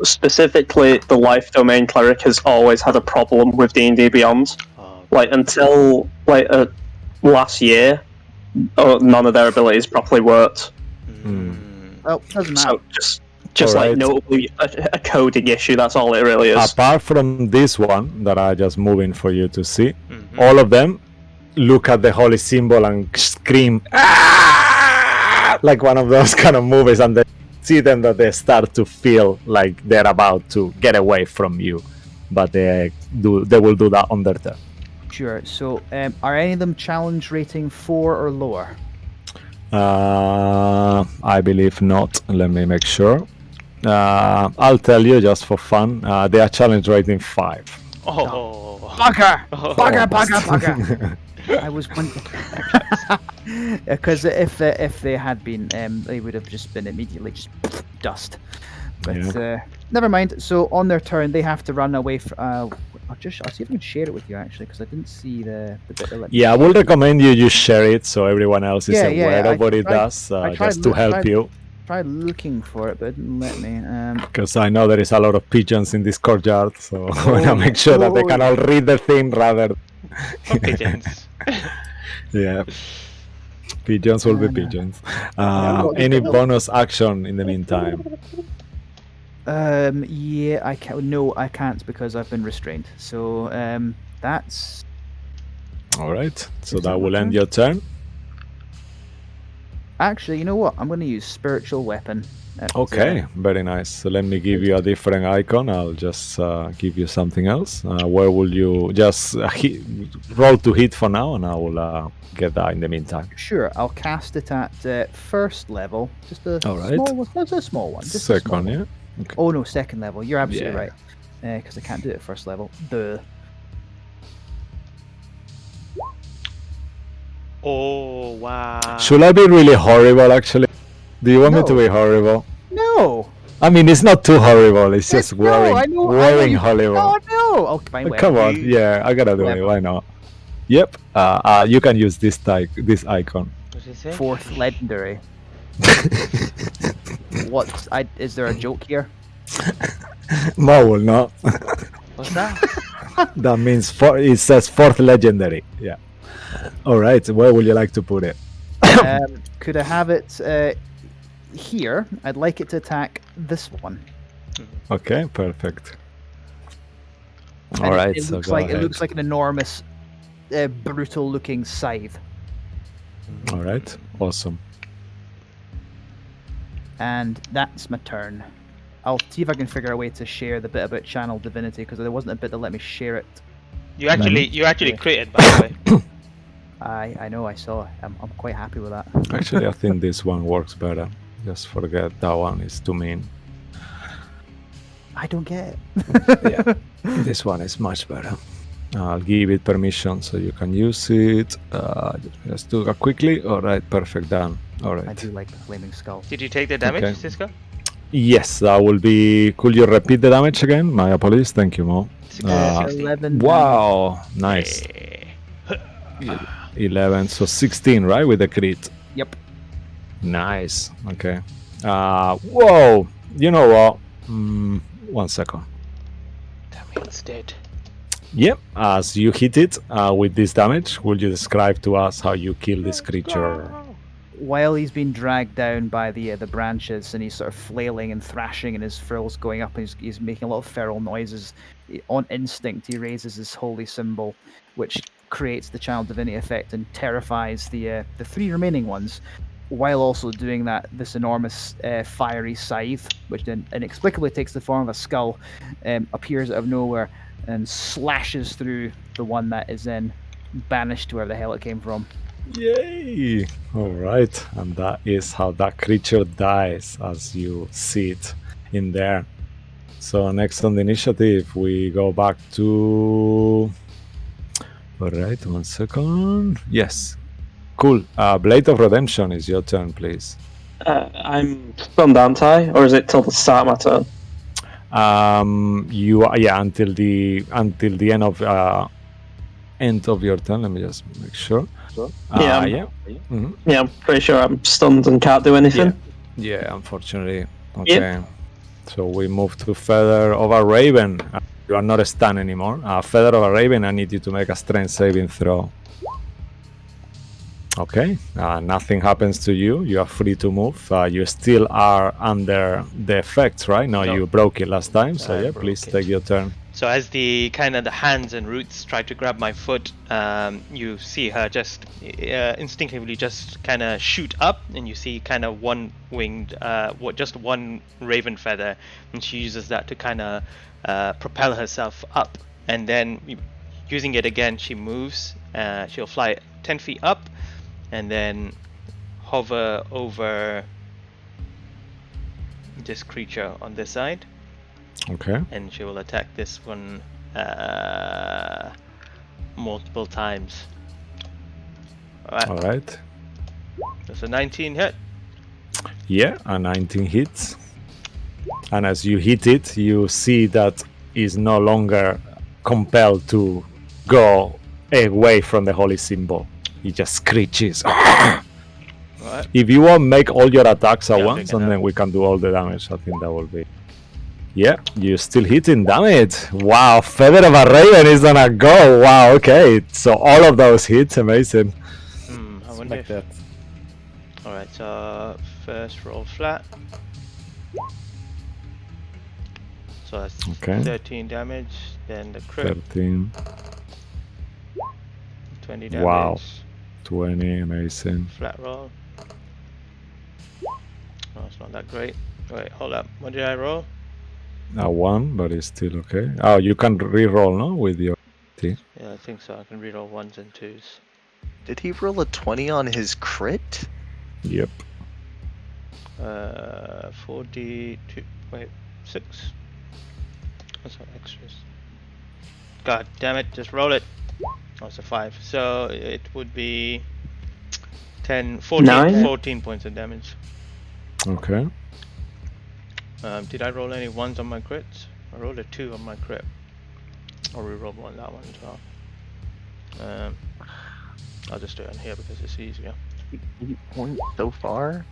specifically the life domain cleric has always had a problem with D&D Beyond. Oh, Like until last year, none of their abilities properly worked. Well, doesn't matter. So just like Alright. notably a coding issue. That's all it really is. Apart from this one that I just moving for you to see, all of them look at the holy symbol and scream, "Ah!" like one of those kind of movies, and they see them that they start to feel like they're about to get away from you, but they will do that on their turn. Sure. So are any of them challenge rating 4 or lower? I believe not. Let me make sure. I'll tell you just for fun. They are challenge rating 5. Oh. Bugger! Oh. Bugger! I was wondering because if they had been, they would have just been immediately just dust. But never mind. So on their turn, they have to run away. I'll see if I can share it with you actually, because I didn't see the bit that let me. Yeah, I will recommend you share it so everyone else is Yeah, aware I of what it tried- does, I tried just to help you. Tried looking for it, but it didn't let me. Because I know there is a lot of pigeons in this courtyard, so I want to make sure that they can all read the thing rather. Pigeons. Yeah, pigeons will be pigeons. Any bonus action in the meantime? Yeah, I can't. No, I can't because I've been restrained. So that's All right, so Is that that will my end turn? your turn. actually. You know what? I'm going to use spiritual weapon. Okay, very nice. So let me give you a different icon. I'll just give you something else. Where will you just roll to hit for now, and I will get that in the meantime. Sure, I'll cast it at first level. Just a All right. small one. Just a small one. Just a small Second, one. yeah. Okay. Oh no, second level. You're absolutely Yeah. right. Because I can't do it at first level. Duh. Oh, wow. Should I be really horrible? Actually, do you want me to No. be horrible? No. I mean, it's not too horrible. It's just No, I wearing, know wearing you- horrible. Oh no. Oh, fine. Come on, You- yeah, I gotta do it. Whatever. Why not? Yep. You can use this this icon. What did it say? Fourth legendary. What? Is there a joke here? No, will not. What's that? That means it says fourth legendary. Yeah. All right. Where would you like to put it? Could I have it here? I'd like it to attack this one. Okay. Perfect. All And right, it so looks go like ahead. it looks like an enormous, brutal-looking scythe. All right, awesome. And that's my turn. I'll see if I can figure a way to share the bit about channel divinity because there wasn't a bit that let me share it. You actually Yeah. created, by the way. I know, I saw. I'm quite happy with that. Actually, I think this one works better. Just forget that one is too mean. I don't get it. Yeah, this one is much better. I'll give it permission so you can use it. Just do it quickly. All right, perfect, done. All I right. do like the flaming skull. Did you take the damage, Okay. Cisco? Yes, that will be. Could you repeat the damage again? My apologies. Thank you, Mo. 11 Wow, nice. Yeah. 11, so 16, right, with the crit. Yep. Nice. Okay. Whoa. You know what? 1 second. That means dead. Yep. As you hit it with this damage, will you describe to us how you kill this creature? While he's being dragged down by the branches and he's sort of flailing and thrashing and his frills going up and he's making a lot of feral noises, on instinct he raises his holy symbol, which creates the channel divinity effect and terrifies the 3 remaining ones, while also doing this enormous fiery scythe, which then inexplicably takes the form of a skull, appears out of nowhere and slashes through the one that is then banished to wherever the hell it came from. Yay! All right, and that is how that creature dies, as you see it in there. So next on the initiative, we go back to. All right, 1 second. Yes, cool. Blade of Redemption is your turn, please. I'm stunned, aren't I? Or is it till the start of my turn? You are, yeah, until the end of your turn. Let me just make sure. Yeah, Yeah. Yeah, I'm pretty sure I'm stunned and can't do anything. Yeah, unfortunately. Okay. So we move to Feather of a Raven. You are not stunned anymore. Feather of a Raven, I need you to make a strength saving throw. Okay. Nothing happens to you. You are free to move. You still are under the effects, right? No, you broke it last time. So I yeah, broke please it. take your turn. So as the hands and roots try to grab my foot, you see her just instinctively just kind of shoot up, and you see kind of one winged, just one raven feather, and she uses that to kind of propel herself up, and then using it again, she moves. She'll fly 10 feet up, and then hover over this creature on this side. Okay. And she will attack this one multiple times. All right. That's a 19 hit. Yeah, a 19 hits. And as you hit it, you see that is no longer compelled to go away from the holy symbol. He just screeches. Right. If you want, make all your attacks at Yeah, once, taking and that. then we can do all the damage. I think that will be. Yeah, you're still hitting damage. Wow, Feather of a Raven is gonna go. Wow, okay. So all of those hits, amazing. I wonder Like if... that. Alright, so first roll flat. So that's Okay. 13 damage. Then the crit, 13, 20 damage. Wow. 20, amazing. Flat roll. Oh, it's not that great. Wait, hold up. What did I roll? A 1, but it's still okay. Oh, you can re-roll, no? With your T. Yeah, I think so. I can reroll 1s and 2s. Did he roll a 20 on his crit? Yep. 42. Wait, 6. What's our extras? God damn it, just roll it. Oh, it's a 5. So it would be 10, 14, Nine? 14 points of damage. Okay. Did I roll any 1s on my crits? I rolled a 2 on my crit. Or rerolled that one as well. I'll just do it in here because it's easier. 8 points so far?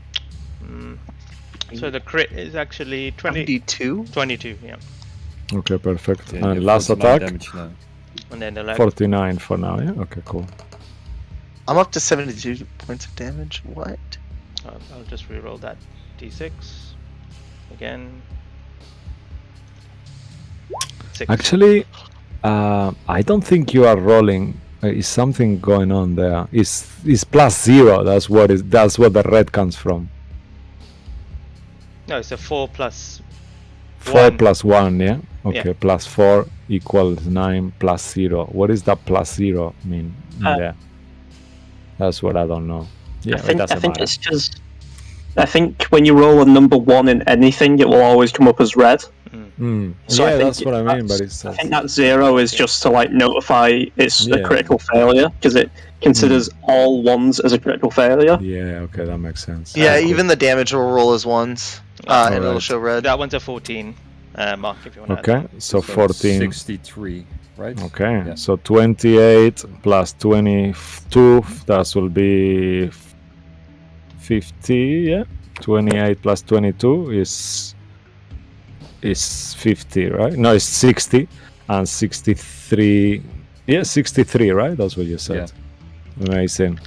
So the crit is actually 22? 22, yeah. Okay, perfect. Yeah, And you last have 49 attack? damage now. And then the leg. 49 for now, yeah? Okay, cool. I'm up to 72 points of damage. What? I'll just reroll that d6 again. 6. Actually, I don't think you are rolling. Is something going on there? Is +0? That's what the red comes from. No, it's a 4 plus 4 1. plus 1, yeah? Okay, Yeah. +4 equals 9 plus 0. What does that +0 mean in there? That's what I don't know. Yeah, it I doesn't think matter. it's just. I think when you roll a number 1 in anything, it will always come up as red. So Yeah, I think that's what I mean, but it I says... think that 0 is just to like notify it's a Yeah. critical failure because it considers all ones as a critical failure. Yeah, okay, that makes sense. Yeah, Cool. even the damage will roll as ones, and it'll Alright. show red. That one's a 14. Mark, if you want to Okay, add one. so 14. 63, right? Okay, Yeah. so 28 plus 22, that will be 50, yeah? 28 plus 22 is 50, right? No, it's 60, and 63, yeah, 63, right? That's what you said. Amazing.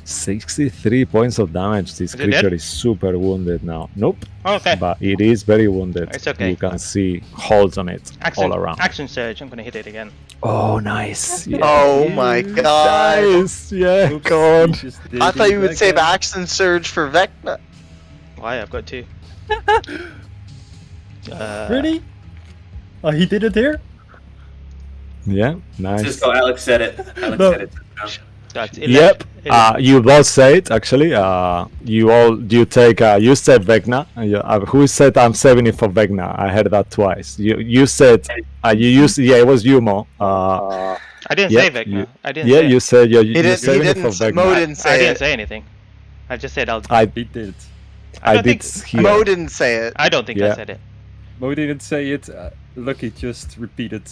63 points of damage. This Is it dead? creature is super wounded now. Nope, Okay. but it is very wounded. It's okay. You can see holes on it all around. Action surge. I'm gonna hit it again. Oh, nice. Yeah. Oh my god! Nice. Yeah, Oops, God. he just did I thought it you would save again. action surge for Vecna. Why? I've got 2. Really? Oh, he did it here? Yeah, nice. Cisco, Alex said it. Alex No. said it. That's 11. Yep. 11. You both say it actually. You take. You said Vecna. Who said I'm saving it for Vecna? I heard that twice. You said. You used. Yeah, it was you, Mo. I didn't yeah, say Vecna. you- I didn't Yeah, say you said you're He didn't. He saving it for didn't. Vecna. Mo didn't I say didn't it. say anything. I just said I'll. He did. I don't did think- hear. Mo didn't say it. I don't think Yeah. I said it. Mo didn't say it. Lucky just repeated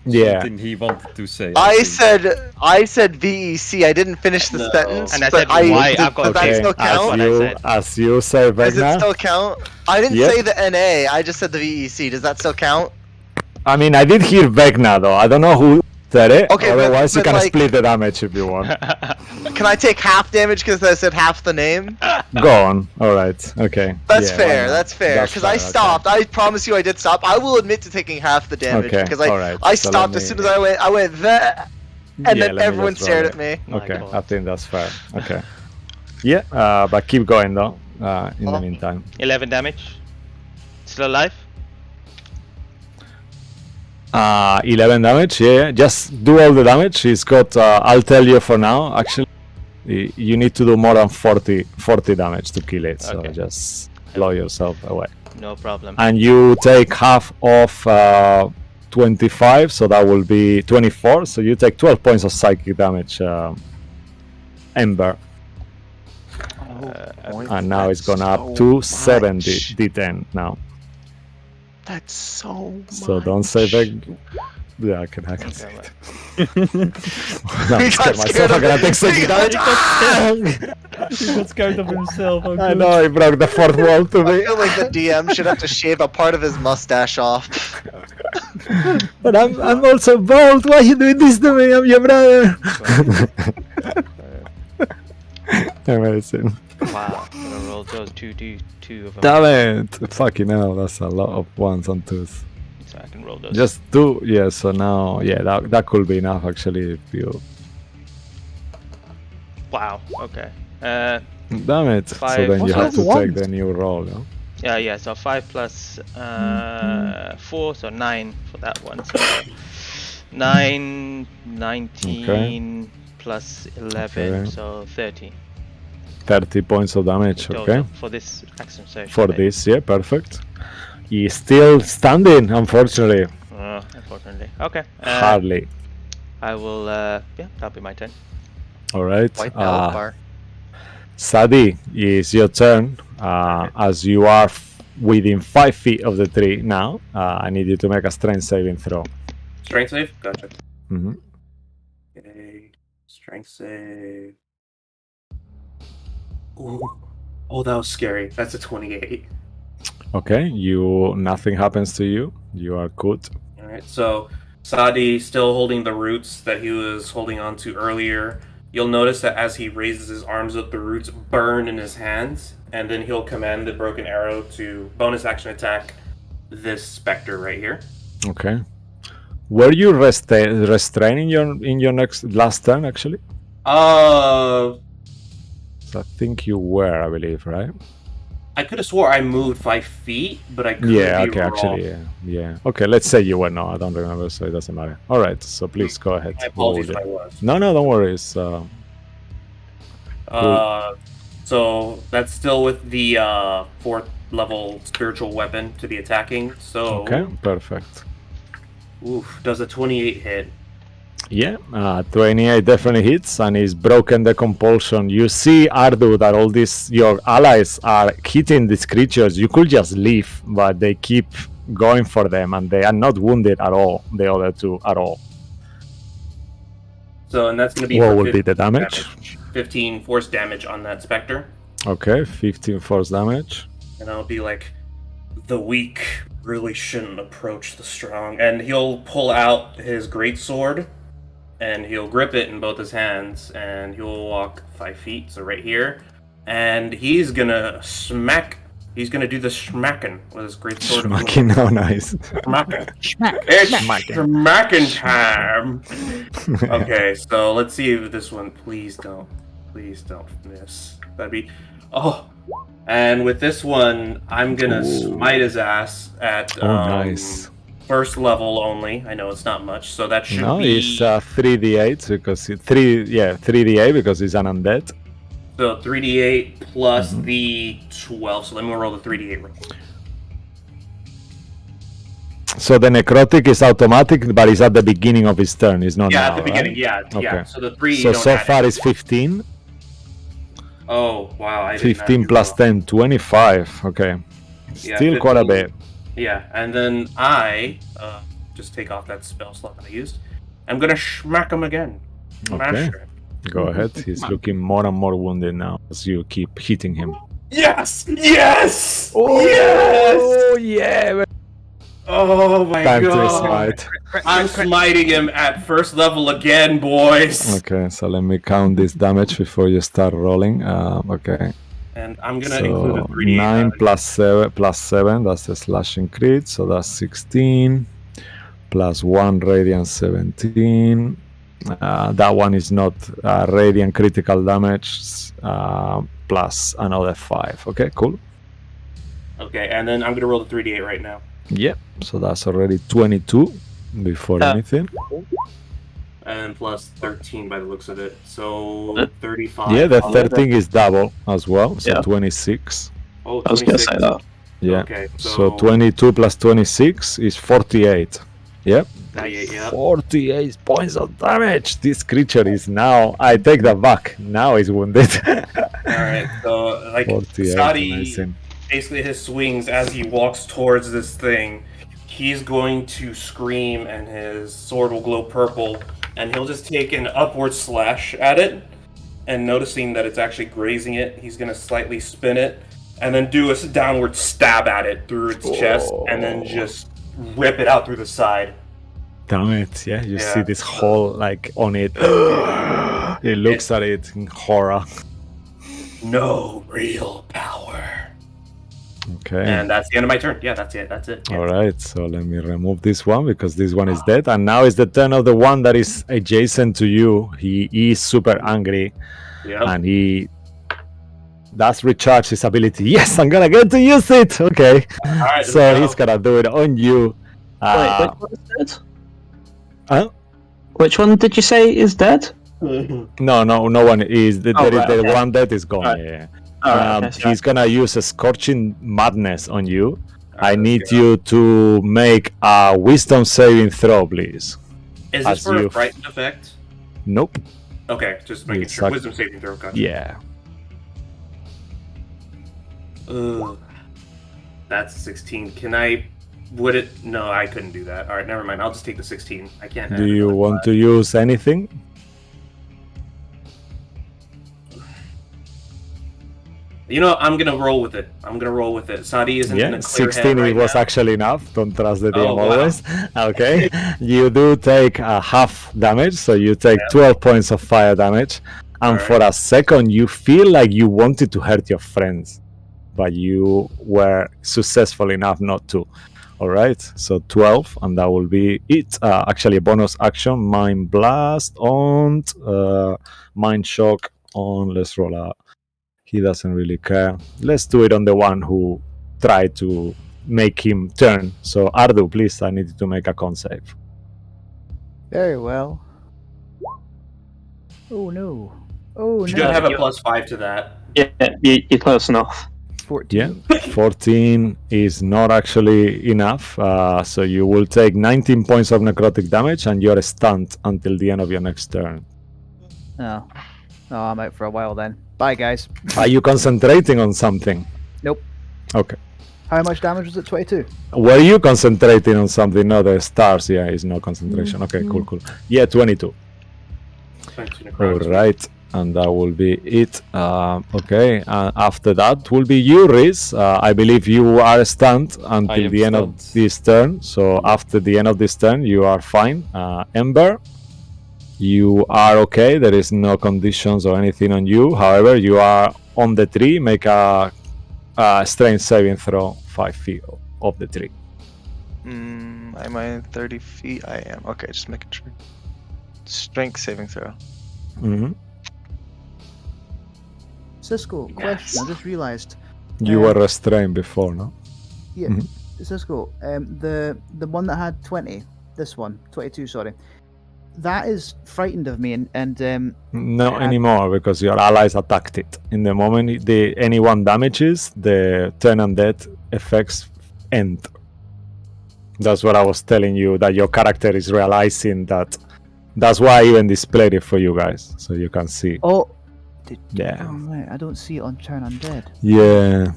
Yeah. something he wanted to say. I think. said VEC. I didn't finish the No. sentence. And I but said why does I've got that okay, still that's count? what I said. As you say Does it Vecna. still count? I didn't Yep. say the NA. I just said the VEC. Does that still count? I mean, I did hear Vecna though. I don't know who said it. Okay, but- Otherwise, you but can like- split the damage if you want. Can I take half damage because I said half the name? Go on. All right. Okay. That's Yeah, why fair. not? That's fair. Because I fair, stopped. I promise you, I did stop. I will admit to taking half the damage Okay, because alright, I so stopped let as me- soon as I went there, and Yeah, then let me everyone just stared roll at me. My Okay, God. I think that's fair. Okay. Yeah, but keep going though. In the meantime. 11 damage. Still alive? 11 damage. Yeah, just do all the damage. He's got. I'll tell you for now. Actually, you need to do more than 40 damage to kill it. So Okay. just blow yourself away. No problem. And you take half of 25, so that will be 24. So you take 12 points of psychic damage, Ember. And now it's gone up to 70 D10 now. That's so much. So don't say that. Yeah, I can say Okay, it. well, I'm He got scared myself. scared I'm of gonna it. take psychic He damage. He got scared of himself. Oh, I good. know, he broke the fourth wall to I me. feel like the DM should have to shave a part of his mustache off. But I'm also bold. Why are you doing this to me? I'm your brother. Amazing. wow. I'm gonna roll those two of them. Damn it. Fucking hell, that's a lot of ones and twos. So I can roll those. Just two, yeah, so now, yeah, that could be enough actually if you... Wow. Okay. Damn it. So Five. then you What's have that to one? take the new roll, no? Yeah. So 5 plus 4, so 9 for that one. So 9, 19 plus 11, Okay. so 30. 30 points of damage, Total okay? For this action surge. For right? this, yeah, perfect. He's still standing, unfortunately. Unfortunately. Okay. Hardly. I will. Yeah, that'll be my turn. Alright. White health bar. Sadi, it's your turn. As you are within 5 feet of the tree now, I need you to make a strength saving throw. Strength save? Gotcha. hmm Okay. Strength save. Ooh. Oh, that was scary. That's a 28. Okay, nothing happens to you. You are good. Alright, so Sadi still holding the roots that he was holding on to earlier. You'll notice that as he raises his arms up, the roots burn in his hands, and then he'll command the broken arrow to bonus action attack this specter right here. Okay. Were you restraining in your last turn actually? So I think you were, I believe, right? I could have swore I moved 5 feet, but I could Yeah, be okay, wrong. actually, yeah. Okay, let's say you were. No, I don't remember, so it doesn't matter. All right, so please go ahead. My apologies if I was. No, don't worry. It's So that's still with the 4th level spiritual weapon to be attacking. So okay, perfect. oof, does a 28 hit? Yeah, 28 definitely hits, and he's broken the compulsion. You see, Ardu, that all these your allies are hitting these creatures. You could just leave, but they keep going for them, and they are not wounded at all. The other two at all. So, and that's going to be What for will be the damage? 15 force damage on that specter. Okay, 15 force damage. And I'll be like, the weak really shouldn't approach the strong. And he'll pull out his greatsword, and he'll grip it in both his hands, and he'll walk 5 feet, so right here. And he's gonna smack. He's gonna do the smacking with his greatsword. Smacking, oh nice. Smacking. It's smacking time. Okay, so let's see if this one. Please don't miss. That'd be. Oh, and with this one, I'm gonna smite his ass at nice. 1st level only. I know it's not much, so that should be. It's 3d8 because 3d8 because he's an undead. So 3d8 plus the 12. So let me roll the 3d8 roll. So the necrotic is automatic, but it's at the beginning of his turn. It's not now, at the beginning. Right? Yeah. So the 3. So far is 15. Oh wow! 15 plus 10, 25. Okay, still quite a bit. Yeah, and then I just take off that spell slot that I used. I'm gonna smack him again. Okay. Go ahead. He's looking more and more wounded now as you keep hitting him. Yes! Yes! Oh, yes! Yeah! Oh my Time god! to smite. I'm smiting him at 1st level again, boys. Okay, so let me count this damage before you start rolling. Okay. And I'm gonna include a 3d8 9 plus 7. That's a slashing crit, so that's 16. Plus 1 radiant 17. That one is not radiant critical damage, plus another 5. Okay, cool. Okay, and then I'm going to roll the 3d8 right now. Yep, so that's already 22 before anything. And plus 13 by the looks of it. So 35. Yeah, the 13 is double as well, so 26. Oh, 26. I was going to say that. Yeah, okay, so 22 plus 26 is 48. Yep. 48 points of damage. This creature is now. I take that back. Now he's wounded. Alright, so like Sadi, basically his swings as he walks towards this thing, he's going to scream and his sword will glow purple, and he'll just take an upward slash at it, and noticing that it's actually grazing it, he's going to slightly spin it, and then do a downward stab at it through its chest, and then just rip it out through the side. Damn it, yeah, you see this hole like on it. It looks at it in horror. No real power. Okay. And that's the end of my turn. Yeah, that's it. Yeah. Alright, so let me remove this one because this one is dead. And now is the turn of the one that is adjacent to you. He is super angry. Yep. And he does recharge his ability. Yes, I'm gonna get to use it! Okay. Alright, so he's gonna do it on you. Wait, which one is dead? Huh? Which one did you say is dead? No one is. The one that is gone. Right. Yeah. He's gonna use a scorching madness on you. I need you to make a wisdom saving throw, please. Is this for a frightened effect? Nope. Okay, just making sure. Wisdom saving throw. Gotcha. Yeah. That's 16. Can I? Would it? No, I couldn't do that. All right, never mind. I'll just take the 16. I can't. Do you want to use anything? You know, I'm gonna roll with it. Sadi isn't in a clear 16 head was now. actually enough. Don't trust the DM wow. always. Okay. You do take half damage, so you take 12 points of fire damage. And for a second, you feel like you wanted to hurt your friends, but you were successful enough not to. All right, so 12, and that will be it. Actually, a bonus action, Mind Blast on, Mind Shock on. Let's roll a. He doesn't really care. Let's do it on the one who tried to make him turn. So, Ardu, please, I need you to make a con save. Very well. Oh no. Oh You no. should have a you- +5 to that. Yeah, you're close enough. 14. Yeah, 14 is not actually enough. So you will take 19 points of necrotic damage, and you're stunned until the end of your next turn. Oh. Oh, I'm out for a while then. Bye, guys. Are you concentrating on something? Nope. Okay. How much damage was it? 22. Were you concentrating on something? No, the stars. Yeah, is no concentration. Okay, cool. Yeah, 22. Thanks, All necrotic. right, and that will be it. Okay, after that will be you, Riz. I believe you are stunned until am the end of stunned. this turn. So after the end of this turn, you are fine. Ember, you are okay. There is no conditions or anything on you. However, you are on the tree. Make a strength saving throw 5 feet of the tree. Am I 30 feet? I am. Okay, just making sure. Strength saving throw. Mhm. Cisco, question. I just realised. You were restrained before, no? Yeah, Mhm. Cisco, the one that had 20, this one, 22, sorry, that is frightened of me, and No had- anymore, because your allies attacked it. In the moment anyone damages, the turn undead effects end. That's what I was telling you, that your character is realizing that. That's why I even displayed it for you guys, so you can see. oh, Yeah. oh right, I don't see it on Turn Undead. Yeah.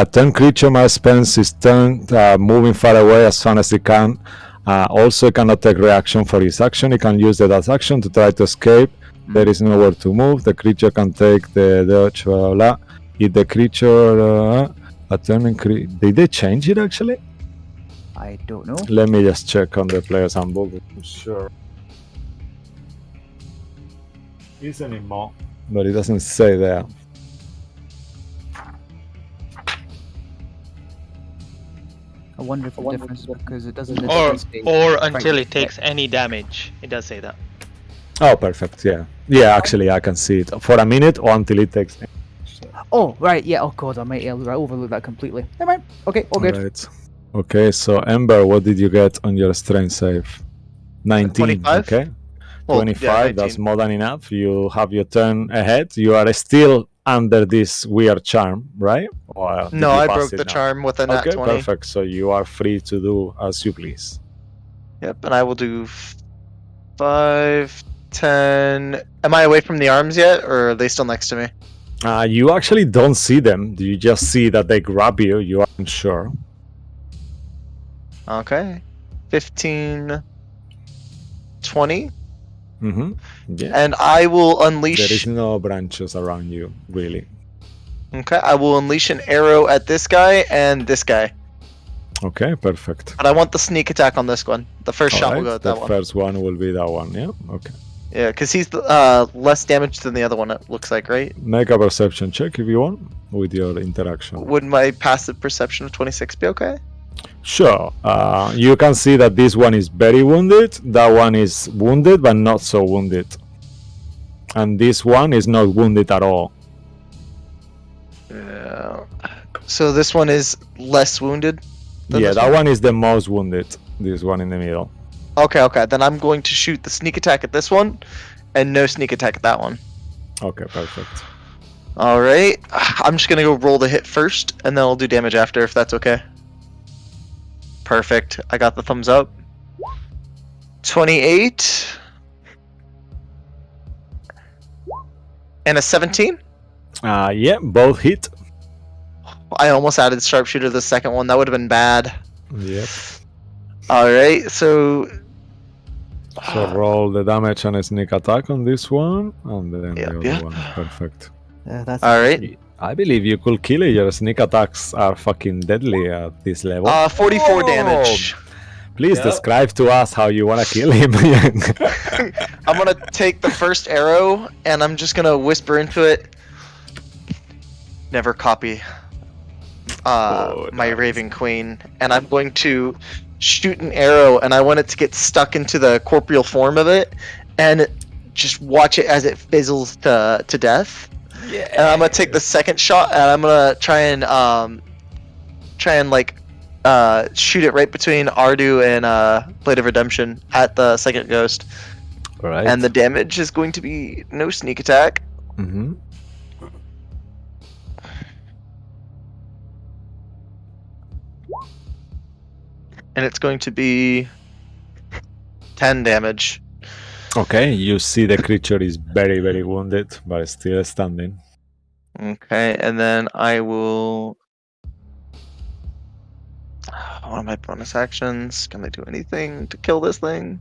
A turn creature must spend his turn moving far away as soon as he can. Also, cannot take reaction for his action. He can use the dash action to try to escape. There is nowhere to move. The creature can take the dodge. Blah, blah. If the creature a turn did they change it actually? I don't know. Let me just check on the player's handbook. I'm sure. Isn't it more? But it doesn't say there. I wonder if the difference is because it doesn't. Or until it takes any damage. It does say that. Oh, perfect. Yeah. Yeah, actually, I can see it. For a minute or until it takes. Oh right, yeah. Oh god, I might overlook that completely. Never mind. Okay, all good. Right. Okay, so Ember, what did you get on your strength save? 19. 25? Okay. Well, 25, yeah, that's 19. more than enough. You have your turn ahead. You are still under this weird charm, right? Or did No, you I pass broke it the now? charm with a nat Okay, 20. perfect. So you are free to do as you please. Yep, and I will do 5, 10. Am I away from the arms yet, or are they still next to me? You actually don't see them. You just see that they grab you. You aren't sure. Okay. 15, 20. Mm-hmm. Yeah. And I will There unleash. is no branches around you, really. Okay, I will unleash an arrow at this guy and this guy. Okay, perfect. But I want the sneak attack on this one. The first shot will Alright, go at the that one. first one will be that one, yeah? Okay. Yeah, because he's less damage than the other one, it looks like, right? Make a perception check if you want with your interaction. Would my passive perception of 26 be okay? Sure. You can see that this one is very wounded, that one is wounded but not so wounded. And this one is not wounded at all. Yeah. So this one is less wounded? than Yeah, this that one is the most wounded, this one in the middle. Okay. Then I'm going to shoot the sneak attack at this one, and no sneak attack at that one. Okay, perfect. Alright. I'm just going to go roll the hit first, and then I'll do damage after, if that's okay. Perfect. I got the thumbs up. 28. And a 17. Yeah, both hit. I almost added sharpshooter to the second one. That would have been bad. Yep. Alright, so So roll the damage and a sneak attack on this one, and then Yep, the other yeah. one. Perfect. That's alright. I believe you could kill it. Your sneak attacks are fucking deadly at this level. 44 damage. Please Yep. describe to us how you want to kill him. I'm gonna take the first arrow and I'm just gonna whisper into it. Never copy my Raven Queen, and I'm going to shoot an arrow, and I want it to get stuck into the corporeal form of it, and just watch it as it fizzles to death. Yeah. And I'm gonna take the second shot, and I'm gonna try and like shoot it right between Ardu and Blade of Redemption at the second ghost. All right. And the damage is going to be no sneak attack. Mm-hmm. And it's going to be 10 damage. Okay, you see the creature is very, very wounded, but still standing. Okay, and then I will... What are my bonus actions? Can I do anything to kill this thing?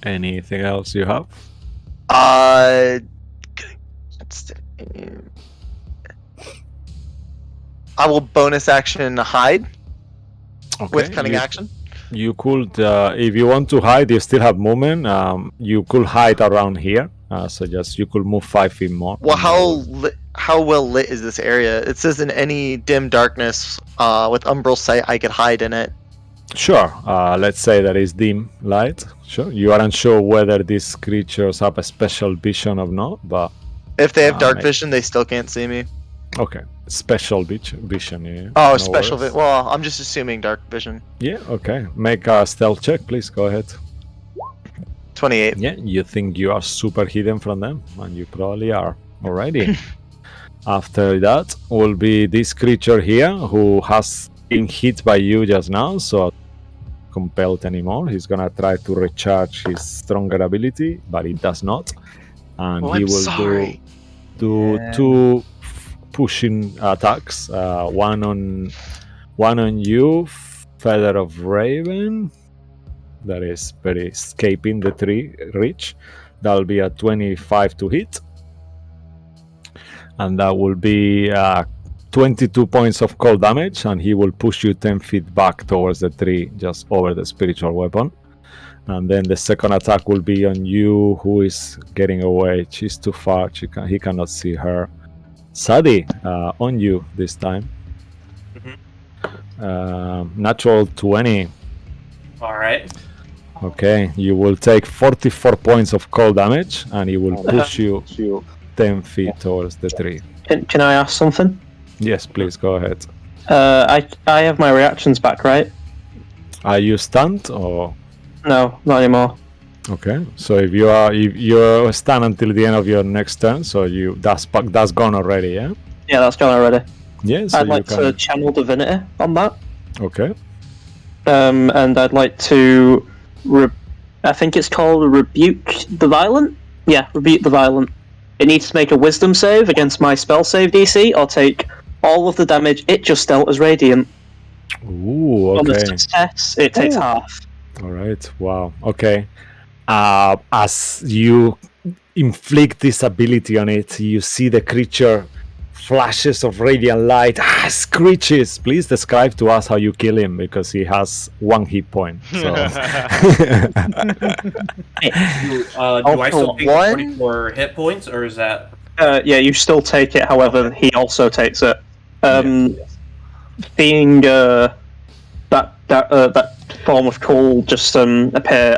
Anything else you have? Let's see. I will bonus action hide with cunning action. You could, if you want to hide, you still have movement. You could hide around here. So just you could move 5 feet more. Well, how well lit is this area? It says in any dim darkness with umbral sight, I could hide in it. Sure. Let's say that is dim light. Sure. You aren't sure whether these creatures have a special vision or not, but if they have dark vision, they still can't see me. Okay. Special vision. Yeah. Oh, no special vision. Well, I'm just assuming dark vision. Yeah. Okay. Make a stealth check, please. Go ahead. 28. Yeah. You think you are super hidden from them, and you probably are. Alrighty. After that will be this creature here who has been hit by you just now, so compelled anymore. He's gonna try to recharge his stronger ability, but it does not, and he will do two pushing attacks. One on you, Feather of Raven. That is very escaping the tree reach. That'll be a 25 to hit, and that will be 22 points of cold damage, and he will push you 10 feet back towards the tree, just over the spiritual weapon. And then the second attack will be on you, who is getting away. She's too far. He cannot see her. Sadie, on you this time. Natural 20. All right. Okay, you will take 44 points of cold damage, and he will push you 10 feet towards the tree. Can I ask something? Yes, please go ahead. I have my reactions back, right? Are you stunned or? No, not anymore. Okay, so if you're stunned until the end of your next turn, so that's gone already, yeah? Yeah, that's gone already. Yeah, so I'd like to channel divinity on that. Okay. And I'd like to, I think it's called Rebuke the Violent. Yeah, Rebuke the Violent. It needs to make a Wisdom save against my spell save DC, or take all of the damage it just dealt as radiant. Ooh, okay. On the success, it takes half. All right. Wow. Okay. As you inflict this ability on it, you see the creature flashes of radiant light, screeches. Please describe to us how you kill him, because he has 1 hit point. So. Do I still take 44 hit points, or is that? Yeah, you still take it. However, he also takes it. Seeing that form of cool just appear,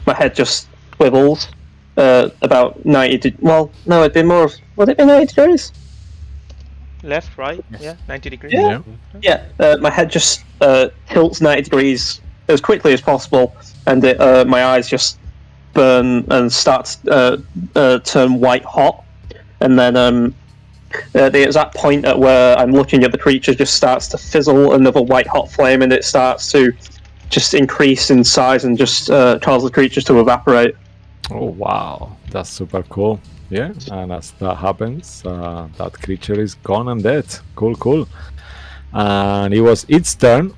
my head just swivels about 90. Well, no, it'd be more of. Would it be 90 degrees? Left, right, yeah, 90 degrees. Yeah. My head just tilts 90 degrees as quickly as possible, and my eyes just burn and start to turn white hot. And then the exact point at where I'm looking at the creature just starts to fizzle another white hot flame, and it starts to just increase in size and just cause the creatures to evaporate. Oh wow, that's super cool. Yeah, and as that happens, that creature is gone and dead. Cool. And it was its turn.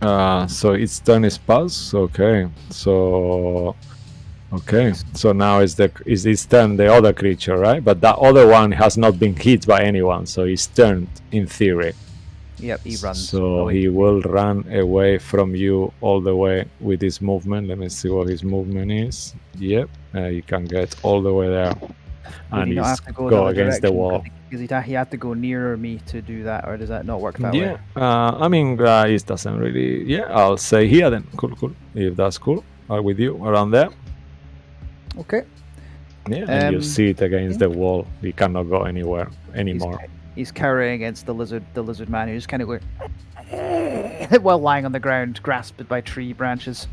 So its turn is passed. Okay. So now is its turn, the other creature, right? But that other one has not been hit by anyone, so he's turned in theory. Yep, he runs. So he will run away from you all the way with his movement. Let me see what his movement is. Yep, you can get all the way there. Would and he not he's have to go go the other against the direction? wall. Because he had to go nearer me to do that, or does that not work that Yeah, way? I mean, it doesn't really. Yeah, I'll say here then. Cool, cool. If that's cool, I'm with you around there. Okay. Yeah, and you Um, see it against yeah. the wall. He cannot go anywhere anymore. He's cowering against the lizard man who's kind of going while lying on the ground, grasped by tree branches.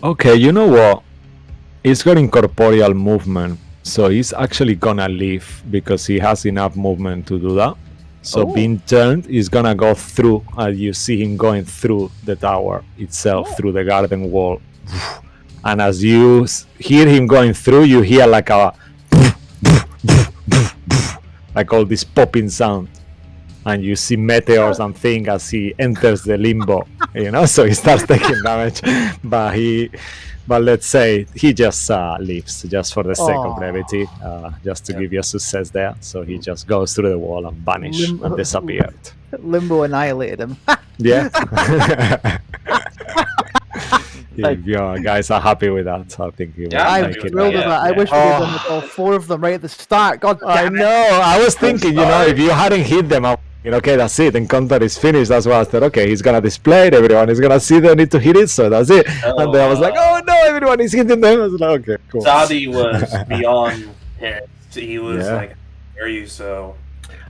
Okay, you know what? He's got incorporeal movement, so he's actually gonna leave because he has enough movement to do that. So Oh. being turned, he's gonna go through. You see him going through the tower itself, Oh. through the garden wall. And as you hear him going through, you hear like a like all this popping sound, and you see meteors and things as he enters the limbo. So he starts taking damage, but let's say he just leaves, just for the sake of brevity, just to give you a success there. So he just goes through the wall and vanishes and disappeared. Limbo annihilated him. Yeah. If you guys are happy with that, I think you will I'm make happy it. with Thrilled that. with that. I wish we had done with all 4 of them right at the start. God I damn it. know. I was thinking, if you hadn't hit them, I was thinking, okay, that's it. Encounter is finished. That's why I said, okay, he's gonna display it. Everyone is gonna see they need to hit it, so that's it. And then I was like, oh no, everyone is hitting them. I was like, okay, cool. Sadi was beyond pissed. He was Yeah. like, "Are you so?"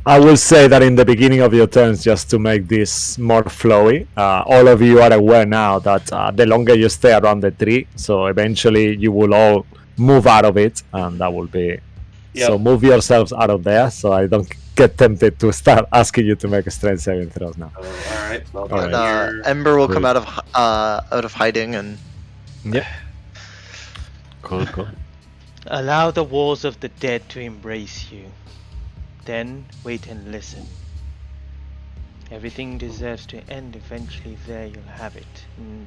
I will say that in the beginning of your turns, just to make this more flowy, all of you are aware now that the longer you stay around the tree, so eventually you will all move out of it, and that will be. Yep. So move yourselves out of there, so I don't get tempted to start asking you to make a strength saving throws now. Oh, all right. Well, All And, right. you're- Ember will come Cool. out of hiding and Yeah. Cool, cool. Allow the walls of the dead to embrace you. Then wait and listen. Everything deserves to end eventually. There you'll have it. And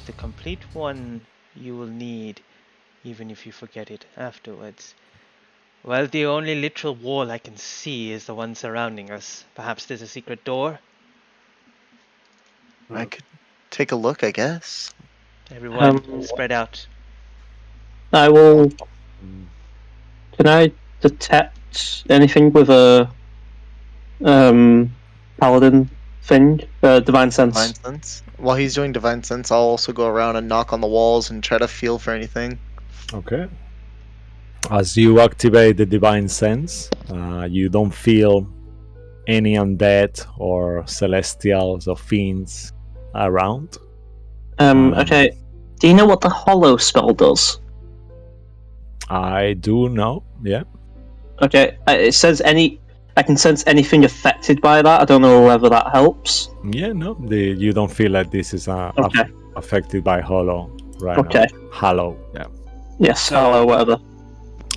the complete one you will need, even if you forget it afterwards. Well, the only literal wall I can see is the one surrounding us. Perhaps there's a secret door? I could take a look, I guess. Everyone, spread out. I will. Can I detect anything with a paladin thing? Divine sense. Divine sense. While he's doing divine sense, I'll also go around and knock on the walls and try to feel for anything. Okay. As you activate the divine sense, you don't feel any undead or celestials or fiends around. Okay. Do you know what the hollow spell does? I do know, yeah. Okay. It says I can sense anything affected by that. I don't know whether that helps. Yeah, no, you don't feel like this is Okay. affected by hollow right Okay. now. Hollow, yeah. Yes. So- Hollow. Whatever.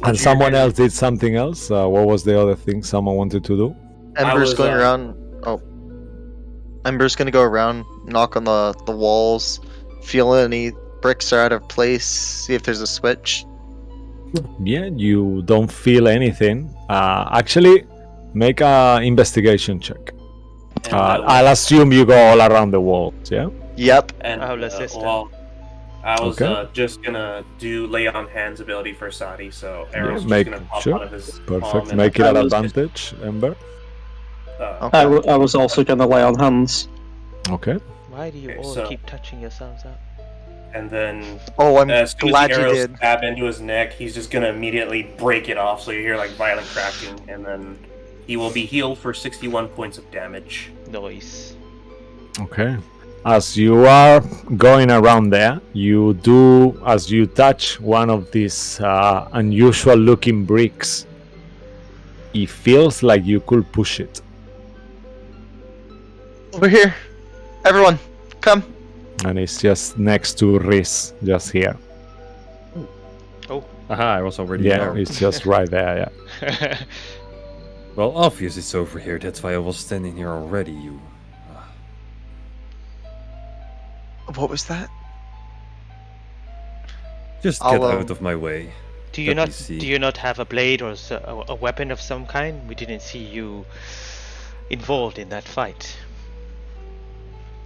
And someone else did something else. What was the other thing someone wanted to do? Ember's was, going around. Oh. Ember's gonna go around, knock on the walls, feel any bricks are out of place, see if there's a switch. Yeah, you don't feel anything. Actually, make a investigation check. and I will- I'll assume you go all around the walls, yeah? Yep. and I'll assist him. well, I was Okay. just gonna do lay on hands ability for Sadi, so arrows make- just gonna pop sure. out of his Perfect. palm and Make it I an was- advantage, Ember. Okay. I was also gonna lay on hands. Okay. Why do you Okay, all so- keep touching yourselves up? and then Oh, I'm as soon glad as the you arrows did. stab into his neck, he's just gonna immediately break it off. So you hear like violent cracking, and then he will be healed for 61 points of damage. Noise. Okay. As you are going around there, you do, as you touch one of these unusual looking bricks, it feels like you could push it. Over here. Everyone, come. And it's just next to Riz, just here. Aha, I was already Yeah, there. it's just right there, yeah. Well, obvious it's over here. That's why I was standing here already. You. What was that? Just I'll, get out of my way. Do you Let me not? see. Do you not have a blade or a weapon of some kind? We didn't see you involved in that fight.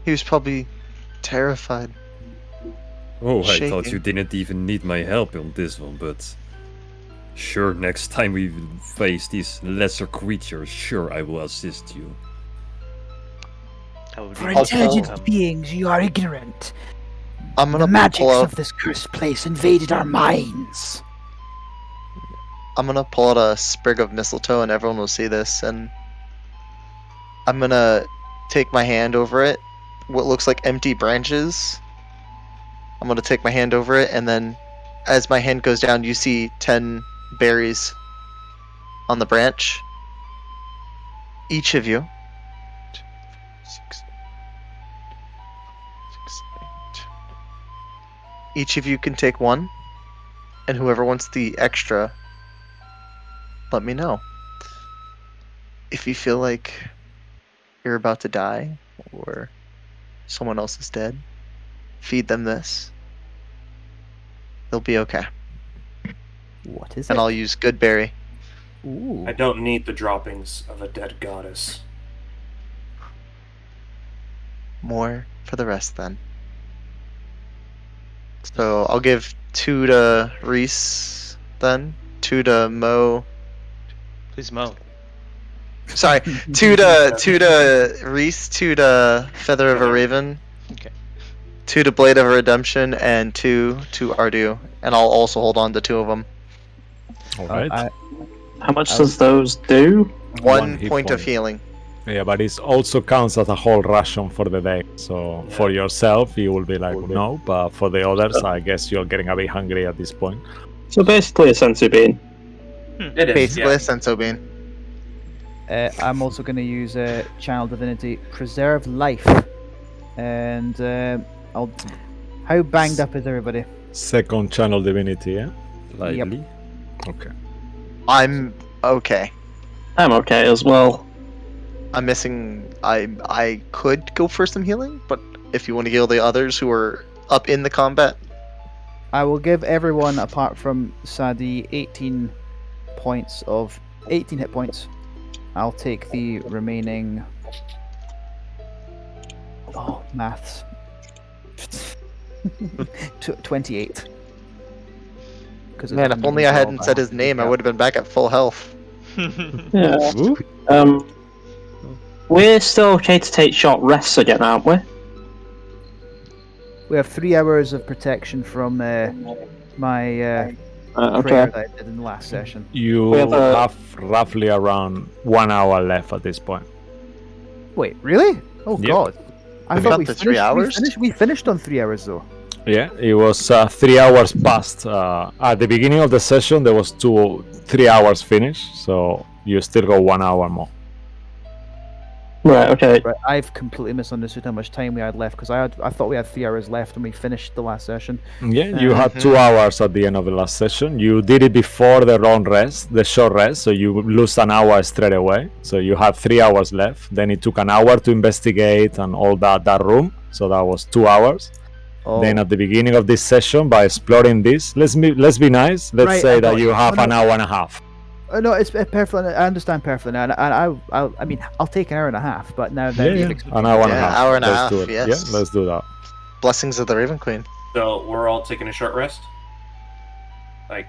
He was probably terrified. Oh, I thought shaking. you didn't even need my help on this one, but Sure, next time we face these lesser creatures, sure, I will assist you. That would be For most intelligent welcome. beings, you are ignorant. I'm The gonna pull magics out. of this cursed place invaded our minds. I'm gonna pull out a sprig of mistletoe, and everyone will see this. And I'm gonna take my hand over it. What looks like empty branches. I'm gonna take my hand over it, and then, as my hand goes down, you see 10 berries on the branch. Each of you. 6, 8. Each of you can take one, and whoever wants the extra, let me know. If you feel like you're about to die, or someone else is dead, feed them this. They'll be okay. What is And it? I'll use good berry. Ooh. I don't need the droppings of a dead goddess. More for the rest then. So I'll give 2 to Reese then. 2 to Mo. Who's Mo? Sorry, 2 to Reese, 2 to Feather of a Raven. Okay. 2 to Blade of Redemption, and 2 to Ardu. And I'll also hold on to 2 of them. All right. How much does those do? 1 hit point of point. healing. Yeah, but it also counts as a whole ration for the day. So for yourself, you will be like, no. But for the others, I guess you're getting a bit hungry at this point. So basically a sensu bean. It is, Basically yeah. a senso bean. I'm also going to use Channel Divinity, Preserve Life. And I'll. How banged up is everybody? Second channel divinity, yeah? Lively. Okay. I'm okay. I'm okay as well. I'm missing. I could go for some healing, but if you want to heal the others who are up in the combat, I will give everyone apart from Sadi 18 hit points. I'll take the remaining. Oh, maths. 28. man, if only I hadn't said his name, I would have been back at full health. Yeah. Ooh. We're still okay to take short rests again, aren't we? We have 3 hours of protection from my prayer Okay. that I did in the last session. You We have a- have roughly around 1 hour left at this point. Wait, really? Oh Yep. god! I We thought got we the finished. 3 hours? We finished on 3 hours though. Yeah, it was 3 hours past. At the beginning of the session, there was 3 hours finished, so you still got 1 hour more. Right, okay. Right, I've completely misunderstood how much time we had left because I thought we had 3 hours left when we finished the last session. Yeah, you had 2 hours at the end of the last session. You did it before the long rest, the short rest, so you lose an hour straight away. So you had 3 hours left. Then it took an hour to investigate and all that room. So that was 2 hours. Oh, Then at the beginning of this session, by exploring this, let's be nice. Let's Right, say I that got you you. have Oh, an no. hour and a half. no, it's perfectly. I understand perfectly now, and I mean, I'll take an hour and a half. But now Yeah, you've yeah. explained An hour and a Yeah, half. hour and a Let's half, do it. yes. Yeah, let's do that. Blessings of the Raven Queen. So we're all taking a short rest? Like,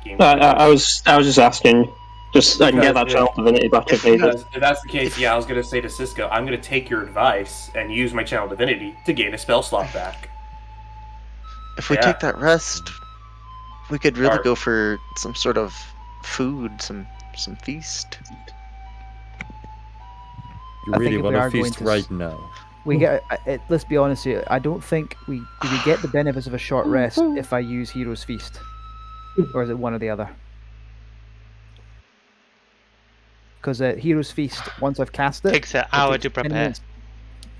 game I was just asking, just so I can get that Because- channel divinity back if needed. Because if that's the case, yeah, I was gonna say to Cisco, I'm gonna take your advice and use my channel divinity to gain a spell slot back. If we Yeah. take that rest, we could really Alright. go for some sort of food, some feast. You I really think if want we to are going feast to right now. We get. Let's be honest here. I don't think we get the benefits of a short rest if I use Hero's Feast, or is it one or the other? Because Hero's Feast, once I've cast it, Takes an it hour takes to 10 prepare. minutes.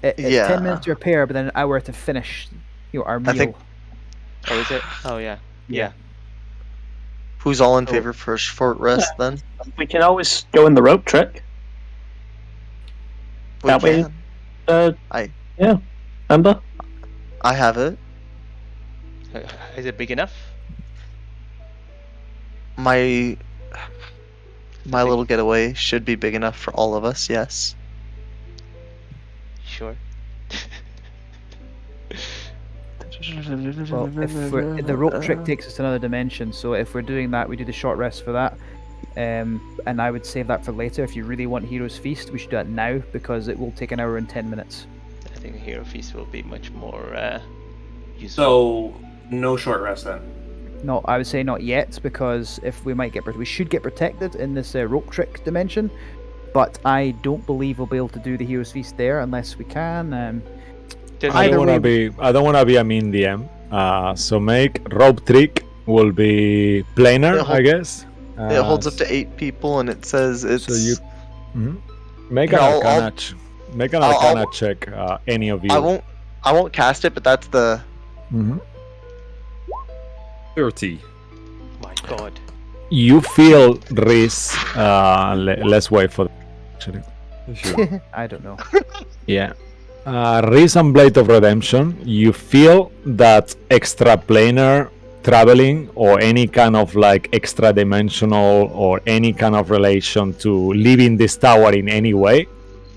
It's Yeah. 10 minutes to prepare, but then an hour to finish. Our meal. I think- Oh, is it? Oh, yeah. Yeah. Who's all in Oh. favor for a short rest then? We can always go in the rope trick. We Can't we? can. Remember? I have it. Is it big enough? My little getaway should be big enough for all of us, yes. Sure. Well, if the rope trick takes us to another dimension, so if we're doing that, we do the short rest for that. And I would save that for later. If you really want Hero's Feast, we should do that now because it will take an hour and 10 minutes. I think Hero Feast will be much more useful. So no short rest then. No, I would say not yet because if we should get protected in this rope trick dimension, but I don't believe we'll be able to do the Hero's Feast there unless we can. I don't want to be a mean DM. So make rope trick will be planar, I guess. It holds up to 8 people, and it says it's. So you make an Arcana check. Any of you. I won't cast it, but that's the. 30. My God. You feel Riz. Let's wait for. Actually, Sure. I don't know. yeah. Riz and Blade of Redemption. You feel that extraplanar traveling or any kind of like extra dimensional or any kind of relation to leaving this tower in any way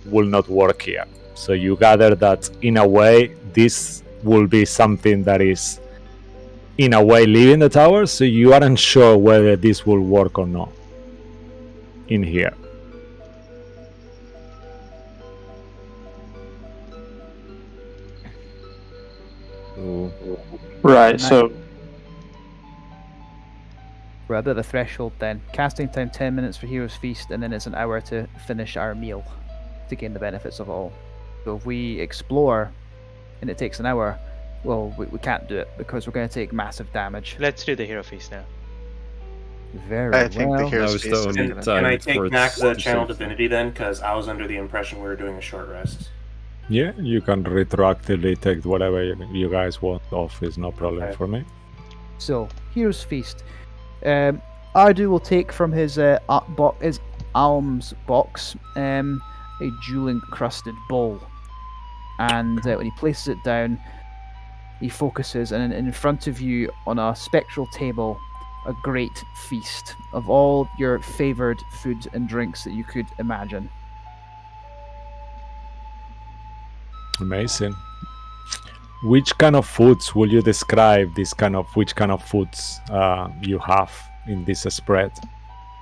will not work here. So you gather that in a way this will be something that is in a way leaving the tower, so you aren't sure whether this will work or not in here. Right, so We're at the threshold then. Casting time 10 minutes for Hero's Feast, and then it's an hour to finish our meal to gain the benefits of it all. So if we explore and it takes an hour, well, we can't do it because we're going to take massive damage. Let's do the Hero Feast now. Very I think the well. Hero's was the Feast is only gonna- time. Can I for take it back the to Channel save. Divinity then? Because I was under the impression we were doing a short rest. Yeah, you can retroactively take whatever you guys want off. Is no problem Okay. for me. So, Hero's Feast. Ardu will take from his alms box a jewel encrusted bowl, and when he places it down, he focuses, and in front of you on a spectral table, a great feast of all your favoured food and drinks that you could imagine. Amazing. Which kind of foods will you describe? Which kind of foods you have in this spread?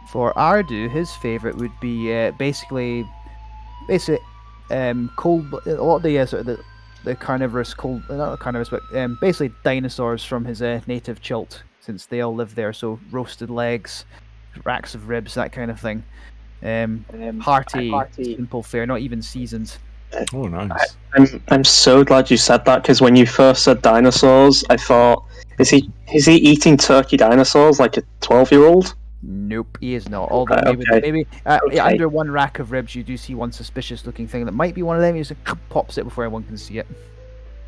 For Ardu, his favourite would be basically cold. A lot of the sort of the carnivorous not carnivorous, but basically dinosaurs from his native Chilt, since they all live there. So roasted legs, racks of ribs, that kind of thing. Hearty, simple fare, not even seasoned. Oh, nice. I'm so glad you said that because when you first said dinosaurs, I thought, is he eating turkey dinosaurs like a 12-year-old? Nope, he is not. Although Right, okay. maybe Okay. under one rack of ribs, you do see one suspicious-looking thing that might be one of them. He just pops it before everyone can see it.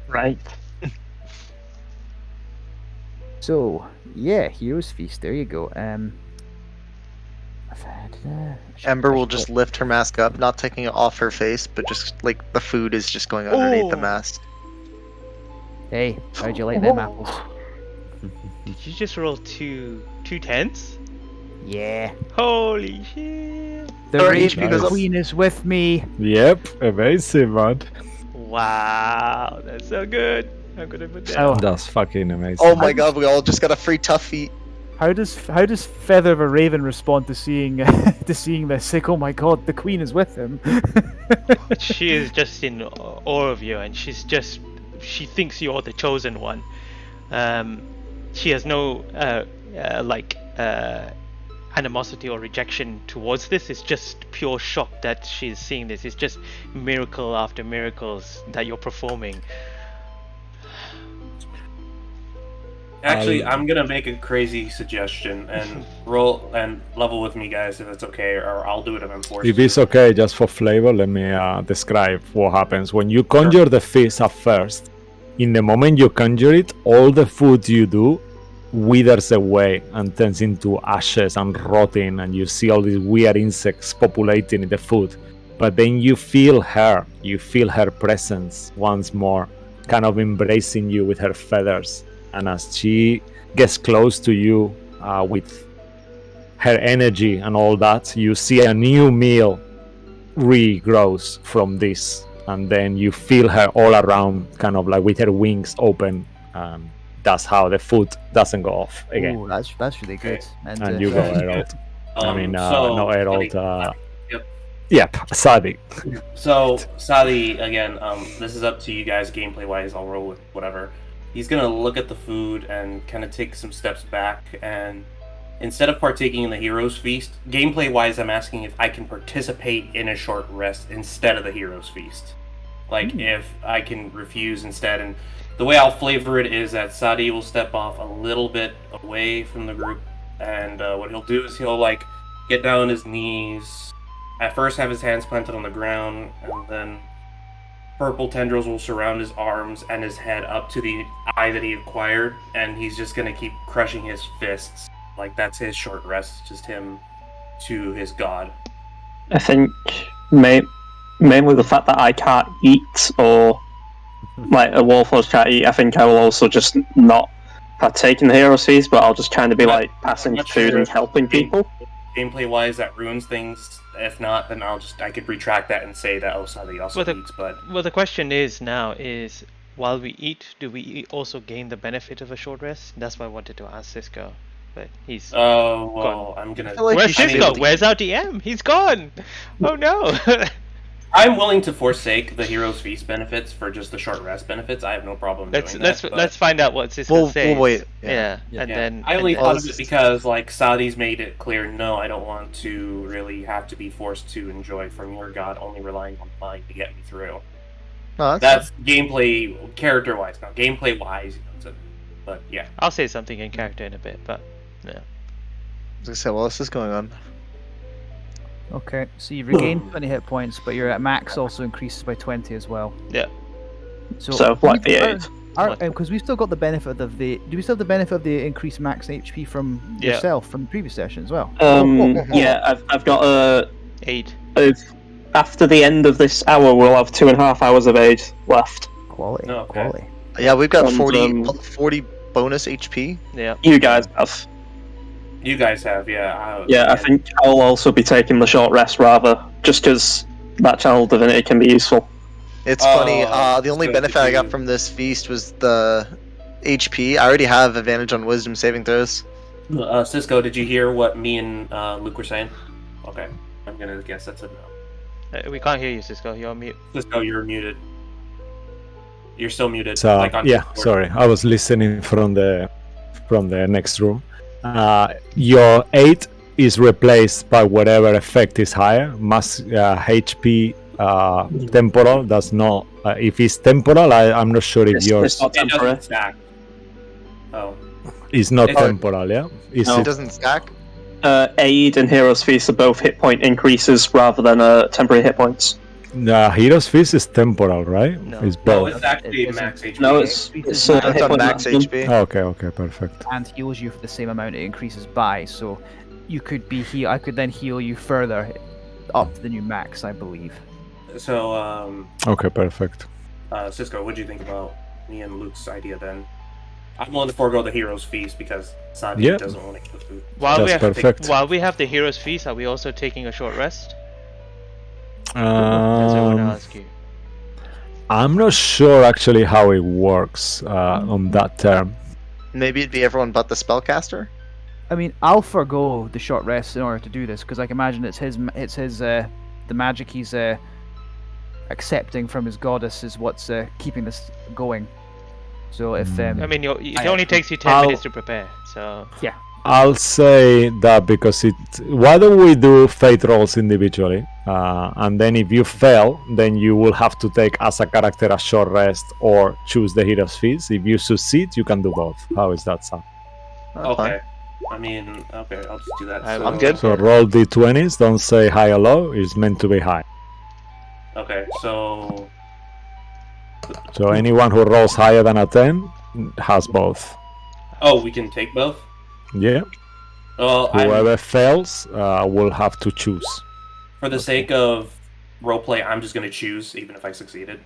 Right. So yeah, Hero's Feast. There you go. Ember will just lift her mask up, not taking it off her face, but just like the food is just going underneath the Oh. mask. Hey, how'd you like them apples? Did you just roll two tens? Yeah. Holy shit! The Alright, Raven HP goes up. Queen is with me. Yep, amazing, man. Wow, that's so good. I'm gonna put that. Oh, That's fucking amazing. Oh my god, we all just got a free tough feet. how does Feather of a Raven respond to seeing this? Like, oh my god, the Queen is with him. She is just in awe of you, and she thinks you're the chosen one. She has no animosity or rejection towards this. It's just pure shock that she's seeing this. It's just miracle after miracles that you're performing. Actually, I'm gonna make a crazy suggestion and roll and level with me, guys, if it's okay, or I'll do it if I'm forced. If it's okay, just for flavor, let me describe what happens. When you conjure the feast at first, in the moment you conjure it, all the food you do withers away and turns into ashes and rotting, and you see all these weird insects populating in the food. But then you feel her presence once more, kind of embracing you with her feathers. And as she gets close to you with her energy and all that, you see a new meal regrows from this. And then you feel her all around, kind of like with her wings open, That's how the foot doesn't go off again. Ooh, that's really good. And you go, Herald. I mean, so no Herald. Yep. Yep, Sadi. So Sadi, again, this is up to you guys gameplay wise. I'll roll with whatever. He's gonna look at the food and kind of take some steps back, and instead of partaking in the hero's feast, gameplay wise, I'm asking if I can participate in a short rest instead of the hero's feast. Like if I can refuse instead. And the way I'll flavor it is that Sadi will step off a little bit away from the group, and what he'll do is he'll like get down on his knees. At first, have his hands planted on the ground, and then purple tendrils will surround his arms and his head up to the eye that he acquired, and he's just gonna keep crushing his fists. Like that's his short rest, just him to his god. I think mainly the fact that I can't eat, or like a Warforged can't eat, I think I will also just not partake in the hero's feast, but I'll just kind of be like passing not food sure and helping people. Gameplay wise, that ruins things. If not, then I could retract that and say that Sadi also eats. But Well, the question is now is, while we eat, do we also gain the benefit of a short rest? That's why I wanted to ask Cisco, but he's oh well, gone. I'm gonna. I feel like Where's you should be Cisco? able to Where's our DM? He's gone. Oh no. I'm willing to forsake the hero's feast benefits for just the short rest benefits. I have no problem doing that. but- let's find out what Cisco We'll says. wait, Yeah, yeah. and Yeah. then I only and thought then- of it because like Saudi's made it clear. No, I don't want to really have to be forced to enjoy from your god, only relying on mine to get me through. No, That's gameplay, character wise. Not gameplay wise, but yeah. I'll say something in character in a bit, but yeah. As I said, while this is going on, Okay, so you've regained 20 hit points, but your max also increases by 20 as well. Yeah. So like the 8. Because we've still got the benefit of the. Do we still have the benefit of the increased max HP from Yeah. yourself from the previous session as well? Yeah, I've got a. 8. After the end of this hour, we'll have 2.5 hours of aid left. Quality, Okay. quality. yeah, we've got And, 40 bonus HP. Yeah. You guys have. You guys have, yeah. Yeah, I think I'll also be taking the short rest rather, just because that channel divinity can be useful. It's Oh, funny. The only so benefit I got you- from this feast was the HP. I already have advantage on wisdom saving throws. Cisco, did you hear what me and Luke were saying? Okay, I'm gonna guess that's a no. We can't hear you, Cisco. You're on mute. Cisco, you're muted. You're still muted. So on yeah, Discord. sorry, I was listening from the next room. Your 8 is replaced by whatever effect is higher. Mass HP temporal does not. If it's temporal, I'm not sure if yours It's not It temporary. doesn't stack. Oh, is not it's- temporal. Yeah, is No. It it? doesn't stack. Aid and Hero's Feast are both hit point increases rather than temporary hit points. Hero's Feast is temporal, right? No. It's no, both. it's actually It isn't. max HP. No, it's It's hit It's on point max maximum. HP. Okay, perfect. And heals you for the same amount it increases by. So you could be heal. I could then heal you further up to the new max, I believe. So, Okay, perfect. Cisco, what do you think about me and Luke's idea then? I'm willing to forego the hero's feast because Sadi Yeah. doesn't want to eat the food. That's perfect. While we have the hero's feast, are we also taking a short rest? That's what I want to ask you. I'm not sure actually how it works on that term. Maybe it'd be everyone but the spellcaster. I mean, I'll forgo the short rest in order to do this because I can imagine it's his the magic he's accepting from his goddess is what's keeping this going. So if I mean, it I- only takes you 10 I'll- minutes to prepare, so... I'll say that because why don't we do fate rolls individually, and then if you fail, then you will have to take as a character a short rest or choose the hero's feast. If you succeed, you can do both. How is that sound? That's fine. Okay. I mean, okay, I'll just do that. I'm good. So roll d20s. Don't say high or low. It's meant to be high. Okay, so So anyone who rolls higher than a 10 has both. we can take both. Yeah. Well, Whoever fails will have to choose. for the sake of roleplay, I'm just gonna choose, even if I succeeded.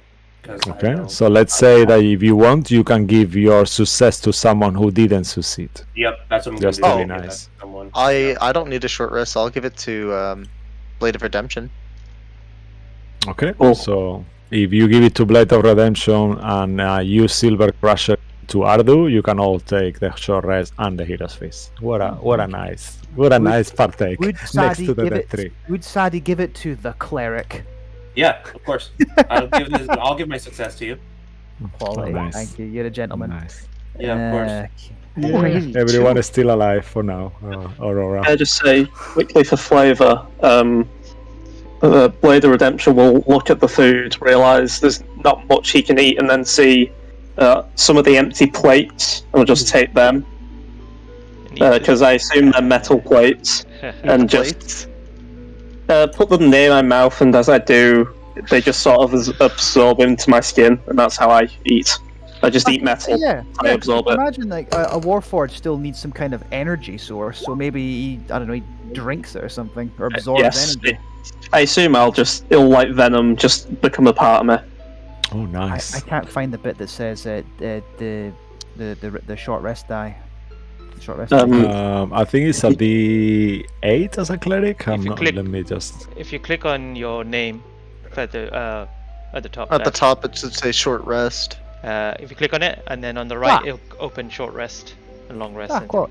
'cause I Okay. know- So let's say that if you want, you can give your success to someone who didn't succeed. Yep, that's what I'm Just gonna to do. be Give that nice. to someone. I don't need a short rest. I'll give it to Blade of Redemption. Okay. Cool. So if you give it to Blade of Redemption and you Silver Crusher to Ardu, you can all take the short rest and the hero's feast. What a nice partake Would next Sadie to the give death it? tree. Would Sadie give it to the cleric? Yeah, of course. I'll give my success to you. Quality. nice. Thank you. You're a gentleman. Nice. Yeah, of course. Alrighty, Everyone two. is still alive for now, Aurora. I just say quickly for flavour. Blade of Redemption will look at the food, realise there's not much he can eat, and then see some of the empty plates, and will just take them because I assume they're metal plates, and just put them near my mouth, and as I do, they just sort of absorb into my skin, and that's how I eat. I just eat metal. Yeah, I absorb it. Imagine like a warforged still needs some kind of energy source, so maybe he drinks it or something, or absorbs Yes, energy. I assume it'll like venom just become a part of me. Oh, I nice. can't find the bit that says the short rest die. The short rest. I think it's a D8 as a cleric. If you click- Let me just. If you click on your name at the top, At the top, it should say short rest. if you click on it, and then on the right, Ah. it'll open short rest and long rest. Ah, and cool.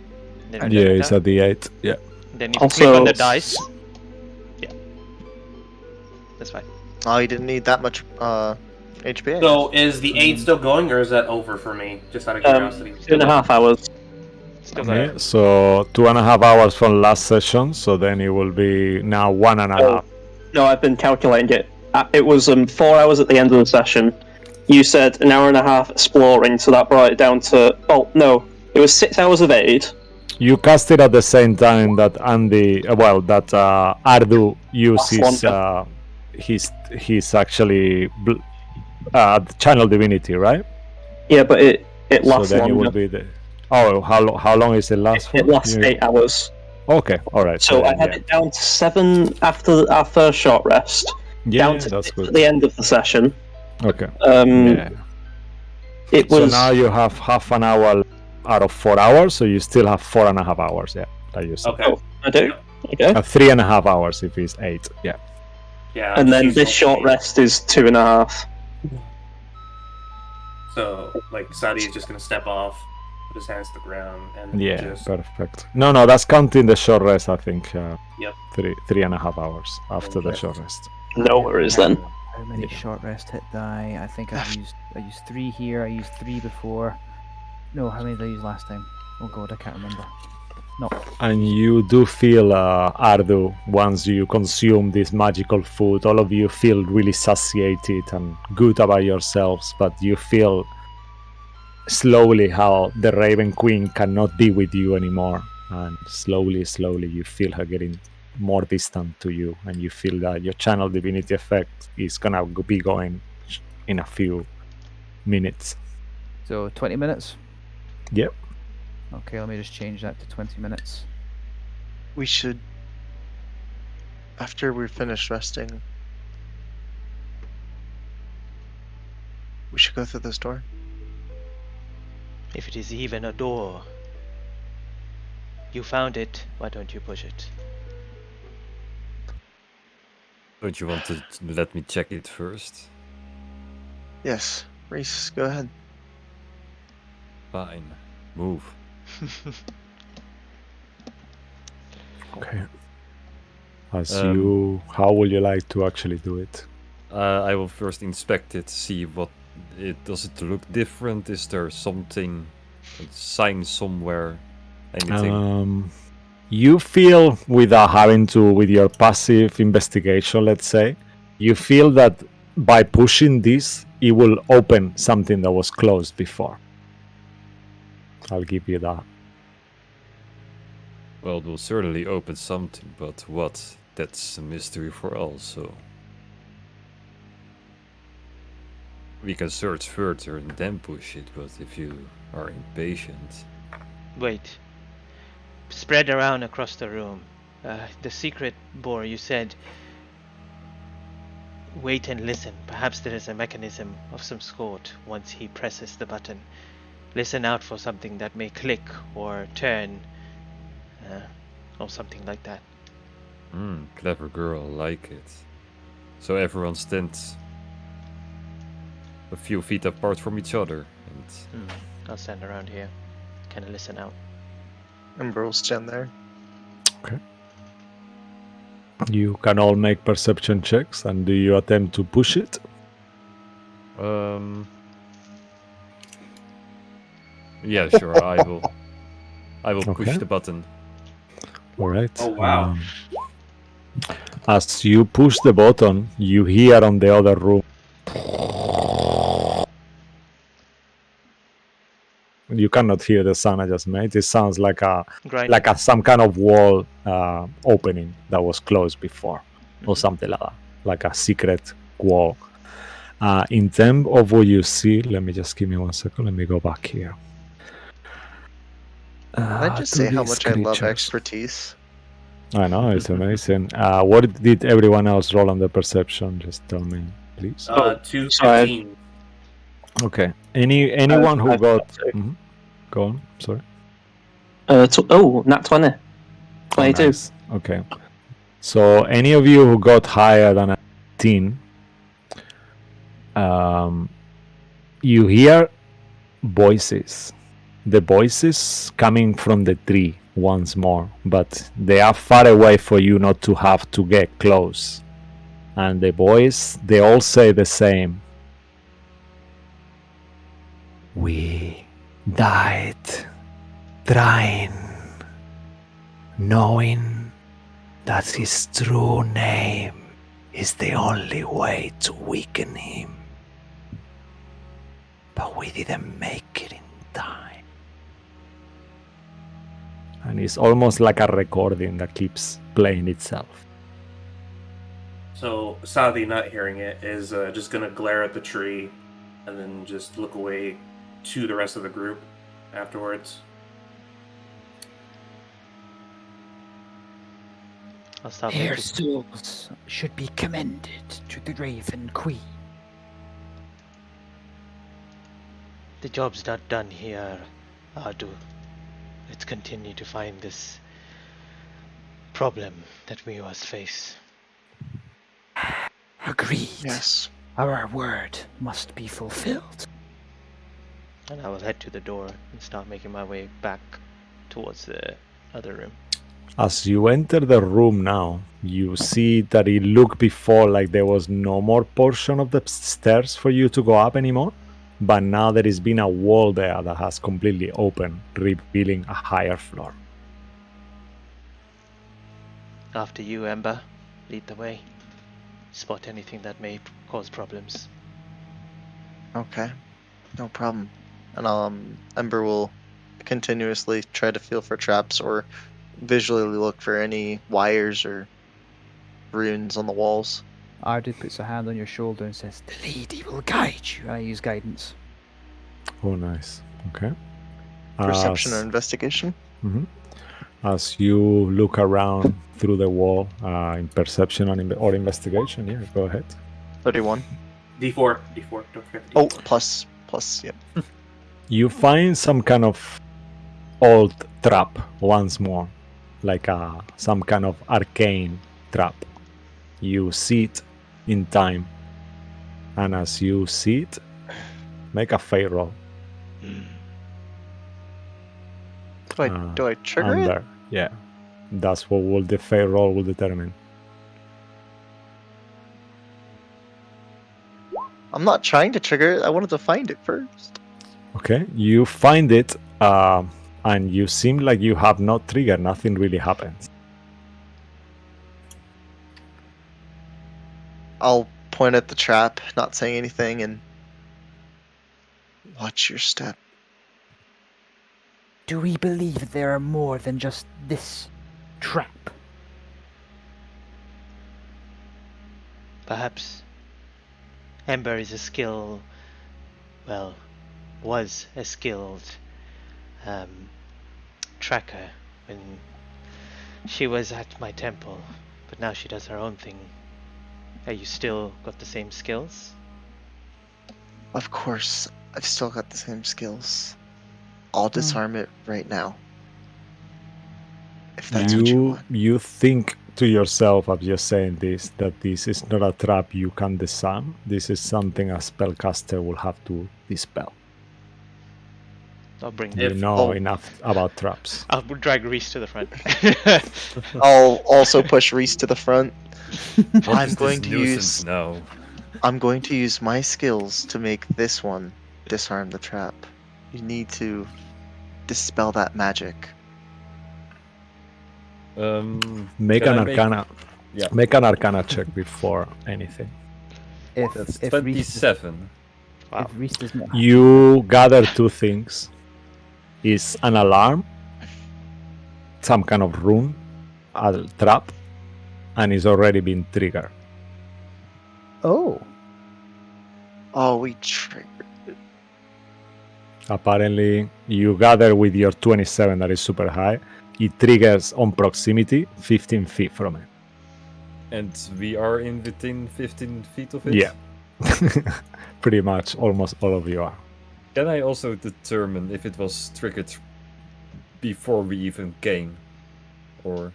then Yeah, it's a D8. Yeah. Then if you click on Also- the dice, yeah, that's fine. Oh, you didn't need that much HP. So is the 8 still going, or is that over for me? Just out of curiosity. 2.5 hours. Still got Okay, so 2.5 hours from last session, so then it will be now 1.5. No, I've been calculating it. It was 4 hours at the end of the session. You said an hour and a half exploring, so that brought it down to. Oh no, it was 6 hours of aid. You cast it at the same time that Ardu uses his actually channel divinity, right? Yeah, but it lasts so then it will longer. be the. Oh, how long is it last for? It lasts You- 8 hours. Okay, all right. So I then, had it down to 7 after our first short rest. yeah, Down to that's 6 good. at the end of the session. Okay. Yeah. It So was. now you have half an hour out of 4 hours, so you still have 4.5 hours. Yeah, like you said. Okay. Oh, I do. Okay. 3.5 hours if it's 8. Yeah. Yeah. And then she's this short okay. rest is 2.5. So, like, Sadie is just gonna step off, put his hands to the ground, and Yeah, just. perfect. No, that's counting the short rest. I think. Yep. 3.5 hours after the Okay. short rest. No worries then. How many short rest hit die? I think I used 3 here. I used 3 before. No, how many did I use last time? Oh god, I can't remember. No. And you do feel, Ardu, once you consume this magical food, all of you feel really satiated and good about yourselves, but you feel slowly how the Raven Queen cannot be with you anymore. And slowly you feel her getting more distant to you, and you feel that your channel divinity effect is gonna be going in a few minutes. So 20 minutes? Yep. Okay, let me just change that to 20 minutes. We should, after we're finished resting, we should go through this door. If it is even a door, you found it. Why don't you push it? Don't you want to let me check it first? Yes, Reese, go ahead. Fine. Move. Okay. How would you like to actually do it? I will first inspect it, see what does it look different? Is there something, a sign somewhere, anything? You feel, without having to, with your passive investigation, let's say, you feel that by pushing this, it will open something that was closed before. I'll give you that. Well, it will certainly open something, but what? That's a mystery for all, so... We can search further and then push it, but if you are impatient... Wait. Spread around across the room. The secret boar, you said... Wait and listen. Perhaps there is a mechanism of some sort once he presses the button. Listen out for something that may click or turn. Or something like that. Clever girl, like it. So everyone stands a few feet apart from each other. And I'll stand around here, kind of listen out. Ember will stand there. You can all make perception checks, and do you attempt to push it? Yeah, sure. I will. I will push Okay. the button. All right. Oh, wow. As you push the button, you hear on the other room. You cannot hear the sound I just made. It sounds like Grinding. some kind of wall opening that was closed before, or something like that, like a secret wall. In terms of what you see, let me just give me 1 second. Let me go back here. Can I just To say how these much I love creatures. expertise? I know, it's amazing. What did everyone else roll on the perception? Just tell me, please. 2 sorry. 15. Okay. Anyone who I've got... got Mhm. Go on, sorry. Nat 20. 22. Nice. Okay. So any of you who got higher than a 18, you hear voices. The voices coming from the tree once more, but they are far away for you not to have to get close. And the voice, they all say the same. We died trying, knowing that his true name is the only way to weaken him. But we didn't make it in time. And it's almost like a recording that keeps playing itself. So Sadi, not hearing it, is just gonna glare at the tree and then just look away to the rest of the group afterwards. I'll stop. Their souls should be commended to the Raven Queen. The job's not done here, Ardu. Let's continue to find this problem that we must face. Agreed. Yes. Our word must be fulfilled. And I will head to the door and start making my way back towards the other room. As you enter the room now, you see that it looked before like there was no more portion of the stairs for you to go up anymore. But now there has been a wall there that has completely opened, revealing a higher floor. After you, Ember, lead the way. Spot anything that may cause problems. Okay. No problem. And Ember will continuously try to feel for traps or visually look for any wires or runes on the walls. Ardu puts a hand on your shoulder and says, "The lady will guide you." And I use guidance. Oh, nice. Okay. Perception or investigation? As you look around through the wall, in perception or investigation, yeah, go ahead. 31. D4, don't forget the D4. Oh, plus, yeah. You find some kind of old trap once more, like some kind of arcane trap. You see it in time, and as you see it, make a fate roll. Do I trigger it? Amber, yeah, that's what the fate roll will determine. I'm not trying to trigger it. I wanted to find it first. Okay, you find it, and you seem like you have not triggered. Nothing really happens. I'll point at the trap, not saying anything, and watch your step. Do we believe there are more than just this trap? Perhaps Ember is was a skilled tracker when she was at my temple, but now she does her own thing. Are you still got the same skills? Of course, I've still got the same skills. I'll disarm it right now. If that's what you want. You think to yourself, as you're saying this, that this is not a trap you can disarm. This is something a spellcaster will have to dispel. I'll bring. You If- know Oh. enough about traps. I'll drag Reese to the front. I'll also push Reese to the front. What I'm is going this to nuisance use now? I'm going to use my skills to make this one disarm the trap. You need to dispel that magic. Make can an I make- arcana. Yeah, Make an arcana check before anything. that's If Reese, 27. Wow. if Reese does not, You gather two things. Is an alarm, some kind of rune, a trap, and it's already been triggered. oh, Oh, we triggered. Apparently, you gather with your 27 that is super high. It triggers on proximity 15 feet from it. And we are in within 15 feet of it? Yeah. Pretty much almost all of you are. Can I also determine if it was triggered before we even came? Or...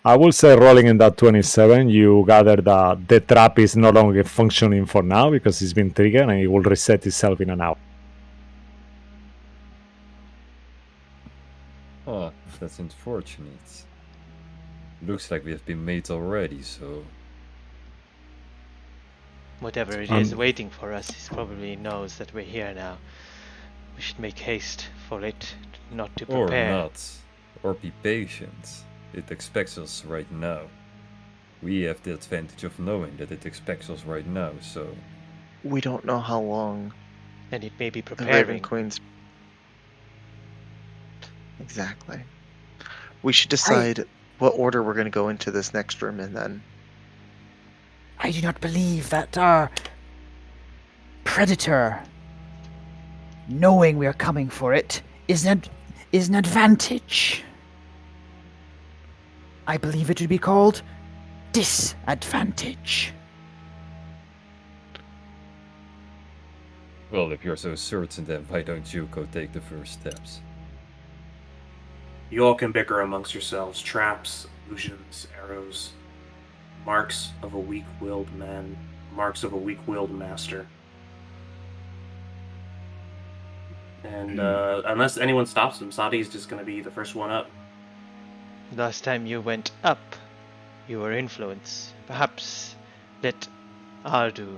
I will say rolling in that 27, you gather that the trap is no longer functioning for now because it's been triggered and it will reset itself in an hour. Ah, that's unfortunate. Looks like we have been made already, so... Whatever it is waiting for us, he probably knows that we're here now. We should make haste for it not to Or prepare. not. Or be patient. It expects us right now. We have the advantage of knowing that it expects us right now, so... We don't know how long And it may be the Raven preparing. Queen's. Exactly. We should decide what order we're going to go into this next room in then. I do not believe that our predator, knowing we are coming for it, is an advantage. I believe it would be called disadvantage. Well, if you're so certain, then why don't you go take the first steps? You all can bicker amongst yourselves. Traps, illusions, arrows, marks of a weak-willed man, marks of a weak-willed master. And unless anyone stops him, Sadi's just going to be the first one up. Last time you went up, you were influenced. Perhaps let Ardu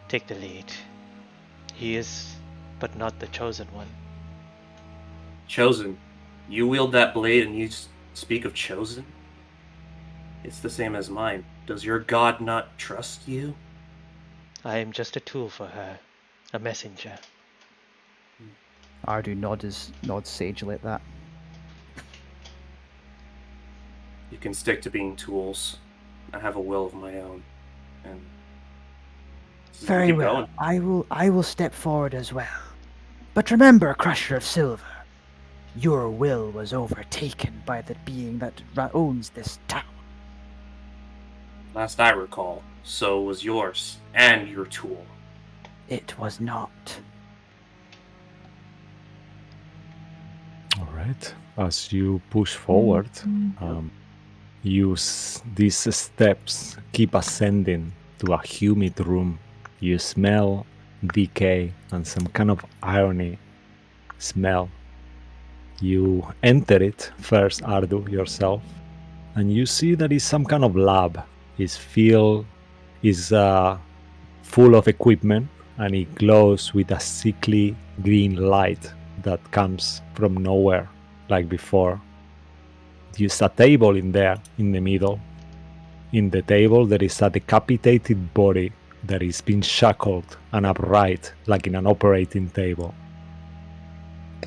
take the lead. He is, but not the chosen one. Chosen. You wield that blade and you speak of chosen? It's the same as mine. Does your god not trust you? I am just a tool for her, a messenger. Ardu nods sagely at that. You can stick to being tools. I have a will of my own. And Very keep well. going. I will step forward as well. But remember, Crusher of Silver, your will was overtaken by the being that owns this town. Last I recall, so was yours and your tool. It was not. All right. As you push forward, these steps keep ascending to a humid room. You smell decay and some kind of irony smell. You enter it first, Ardu, yourself, and you see that it's some kind of lab. It's full of equipment, and it glows with a sickly green light that comes from nowhere, like before. There's a table in there, in the middle. In the table, there is a decapitated body that is being shackled and upright, like in an operating table.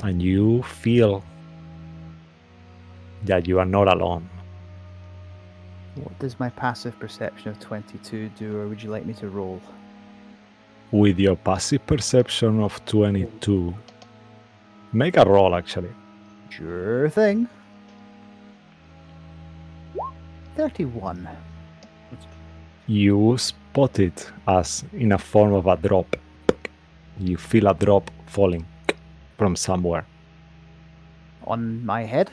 And you feel that you are not alone. What does my passive perception of 22 do, or would you like me to roll? With your passive perception of 22, make a roll actually. Sure thing. 31. You spot it as in a form of a drop. You feel a drop falling from somewhere On my head?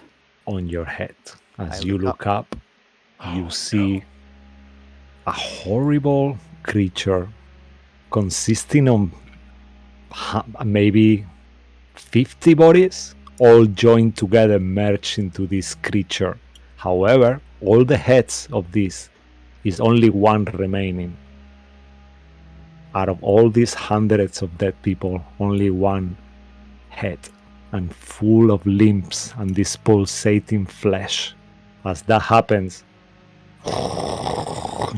on your head. As I you look look up, you see a horrible creature consisting of maybe 50 bodies all joined together, merged into this creature. However, all the heads of this is only one remaining. Out of all these hundreds of dead people, only one head, and full of limbs and this pulsating flesh. As that happens,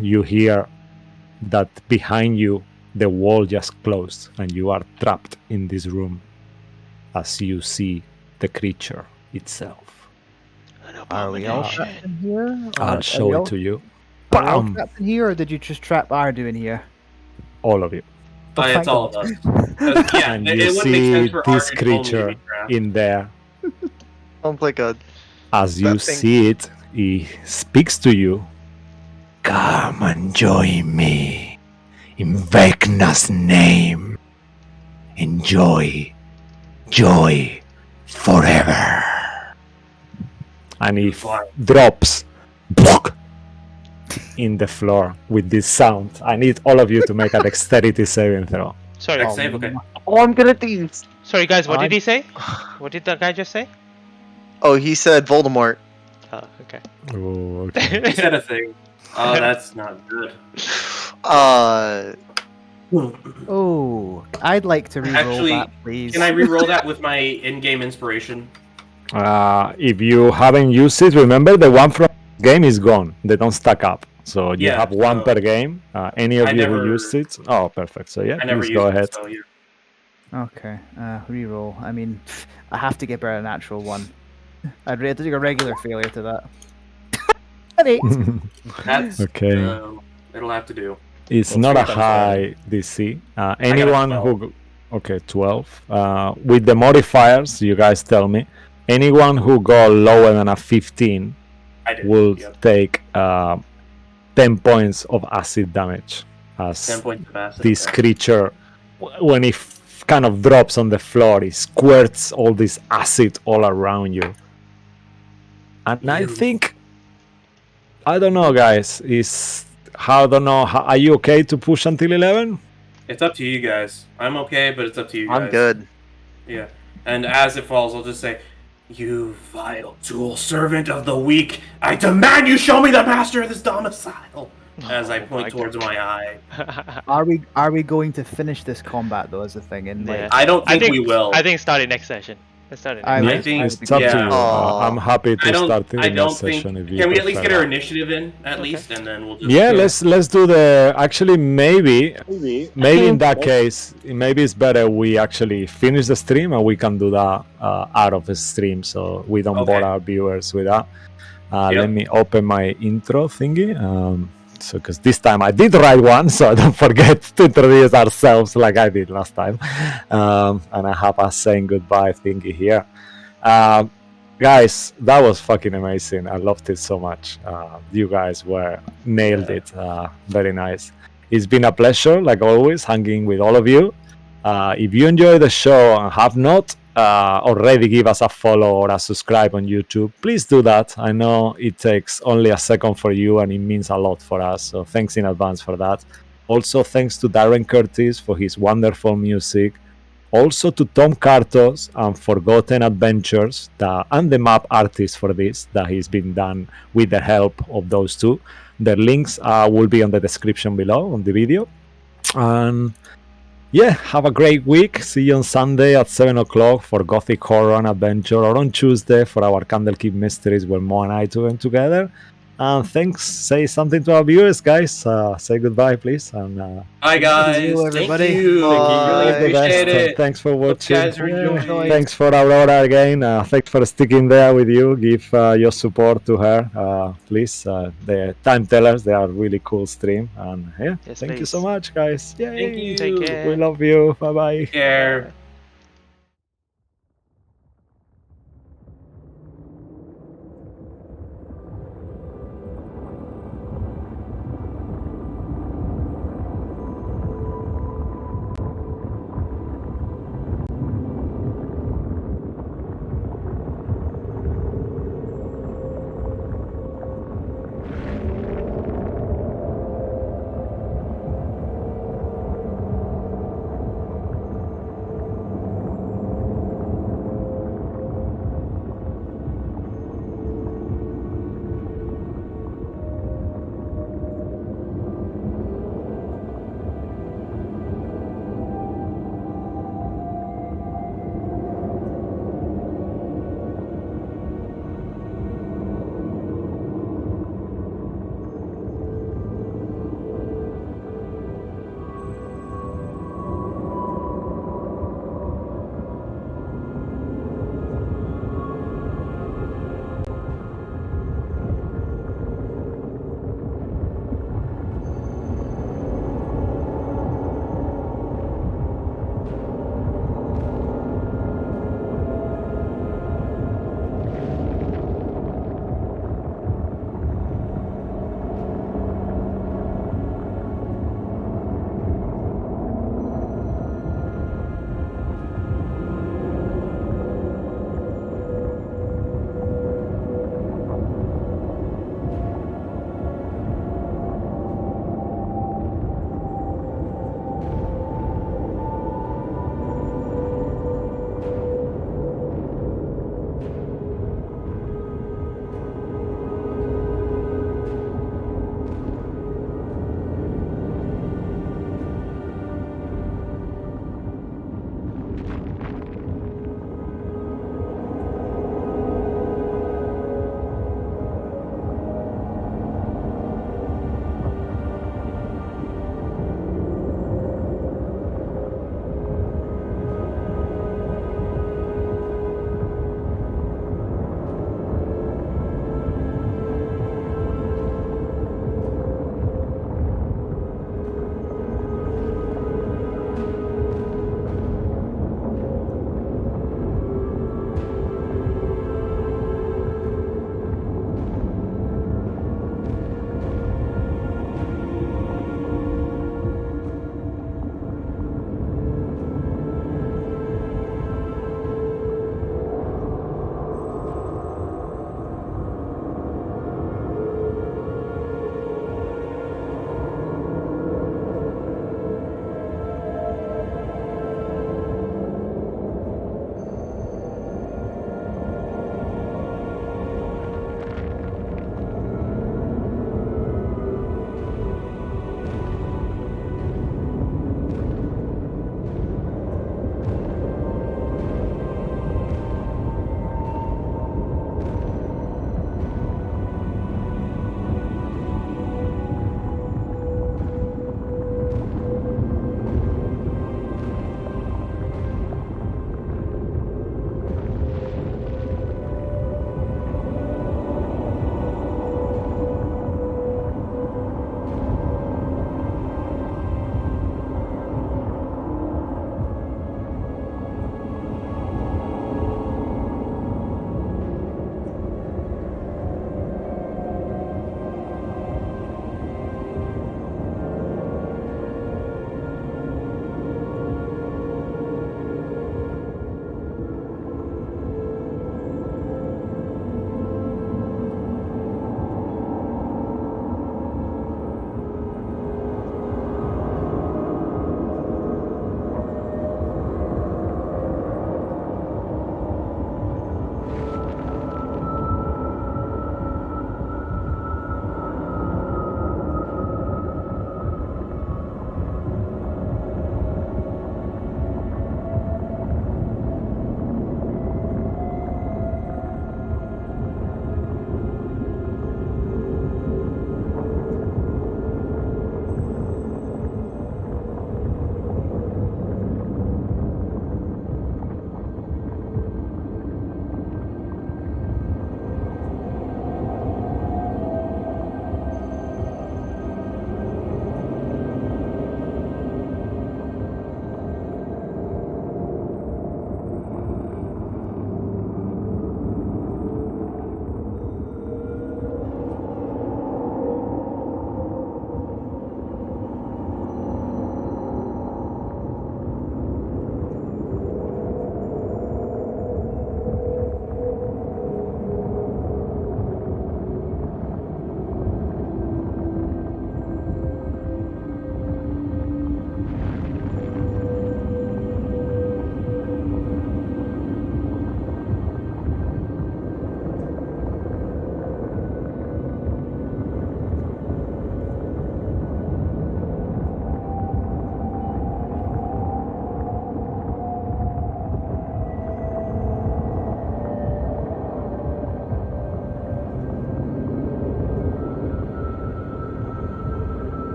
you hear that behind you the wall just closed and you are trapped in this room as you see the creature itself. Are we all trapped in here? Or I'll are show we it all- to you. Are we all Bam! trapped in here, or did you just trap Ardu in here? All of you. Oh, It's thank all God. of us. 'Cause, yeah, And it you wouldn't make see sense for this Arden to only creature be trapped. in there. Sounds like a As you That thing- see it, he speaks to you. Come and join me in Vecna's name. Enjoy joy forever. And he drops in the floor with this sound. I need all of you to make a dexterity saving throw. Sorry, Dex save, okay. Oh, I'm good at these. sorry guys. What did he say? What did that guy just say? Oh, he said Voldemort. Oh, okay. Oh, okay. He said a thing. Oh, that's not good. Oh, I'd like to reroll Actually, that, please. Can I re-roll that with my in-game inspiration? If you haven't used it, remember the one from game is gone. They don't stack up. So you Yeah, have one so- per game. Any of I you never- who used it? Oh, perfect. So yeah, I never please used go it, ahead. so yeah. Okay, reroll. I mean, I have to get better a natural one. I'd rate a regular failure to that. An 8. That's Okay. it'll have to do. It's Well, not a 3 times high DC. got a Anyone 12. who, okay, 12. With the modifiers, you guys tell me. Anyone who got lower than a 15 I did. will Yep. take 10 points of acid damage. 10 As points of acid. this okay. creature, when it kind of drops on the floor, it squirts all this acid all around you. And I You- think, I don't know, guys. I don't know. Are you okay to push until 11? It's up to you guys. I'm okay, but it's up to you guys. I'm good. Yeah. And as it falls, I'll just say, "You vile tool servant of the weak, I demand you show me the master of this domicile!" As I Oh point my towards my eye. Are we going to finish this combat though? Is the thing, and Yeah. like, I don't I think we will. I think start it next session. Let's start it. I Next would- I think It's up to yeah. you. Aw. I'm happy to I don't. start the I don't next think. session if you Can we at least prefer get our that. initiative in at Okay. least, and then we'll just. Yeah, let's do the. Actually, maybe in that case, maybe it's better we actually finish the stream and we can do that out of the stream, so we don't Okay. bore our viewers with that. Yep. Let me open my intro thingy. So, because this time I did write one, so don't forget to introduce ourselves like I did last time. And I have a saying goodbye thingy here. Guys, that was fucking amazing. I loved it so much. You guys nailed it. Very nice. It's been a pleasure, like always, hanging with all of you. If you enjoy the show and have not already give us a follow or a subscribe on YouTube, please do that. I know it takes only a second for you and it means a lot for us. So thanks in advance for that. Also, thanks to Darren Curtis for his wonderful music. Also to Tom Kartos and Forgotten Adventures and the map artist for this, that he's been done with the help of those two. Their links will be on the description below on the video. And yeah, have a great week. See you on Sunday at 7 o'clock for Gothic Horror and Adventure, or on Tuesday for our Candlekeep Mysteries where Mo and I do them together. And thanks. Say something to our viewers, guys. Say goodbye, please. And Hi guys. you, everybody. Thank you. Bye. Really all the best. appreciate it. Thanks for Hope watching. you guys are enjoying. Thanks for Aurora again. Thanks for sticking there with you. Give your support to her, please. The time tellers, they are really cool stream. And yeah, Yes, thank you please. so much, guys. Yay. Thank you. Take care. We love you. Bye bye. Take care.